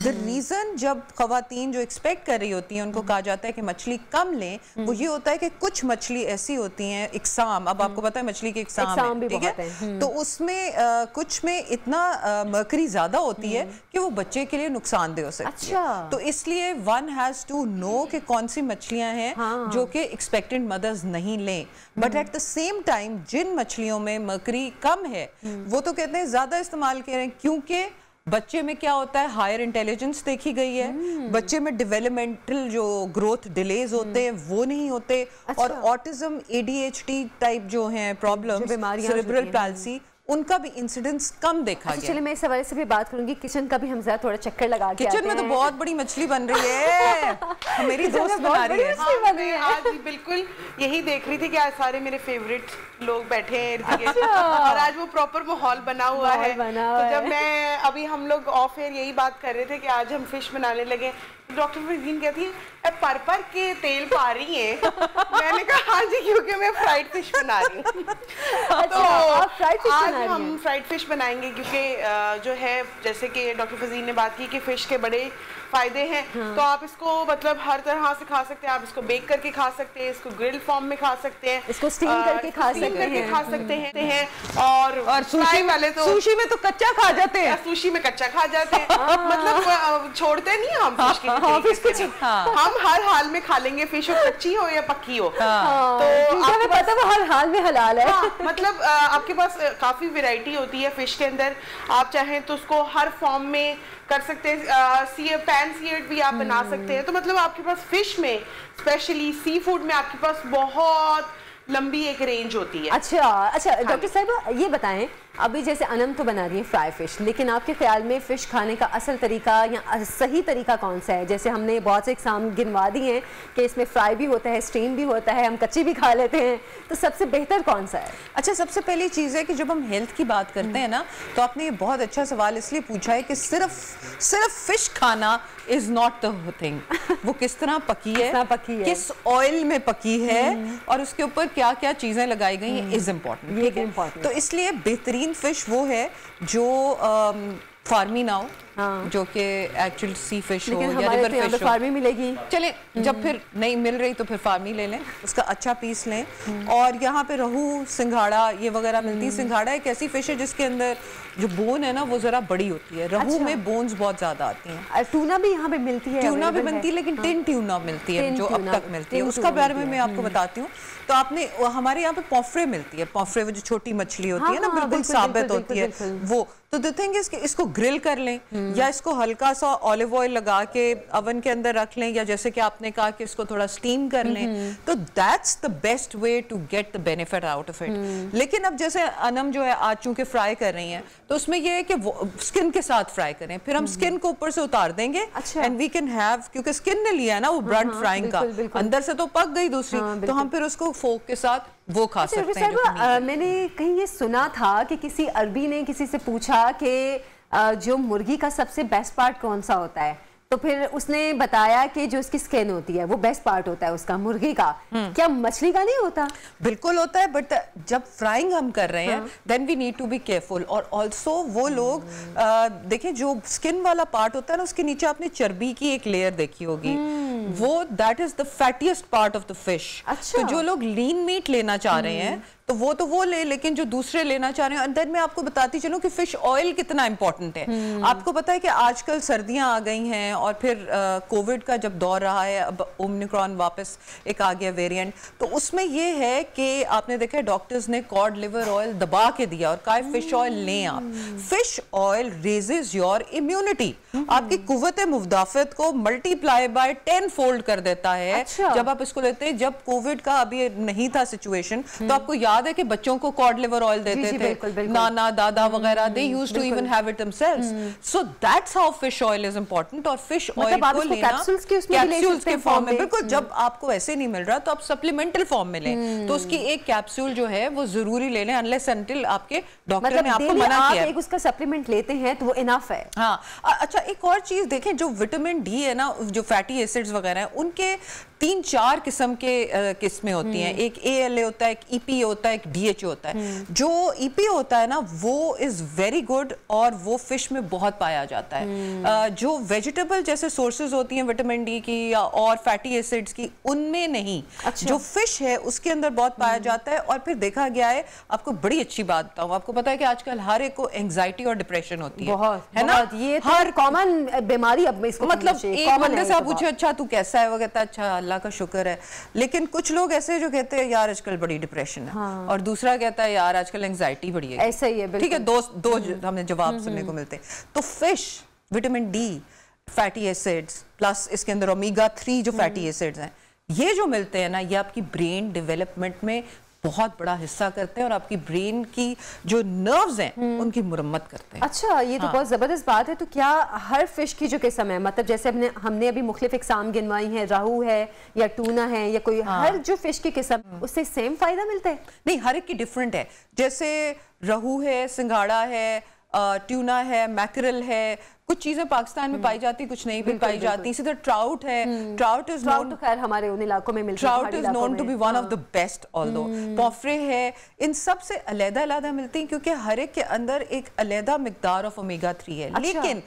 द रीज़न जब ख़वातीन जो एक्सपेक्ट कर रही होती हैं उनको कहा जाता है कि मछली कम लें, वो ये होता है कि कुछ मछली ऐसी होती हैं, इकसाम, अब आपको पता है मछली के इकसाम है, ठीक है, तो उसमें कुछ में इतना मर्करी ज़्यादा होती है कि वो बच्चे के लिए नुकसानदेह हो सकती है। तो इसलिए वन हैज़ टू नो कि कौन सी मछलियाँ हैं जो कि एक्सपेक्टेंट मदर्स नहीं लें। But at the same time जिन मछलियों में मर्करी कम है वो तो कहते हैं ज़्यादा इस्तेमाल करें, क्योंकि बच्चे में क्या होता है, हायर इंटेलिजेंस देखी गई है, बच्चे में डेवलपमेंटल जो ग्रोथ डिलेज होते हैं वो नहीं होते, और ऑटिज्म, ADHD टाइप जो हैं प्रॉब्लम, सेरेब्रल पैल्सी, उनका भी इंसिडेंस कम देखा गया। चलिए मैं इस हवाले से भी बात करूंगी, किचन का भी हम जरा थोड़ा चक्कर लगा के किचन में तो बहुत बड़ी मछली बन रही है मेरी दोस्त बना रही है। मैं आज बिल्कुल यही देख रही थी कि आज सारे मेरे फेवरेट लोग बैठे हैं और आज वो प्रॉपर माहौल बना हुआ है। तो जब मैं अभी हम लोग ऑफ एयर यही बात कर रहे थे कि आज हम फिश बनाने लगे, डॉक्टर फरजीन कहती है पर के तेल पा रही है। मैंने कहा हाँ जी, क्योंकि मैं फ्राइड फिश बना रही हूँ। तो आज हम फ्राइड फिश बनाएंगे, क्योंकि जो है जैसे कि डॉक्टर फरजीन ने बात की कि फिश के बड़े फायदे हैं। तो आप इसको मतलब हर तरह से खा सकते हैं, आप इसको बेक करके खा सकते हैं, इसको ग्रिल फॉर्म में खा सकते हैं, इसको स्टीम करके खा सकते हैं और सुशी वाले तो सुशी में तो कच्चा खा जाते हैं, सुशी में कच्चा खा जाते हैं, मतलब छोड़ते नहीं हम फिश की। हम हर हाल में खा लेंगे फिश, हो कच्ची हो या पक्की हो। तो आपको पता है हर हाल में हलाल है। मतलब आपके पास काफी वैरायटी होती है फिश के अंदर, आप चाहें तो उसको हर फॉर्म में कर सकते हैं, पैन सीयर्ड भी आप बना सकते हैं। तो मतलब आपके पास फिश में, स्पेशली सी फूड में आपके पास बहुत लंबी एक रेंज होती है। अच्छा डॉक्टर साहब ये बताएं, अभी जैसे अनम तो बना रही है फ्राई फिश, लेकिन आपके ख्याल में फिश खाने का असल तरीका या सही तरीका कौन सा है? जैसे हमने बहुत से एग्जाम गिनवा दिए हैं कि इसमें फ्राई भी होता है, स्टीम भी होता है, हम कच्ची भी खा लेते हैं, तो सबसे बेहतर कौन सा है? अच्छा, सबसे पहली चीज़ है कि जब हम हेल्थ की बात करते हैं ना, तो आपने ये बहुत अच्छा सवाल इसलिए पूछा है कि सिर्फ फिश खाना इज नॉट द थिंग। वो किस तरह पकी है, किस ऑयल में पकी है, और उसके ऊपर क्या क्या चीज़ें लगाई गई हैं इज इम्पॉर्टेंट। तो इसलिए बेहतरीन फिश वो है जो फार्मी ना हो, जो कि एक्चुअल सी फिश हो या रिवर फिश हो। फार्मी मिलेगी, चले जब फिर नहीं मिल रही तो फिर फार्मी ले लें, उसका अच्छा पीस लें। और यहाँ पे रहू, सिंघाड़ा ये वगैरह मिलती है। सिंघाड़ा एक ऐसी फिश है जिसके अंदर जो बोन है ना वो जरा बड़ी होती है, रहू में बोन्स बहुत ज्यादा आती हैं। ट्यूना भी यहाँ पे मिलती है, ट्यूना भी बनती है, लेकिन टिन ट्यूना मिलती है जो अब तक मिलती है, उसका बारे में मैं आपको बताती हूँ। तो आपने हमारे यहाँ पे पॉफ्रे मिलती है, पॉफ्रे वो जो छोटी मछली होती है ना, बिल्कुल साबित होती है वो। तो द थिंग इज कि इसको ग्रिल कर लें या इसको हल्का सा ऑलिव ऑयल लगा के अवन के अंदर रख लें, या जैसे कि आपने कहा कि इसको थोड़ा स्टीम कर लें, तो that's the best way to get the benefit out of it. लेकिन अब जैसे अनम जो है आज चूंकि फ्राई कर रही हैं, तो उसमें ये है कि स्किन के साथ फ्राई करें, फिर हम स्किन को ऊपर से उतार देंगे एंड वी कैन हैव, क्योंकि स्किन ने लिया है ना वो ब्लड फ्राइंग का, अंदर से तो पक गई दूसरी, तो हम फिर उसको फोक के साथ वो खा सकते हैं। मैंने कहीं ये सुना था कि किसी अरबी ने किसी से पूछा कि जो मुर्गी का सबसे बेस्ट पार्ट कौन सा होता है, तो फिर उसने बताया कि जो उसकी स्किन होती है वो बेस्ट पार्ट होता है उसका, मुर्गी का। क्या मछली का नहीं होता? बिल्कुल होता है, बट जब फ्राइंग हम कर रहे हैं then we need to be careful. और ऑल्सो वो लोग देखिए जो स्किन वाला पार्ट होता है ना, उसके नीचे आपने चर्बी की एक लेयर देखी होगी, वो that is the fattiest part of the fish. तो जो लोग लीन मीट लेना चाह रहे हैं तो वो ले, लेकिन जो दूसरे लेना चाह रहे हैं, अंदर मैं आपको बताती चलूं कि फिश ऑयल कितना इंपॉर्टेंट है। आपको पता है कि आजकल सर्दियां आ गई हैं और फिर कोविड का जब दौर रहा है, अब ओमिक्रॉन वापस एक आ गया वेरिएंट, तो उसमें ये है कि आपने देखा डॉक्टर्स ने कॉड लिवर ऑयल दबा के दिया और कहा फिश ऑयल लें आप। Fish oil raises your immunity, आपकी कुव्वत मुदाफत को मल्टीप्लाई बाय 10 फोल्ड कर देता है। जब आप इसको लेते हैं, जब कोविड का अभी नहीं था सिचुएशन, तो आपको याद है कि बच्चों को कॉड लिवर ऑयल देते थे, बिल्कुल, बिल्कुल। नाना दादा वगैरह, they used to even have it themselves. So that's how fish oil is important. और फिश ऑयल को लेना कैप्सूल्स के फॉर्म में, बिल्कुल जब आपको ऐसे नहीं मिल रहा तो आप सप्लीमेंटल फॉर्म में लें, तो उसकी एक कैप्सूल जो है वो जरूरी ले लें, अनलेस अनटिल आपके डॉक्टर ने आपको मना किया। एक उसका सप्लीमेंट लेते हैं तो वो इनफ है। हाँ, अच्छा एक और चीज देखें, जो विटामिन डी है ना, जो फैटी एसिड्स वगैरह हैं, उनके 3-4 किस्म के किस्में होती हैं। एक ALA होता है, एक EPA होता है, एक DHA होता है। जो EPA होता है ना वो इज़ वेरी गुड और वो फिश में बहुत पाया जाता है। जो वेजिटेबल जैसे सोर्सेज होती हैं विटामिन D की या और फैटी एसिड्स की, उनमें नहीं। अच्छा। जो फिश है उसके अंदर बहुत पाया जाता है। और फिर देखा गया है, आपको बड़ी अच्छी बात बताऊं, आपको पता है कि आजकल हर एक को एंग्जाइटी और डिप्रेशन होती है, है ना? ये हर कॉमन बीमारी अब इसको मतलब एक बंदे से आप पूछे अच्छा तू कैसा है, वो कहता है अच्छा अल्लाह का शुक्र है। लेकिन कुछ लोग ऐसे जो कहते हैं यार आजकल बड़ी डिप्रेशन है, और दूसरा कहता है यार आजकल एंग्जाइटी बड़ी है। ऐसा ही है, ठीक है, दो हमें जवाब सुनने को मिलते हैं। तो fish, vitamin D, fatty acids plus इसके अंदर ओमेगा 3 जो फैटी एसिड्स हैं, ये जो मिलते हैं ना, ये आपकी ब्रेन डेवलपमेंट में बहुत बड़ा हिस्सा करते हैं और आपकी ब्रेन की जो नर्व्स हैं उनकी मुरम्मत करते हैं। अच्छा, ये तो बहुत ज़बरदस्त बात है। तो क्या हर फिश की जो किस्म है, मतलब जैसे हमने अभी मुख्तलिफ इकसाम गिनवाई हैं, राहू है या टूना है या कोई, हर जो फिश की किस्म उससे सेम फायदा मिलता है? नहीं, हर एक की डिफरेंट है। जैसे रहू है, सिंघाड़ा है, ट्यूना है, मैकरल है, कुछ चीजें पाकिस्तान में पाई जाती, कुछ नहीं भी पाई जाती। इसी तरह ट्राउट है, ट्राउट इज नोन, तो खैर हमारे उन इलाकों में मिलता है, trout is known to be one of the best although. पॉफ्रे है, इन सब से अलग-अलग मिलती हैं क्योंकि हर एक के अंदर एक अलग मिकदार ऑफ ओमेगा 3 है। लेकिन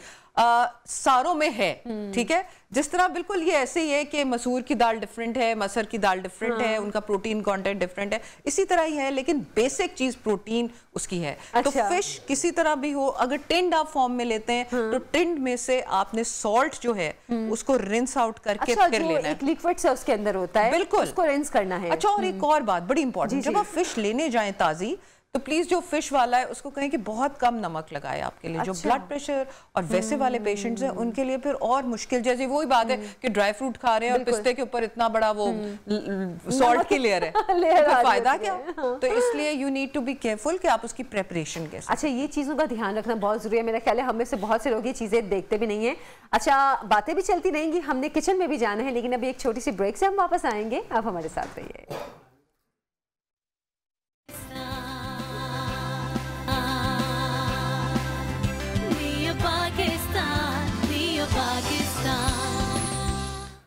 सारों में है, ठीक है। जिस तरह बिल्कुल ये ऐसे ही है कि मसूर की दाल डिफरेंट है, मसर की दाल डिफरेंट है, उनका प्रोटीन कंटेंट डिफरेंट है, इसी तरह ही है, लेकिन बेसिक चीज प्रोटीन उसकी है। तो फिश किसी तरह भी हो, अगर टिंड आप फॉर्म में लेते हैं तो टिंड में से आपने सॉल्ट जो है उसको रिंस आउट करके फिर लेना है। एक लिक्विड से उसके अंदर होता है, बिल्कुल उसको रिंस करना है। अच्छा, और एक और बात बड़ी इंपॉर्टेंट, जब आप फिश लेने जाएं ताजी, तो प्लीज जो फिश वाला है उसको कहें कि बहुत कम नमक लगाए आपके लिए। जो ब्लड प्रेशर और वैसे वाले पेशेंट्स हैं उनके लिए फिर और मुश्किल, जैसे वही बात है कि ड्राई फ्रूट खा रहे हैं और पिस्ते के ऊपर इतना बड़ा वो सॉल्ट की लेयर है, तो फायदा क्या? तो इसलिए you need to be careful कि आप उसकी प्रेपरेशन कैसे। अच्छा, ये चीज़ों का ध्यान रखना बहुत जरूरी है। मेरा ख्याल है हम में से बहुत से लोग ये चीज़ें देखते भी नहीं है। अच्छा, बातें भी चलती रहेंगी, हमने किचन में भी जाना है, लेकिन अभी एक छोटी सी ब्रेक से हम वापस आएंगे। आप हमारे साथ रहिए।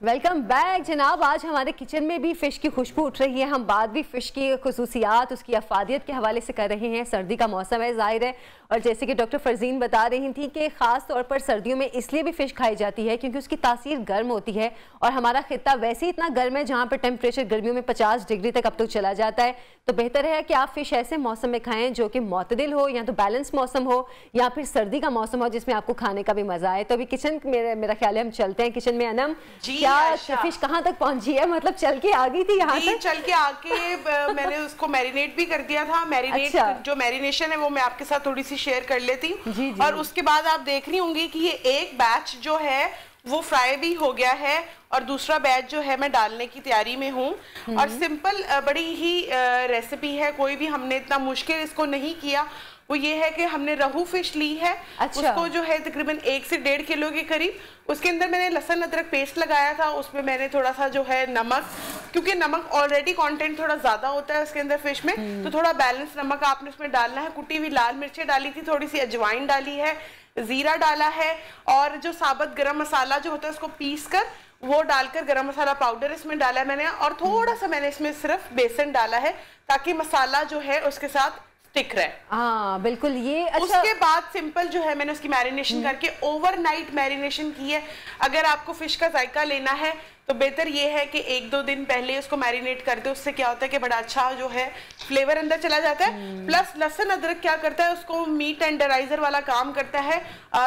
वेलकम बैक जनाब। आज हमारे किचन में भी फ़िश की खुशबू उठ रही है। हम बात भी फ़िश की खुसूसियात, उसकी अफादियत के हवाले से कर रहे हैं। सर्दी का मौसम है ज़ाहिर है, और जैसे कि डॉक्टर फरजीन बता रही थी कि ख़ास तौर पर सर्दियों में इसलिए भी फ़िश खाई जाती है क्योंकि उसकी तासीर गर्म होती है, और हमारा खित्ता वैसे ही इतना गर्म है जहाँ पर टेम्परेचर गर्मियों में 50 डिग्री तक अब तक चला जाता है। तो बेहतर है कि आप फ़िश ऐसे मौसम में खाएँ जो कि मुतदिल हो, या तो बैलेंस मौसम हो या फिर सर्दी का मौसम हो जिसमें आपको खाने का भी मज़ा आए। तो अभी किचन मेरा ख्याल है हम चलते हैं किचन में। अनम, क्या फिश कहाँ तक पहुंची है? मतलब चल के आ गई थी यहाँ तक? चल के आके मैंने उसको मैरिनेट भी कर दिया था। मैरिनेट जो मैरिनेशन है वो मैं आपके साथ थोड़ी सी शेयर कर लेती हूँ। और उसके बाद आप देख रही होंगी कि ये एक बैच जो है वो फ्राई भी हो गया है और दूसरा बैच जो है मैं डालने की तैयारी में हूँ। और सिंपल बड़ी ही रेसिपी है, कोई भी हमने इतना मुश्किल इसको नहीं किया। वो ये है कि हमने रहू फिश ली है। उसको जो है तकरीबन 1 से 1.5 किलो के करीब, उसके अंदर मैंने लहसुन अदरक पेस्ट लगाया था। उसमें मैंने थोड़ा सा जो है नमक, क्योंकि नमक ऑलरेडी कंटेंट थोड़ा ज़्यादा होता है उसके अंदर फिश में, तो थोड़ा बैलेंस नमक आपने उसमें डालना है। कुटी हुई लाल मिर्चें डाली थी, थोड़ी सी अजवाइन डाली है, ज़ीरा डाला है, और जो साबुत गरम मसाला जो होता है उसको पीस कर वो डालकर गरम मसाला पाउडर इसमें डाला है मैंने, और थोड़ा सा मैंने इसमें सिर्फ बेसन डाला है ताकि मसाला जो है उसके साथ टिक रहे। हाँ बिल्कुल। ये अच्छा, उसके बाद सिंपल जो है मैंने उसकी मैरिनेशन करके ओवरनाइट मैरिनेशन की है। अगर आपको फिश का जायका लेना है तो बेहतर ये है कि 1-2 दिन पहले उसको मैरिनेट कर दे। उससे क्या होता है कि बड़ा अच्छा जो है फ्लेवर अंदर चला जाता है। प्लस लहसुन अदरक क्या करता है, उसको मीट टेंडराइजर वाला काम करता है।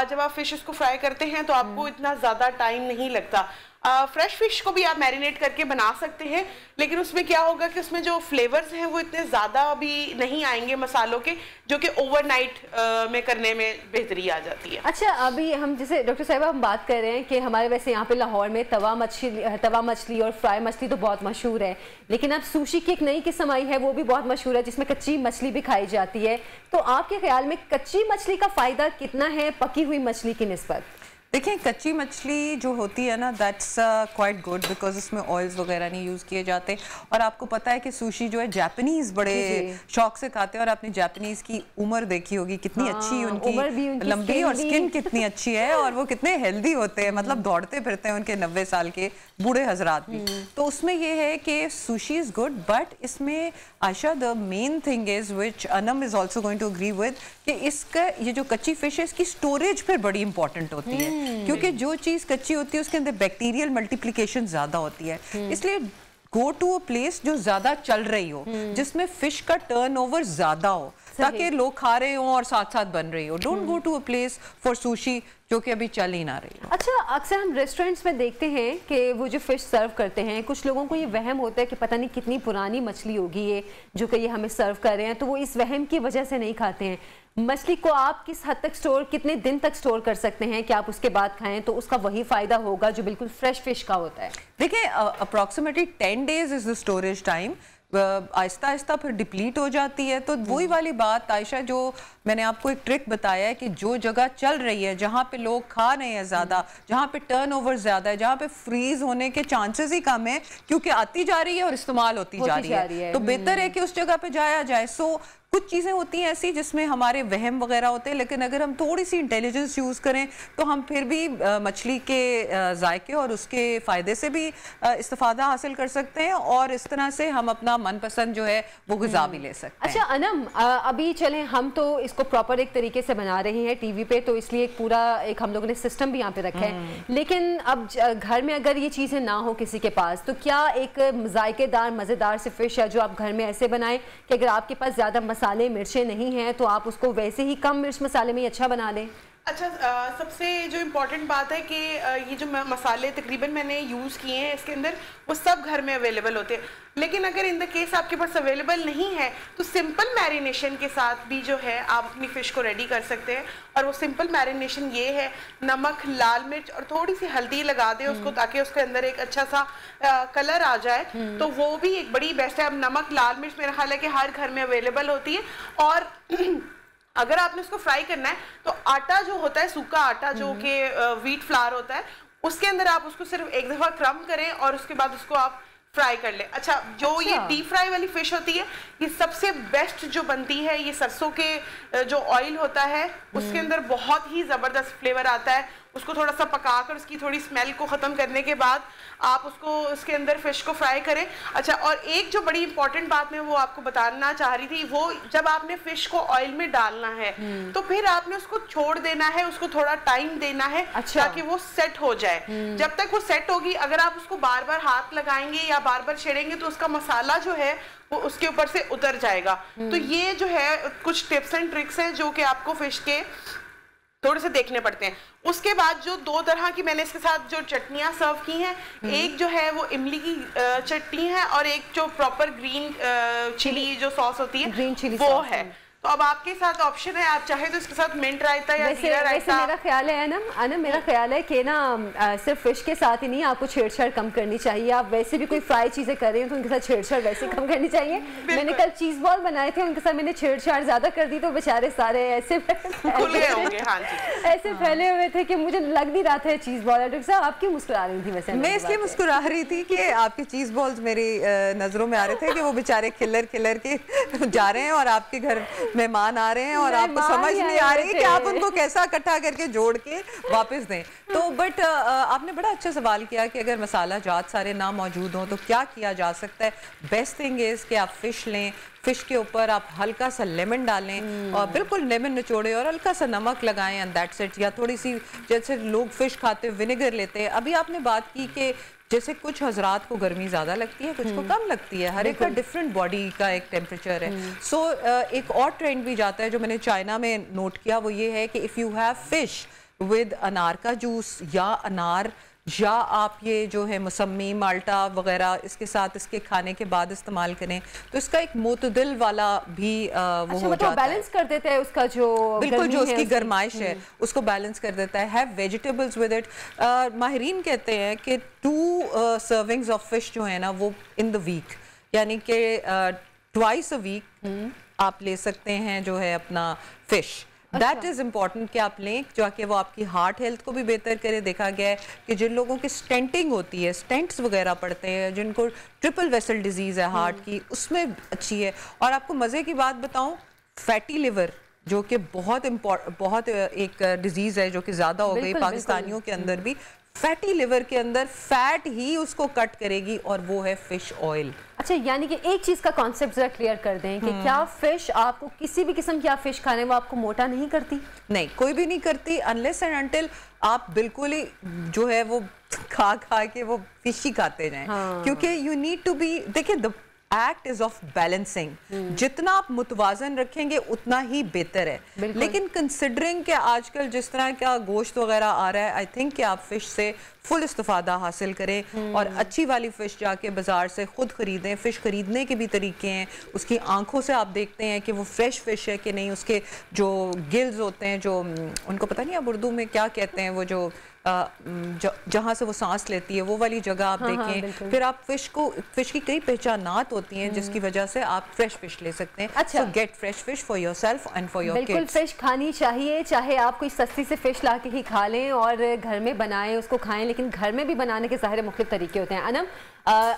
जब आप फिश उसको फ्राई करते हैं तो आपको इतना ज़्यादा टाइम नहीं लगता। फ्रेश फिश को भी आप मैरिनेट करके बना सकते हैं, लेकिन उसमें क्या होगा कि उसमें जो फ्लेवर्स हैं वो इतने ज़्यादा अभी नहीं आएंगे मसालों के, जो कि ओवरनाइट में करने में बेहतरी आ जाती है। अच्छा, अभी हम जैसे डॉक्टर साहिबा हम बात कर रहे हैं कि हमारे वैसे यहाँ पे लाहौर में तवा मछली और फ्राई मछली तो बहुत मशहूर है, लेकिन अब सुशी की एक नई किस्म आई है वो भी बहुत मशहूर है जिसमें कच्ची मछली भी खाई जाती है। तो आपके ख्याल में कच्ची मछली का फ़ायदा कितना है पकी हुई मछली की निस्बत? देखिए कच्ची मछली जो होती है ना, दैट्स क्वाइट गुड बिकॉज उसमें ऑयल्स वगैरह नहीं यूज़ किए जाते। और आपको पता है कि सुशी जो है जापानीज बड़े शौक से खाते हैं, और आपने जापानीज की उम्र देखी होगी कितनी अच्छी उनकी लंबी, और स्किन कितनी अच्छी है, और वो कितने हेल्दी होते हैं, मतलब दौड़ते फिरते हैं उनके 90 साल के बूढ़े हजरात भी। तो उसमें ये है कि सुशी इज गुड, बट इसमें Ayesha the main thing is which Anam is also going to agree with कि इसका ये जो कच्ची फिश है इसकी स्टोरेज फिर बड़ी इंपॉर्टेंट होती है, क्योंकि जो चीज कच्ची होती है उसके अंदर बैक्टीरियल मल्टीप्लिकेशन ज्यादा होती है। इसलिए गो टू अ प्लेस जो ज्यादा चल रही हो, जिसमें फिश का टर्नओवर ज्यादा हो, ताकि लोग खा रहे हो और साथ साथ बन रही हो। Don't go to a place for sushi जो कि अभी चल ही ना रही हो। अच्छा, अक्सर हम रेस्टोरेंट्स में देखते हैं कि वो जो फिश सर्व करते हैं, कुछ लोगों को ये वहम होता है कि पता नहीं कितनी पुरानी मछली होगी ये जो कि ये हमें सर्व कर रहे हैं, तो वो इस वहम की वजह से नहीं खाते हैं। मछली को आप किस हद तक स्टोर, कितने दिन तक स्टोर कर सकते हैं कि आप उसके बाद खाएं तो उसका वही फायदा होगा जो बिल्कुल फ्रेश फिश का होता है? देखिए approximately 10 days is the storage time. Aahista Aahista फिर डिप्लीट हो जाती है। तो वही वाली बात आयशा, जो मैंने आपको एक ट्रिक बताया है कि जो जगह चल रही है, जहाँ पे लोग खा रहे हैं ज़्यादा, जहाँ पे टर्नओवर ज़्यादा है, जहाँ पे फ्रीज होने के चांसेस ही कम है क्योंकि आती जा रही है और इस्तेमाल होती जा रही है, तो बेहतर है कि उस जगह पे जाया जाए। सो कुछ चीज़ें होती हैं ऐसी जिसमें हमारे वहम वगैरह होते हैं, लेकिन अगर हम थोड़ी सी इंटेलिजेंस यूज़ करें तो हम फिर भी मछली के जायके और उसके फ़ायदे से भी इस्तिफादा हासिल कर सकते हैं, और इस तरह से हम अपना मनपसंद जो है वो गुज़ा भी ले सकते हैं। अच्छा अनम, अभी चलें, हम तो इसको प्रॉपर एक तरीके से बना रहे हैं टीवी पे, तो इसलिए एक पूरा एक हम लोगों ने सिस्टम भी यहाँ पे रखा है, लेकिन अब घर में अगर ये चीज़ें ना हो किसी के पास, तो क्या एक जायकेदार मज़ेदार से फिश है जो आप घर में ऐसे बनाएं कि अगर आपके पास ज़्यादा मसाले मिर्चें नहीं हैं तो आप उसको वैसे ही कम मिर्च मसाले में ही अच्छा बना लें? अच्छा, सबसे जो इम्पोर्टेंट बात है कि ये जो मसाले तकरीबन मैंने यूज़ किए हैं इसके अंदर, वो सब घर में अवेलेबल होते हैं। लेकिन अगर इन द केस आपके पास अवेलेबल नहीं है तो सिंपल मैरिनेशन के साथ भी जो है आप अपनी फ़िश को रेडी कर सकते हैं। और वो सिंपल मैरिनेशन ये है, नमक, लाल मिर्च और थोड़ी सी हल्दी लगा दें उसको, ताकि उसके अंदर एक अच्छा सा कलर आ जाए, तो वो भी एक बड़ी बेस्ट है। अब नमक, लाल मिर्च मेरा ख्याल है कि हर घर में अवेलेबल होती है। और अगर आपने उसको फ्राई करना है तो आटा जो होता है, सूखा आटा जो कि व्हीट फ्लावर होता है, उसके अंदर आप उसको सिर्फ एक दफ़ा क्रम करें और उसके बाद उसको आप फ्राई कर ले। अच्छा, जो ये डीप फ्राई वाली फिश होती है, ये सबसे बेस्ट जो बनती है, ये सरसों के जो ऑयल होता है उसके अंदर बहुत ही ज़बरदस्त फ्लेवर आता है। उसको थोड़ा सा पकाकर उसकी थोड़ी स्मेल को ख़त्म करने के बाद आप उसको उसके अंदर फिश को फ्राई करें। अच्छा, और एक जो बड़ी इंपॉर्टेंट बात मैं वो आपको बताना चाह रही थी, वो जब आपने फिश को ऑयल में डालना है तो फिर आपने उसको छोड़ देना है, उसको थोड़ा टाइम देना है। अच्छा। ताकि वो सेट हो जाए। जब तक वो सेट होगी, अगर आप उसको बार बार हाथ लगाएंगे या बार बार छेड़ेंगे तो उसका मसाला जो है वो उसके ऊपर से उतर जाएगा। तो ये जो है कुछ टिप्स एंड ट्रिक्स हैं जो कि आपको फिश के थोड़े से देखने पड़ते हैं। उसके बाद जो दो तरह की मैंने इसके साथ जो चटनियाँ सर्व की हैं, एक जो है वो इमली की चटनी है और एक जो प्रॉपर ग्रीन चिली जो सॉस होती है, ग्रीन चिली वो है। तो अब आपके साथ ऑप्शन है, आप चाहे तो इसके साथ मिंट रायता या जीरा रायता। मेरा ख्याल है ना, मेरा ख्याल है कि ना सिर्फ फिश के साथ ही नहीं, आपको छेड़छाड़ कम करनी चाहिए। आप वैसे भी कोई फ्राई चीजें कर रहे हैं तो उनके साथ छेड़छाड़ वैसे कम करनी चाहिए। मैंने कल चीज बॉल बनाए थे, उनके साथ मैंने छेड़छाड़ ज्यादा कर दी तो बेचारे सारे ऐसे खुल गए होंगे। हाँ जी, ऐसे फैले हुए थे कि मुझे लग नहीं रहा था चीज बॉल। डॉक्टर साहब, आप क्यों मुस्कुरा रही थी? वैसे मैं इसलिए मुस्कुरा रही थी कि आपके चीज बॉल्स मेरी नजरों में आ रहे थे कि वो बेचारे खिलर के जा रहे हैं और आपके घर मेहमान आ रहे हैं और आपको समझ नहीं आ रही कि आप उनको कैसा इकट्ठा करके जोड़ के वापस दें। तो बट आपने बड़ा अच्छा सवाल किया कि अगर मसाला जात सारे ना मौजूद हों तो क्या किया जा सकता है। बेस्ट थिंग इज कि आप फिश लें, फिश के ऊपर आप हल्का सा लेमन डालें और बिल्कुल लेमन निचोड़े और हल्का सा नमक लगाएं एंड दैट्स इट। या थोड़ी सी, जैसे लोग फिश खाते विनेगर लेते हैं। अभी आपने बात की कि जैसे कुछ हजरात को गर्मी ज़्यादा लगती है, कुछ को कम लगती है, हर एक का डिफरेंट बॉडी का एक टेम्परेचर है। सो एक और ट्रेंड भी जाता है जो मैंने चाइना में नोट किया, वो ये है कि if you have fish with अनार का जूस या अनार, या आप ये जो है मौसमी माल्टा वगैरह इसके साथ इसके खाने के बाद इस्तेमाल करें तो इसका एक मोतदिल वाला भी वो हो जाता है, बैलेंस कर देता है उसका जो बिल्कुल जो उसकी गर्माइश है उसको बैलेंस कर देता है। Have vegetables with it. माहिरीन कहते हैं कि 2 सर्विंग्स ऑफ फिश जो है ना वो इन द वीक, यानी कि ट्वाइस अ वीक आप ले सकते हैं जो है अपना फिश। दैट इज इम्पॉर्टेंट कि आप लें, जाके वो आपकी हार्ट हेल्थ को भी बेहतर करे। देखा गया है कि जिन लोगों की स्टेंटिंग होती है, स्टेंट्स वगैरह पड़ते हैं, जिनको ट्रिपल वेसल डिजीज है हार्ट की, उसमें अच्छी है। और आपको मजे की बात बताऊं, फैटी लिवर जो कि बहुत एक डिजीज है जो कि ज्यादा हो गई पाकिस्तानियों के अंदर भी, फैटी लिवर के अंदर फैट ही उसको कट करेगी और वो है फिश ऑयल। अच्छा, यानी कि एक चीज का कॉन्सेप्ट जरा क्लियर कर दें कि क्या फिश आपको किसी भी किस्म की आप फिश खा रहे हैं वो आपको मोटा नहीं करती? नहीं, कोई भी नहीं करती, अनलेस एंड अनटिल आप बिल्कुल ही जो है वो खा के वो फिश ही खाते जाएं। क्योंकि यू नीड टू बी, देखिए the act is of balancing, जितना आप मुतवाजन रखेंगे उतना ही बेहतर है। लेकिन कंसिडरिंग कि आजकल जिस तरह का गोश्त वगैरह आ रहा है, आई थिंक कि आप फिश से फुल इस्तिफादा हासिल करें और अच्छी वाली फ़िश जाके बाज़ार से ख़ुद ख़रीदें। फ़िश ख़रीदने के भी तरीके हैं, उसकी आंखों से आप देखते हैं कि वो फ्रेश फ़िश है कि नहीं, उसके जो गिल्स होते हैं, जो उनको पता नहीं आप उर्दू में क्या कहते हैं, वो जो जहाँ से वो सांस लेती है वो वाली जगह आप देखें। फिर आप फिश की कई पहचानात होती हैं जिसकी वजह से आप फ्रेश फिश ले सकते हैं। अच्छा, gate fresh fish for yourself and for your kids. बिल्कुल फिश खानी चाहिए, चाहे आप कोई सस्ती से फिश ला के ही खा लें और घर में बनाएं उसको खाएं, लेकिन घर में भी बनाने के ज़ाहिर मुख्तलिफ तरीके होते हैं। अनम,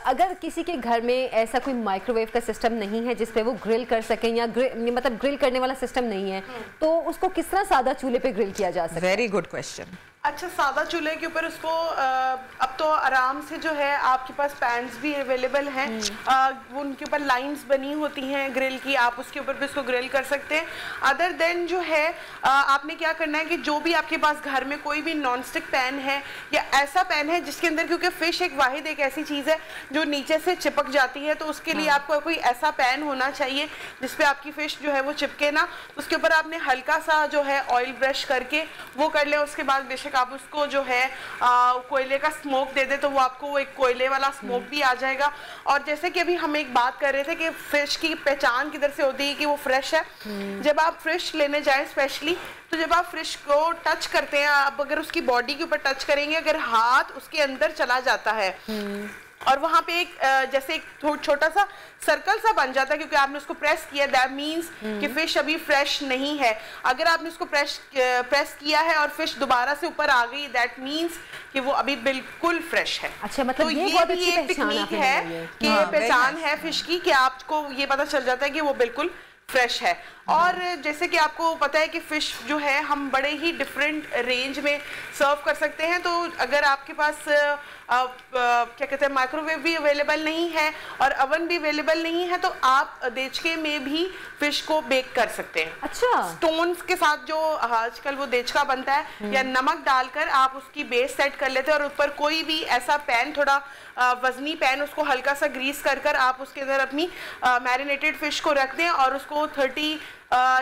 अगर किसी के घर में ऐसा कोई माइक्रोवेव का सिस्टम नहीं है जिस पे वो ग्रिल कर सकें, या मतलब ग्रिल करने वाला सिस्टम नहीं है, तो उसको किस तरह सादा चूल्हे पे ग्रिल किया जा सकता है? Very good question. अच्छा, सादा चूल्हे के ऊपर उसको अब तो आराम से जो है आपके पास पैन्स भी अवेलेबल हैं, वो उनके ऊपर लाइंस बनी होती हैं ग्रिल की, आप उसके ऊपर भी उसको ग्रिल कर सकते हैं। अदर देन जो है आपने क्या करना है कि जो भी आपके पास घर में कोई भी नॉन स्टिक पैन है या ऐसा पैन है जिसके अंदर, क्योंकि फिश एक वाहिद एक ऐसी चीज़ है जो नीचे से चिपक जाती है, तो उसके लिए आपको कोई ऐसा पैन होना चाहिए जिसपे आपकी फिश जो है वो चिपके ना। उसके ऊपर आपने हल्का सा जो है ऑयल ब्रश करके वो कर ले। उसके बाद बेशक आप उसको जो है कोयले का स्मोक दे दे तो वो आपको एक कोयले वाला स्मोक भी आ जाएगा। और जैसे कि अभी हम एक बात कर रहे थे कि फिश की पहचान किधर से होती है कि वो फ्रेश है। जब आप फिश लेने जाएं स्पेशली, तो जब आप फिश को टच करते हैं, आप अगर उसकी बॉडी के ऊपर टच करेंगे, अगर हाथ उसके अंदर चला जाता है और वहां पे एक जैसे एक छोटा सा सर्कल सा बन जाता है क्योंकि आपने उसको प्रेस किया, दैट मींस कि फिश अभी फ्रेश नहीं है। अगर आपने उसको प्रेस किया है और फिश दोबारा से ऊपर आ गई, दैट मींस कि वो अभी बिल्कुल फ्रेश है। अच्छा, मतलब तो ये भी एक टेक्निक है कि ये पहचान है फिश की कि आपको ये पता चल जाता है कि वो बिल्कुल फ्रेश है। और जैसे कि आपको पता है कि फ़िश जो है हम बड़े ही डिफरेंट रेंज में सर्व कर सकते हैं। तो अगर आपके पास क्या कहते हैं माइक्रोवेव भी अवेलेबल नहीं है और अवन भी अवेलेबल नहीं है, तो आप देचके में भी फिश को बेक कर सकते हैं। अच्छा, स्टोन्स के साथ जो आजकल वो देचका बनता है, या नमक डालकर आप उसकी बेस सेट कर लेते हैं और ऊपर कोई भी ऐसा पैन, थोड़ा वजनी पैन, उसको हल्का सा ग्रीस कर आप उसके अंदर अपनी मैरिनेटेड फिश को रख दें और उसको 30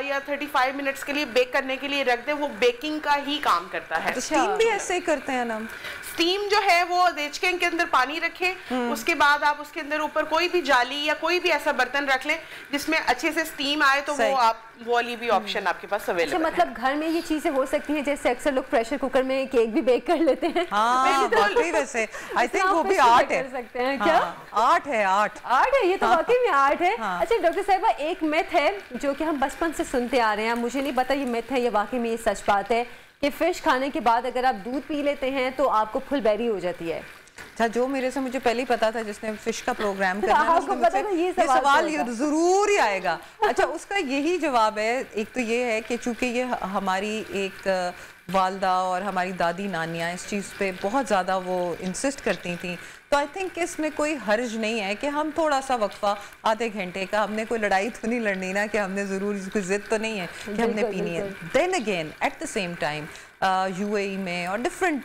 या 35 मिनट्स के लिए बेक करने के लिए रख दें। वो बेकिंग का ही काम करता है। तो स्टीम भी ऐसे ही करते हैं ना? स्टीम जो है वो देचके के अंदर पानी रखें, उसके बाद आप उसके अंदर ऊपर कोई भी जाली या कोई भी ऐसा बर्तन रख लें जिसमें अच्छे से स्टीम आए, तो वो आप वाली भी ऑप्शन आपके पास अवेलेबल है। मतलब घर में ये चीजें हो सकती हैं, जैसे अक्सर लोग प्रेशर कुकर में केक भी बेक कर लेते हैं। हाँ, वैसे आई थिंक वो भी आर्ट है। सकते हैं क्या? आर्ट है, आर्ट है, ये तो वाकई में आर्ट है। अच्छा डॉक्टर साहिबा, एक मिथ है जो कि हम बचपन से सुनते आ रहे हैं, मुझे नहीं पता ये मिथ है या वाकई में ये सच बात है, कि फिश खाने के बाद अगर आप दूध पी लेते हैं तो आपको फुल बेरी हो जाती है। अच्छा, जो मेरे से मुझे पहले ही पता था, जिसने फिश का प्रोग्राम करना है, ये सवाल ये जरूर ही आएगा। अच्छा, उसका यही जवाब है। एक तो ये है कि चूंकि ये हमारी एक वालदा और हमारी दादी नानियाँ इस चीज़ पे बहुत ज़्यादा वो इंसिस्ट करती थी, तो आई थिंक इसमें कोई हर्ज नहीं है कि हम थोड़ा सा वक्फा आधे घंटे का, हमने कोई लड़ाई तो नहीं लड़नी ना, कि हमने ज़रूर कोई जिद तो नहीं है कि हमने पीनी है। Then again at the same time UAE में और डिफरेंट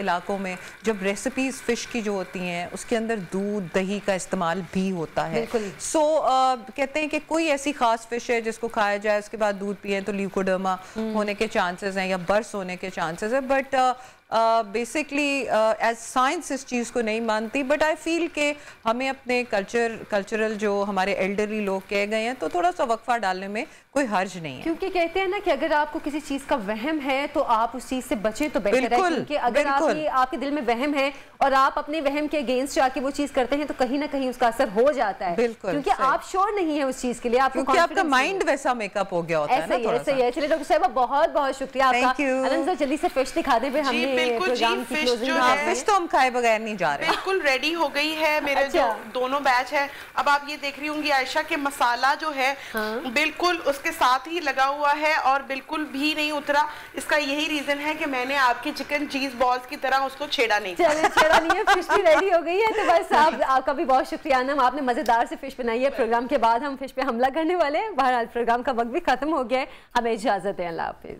इलाकों में जब रेसिपीज़ फ़िश की जो होती हैं उसके अंदर दूध दही का इस्तेमाल भी होता है। सो कहते हैं कि कोई ऐसी ख़ास फ़िश है जिसको खाया जाए उसके बाद दूध पिए तो ल्यूकोडर्मा होने के चांसेस हैं या बर्स होने के चांसेस है, बट बेसिकली एज साइंस इस चीज़ को नहीं मानती, बट आई फील कि हमें अपने कल्चरल जो हमारे एल्डरली लोग कह गए हैं तो थोड़ा सा वक्फा डालने में कोई हर्ज नहीं है। क्योंकि कहते हैं ना कि अगर आपको किसी चीज़ का वहम है तो आप उस चीज़ से बचें तो बेहतर है, क्योंकि अगर आपके दिल में वहम है और आप अपने वहम के अगेंस्ट जाके वो चीज़ करते हैं तो कहीं ना कहीं उसका असर हो जाता है, क्योंकि आप श्योर नहीं है उस चीज़ के लिए, क्योंकि आपका माइंड वैसा मेकअप हो गया होता है ना, थोड़ा सा। चलिए डॉक्टर साहिबा बहुत बहुत शुक्रिया आपका। जल्दी से फिश दिखा दे, हमने प्रोग्राम की क्लोजिंग फिश तो हम खाए बगैर नहीं जा रहे। बिल्कुल रेडी हो गई है मेरे जो दोनों बैच है। अब आप ये देख रही होंगी आयशा के मसाला जो है बिल्कुल उसके साथ ही लगा हुआ है और बिल्कुल भी नहीं उतरा। इसका यही रीजन है कि मैंने आपकी चिकन चीज बॉल्स की तरह उसको छेड़ा नहीं। छेड़ा नहीं है, फिश भी रेडी हो गई है। तो बस आपका भी बहुत शुक्रिया आनम, आपने मजेदार से फिश बनाई है। प्रोग्राम के बाद हम फिश पे हमला करने वाले हैं। बहरहाल प्रोग्राम का वक्त भी खत्म हो गया है, हमें इजाजत है, अल्लाह हाफिज।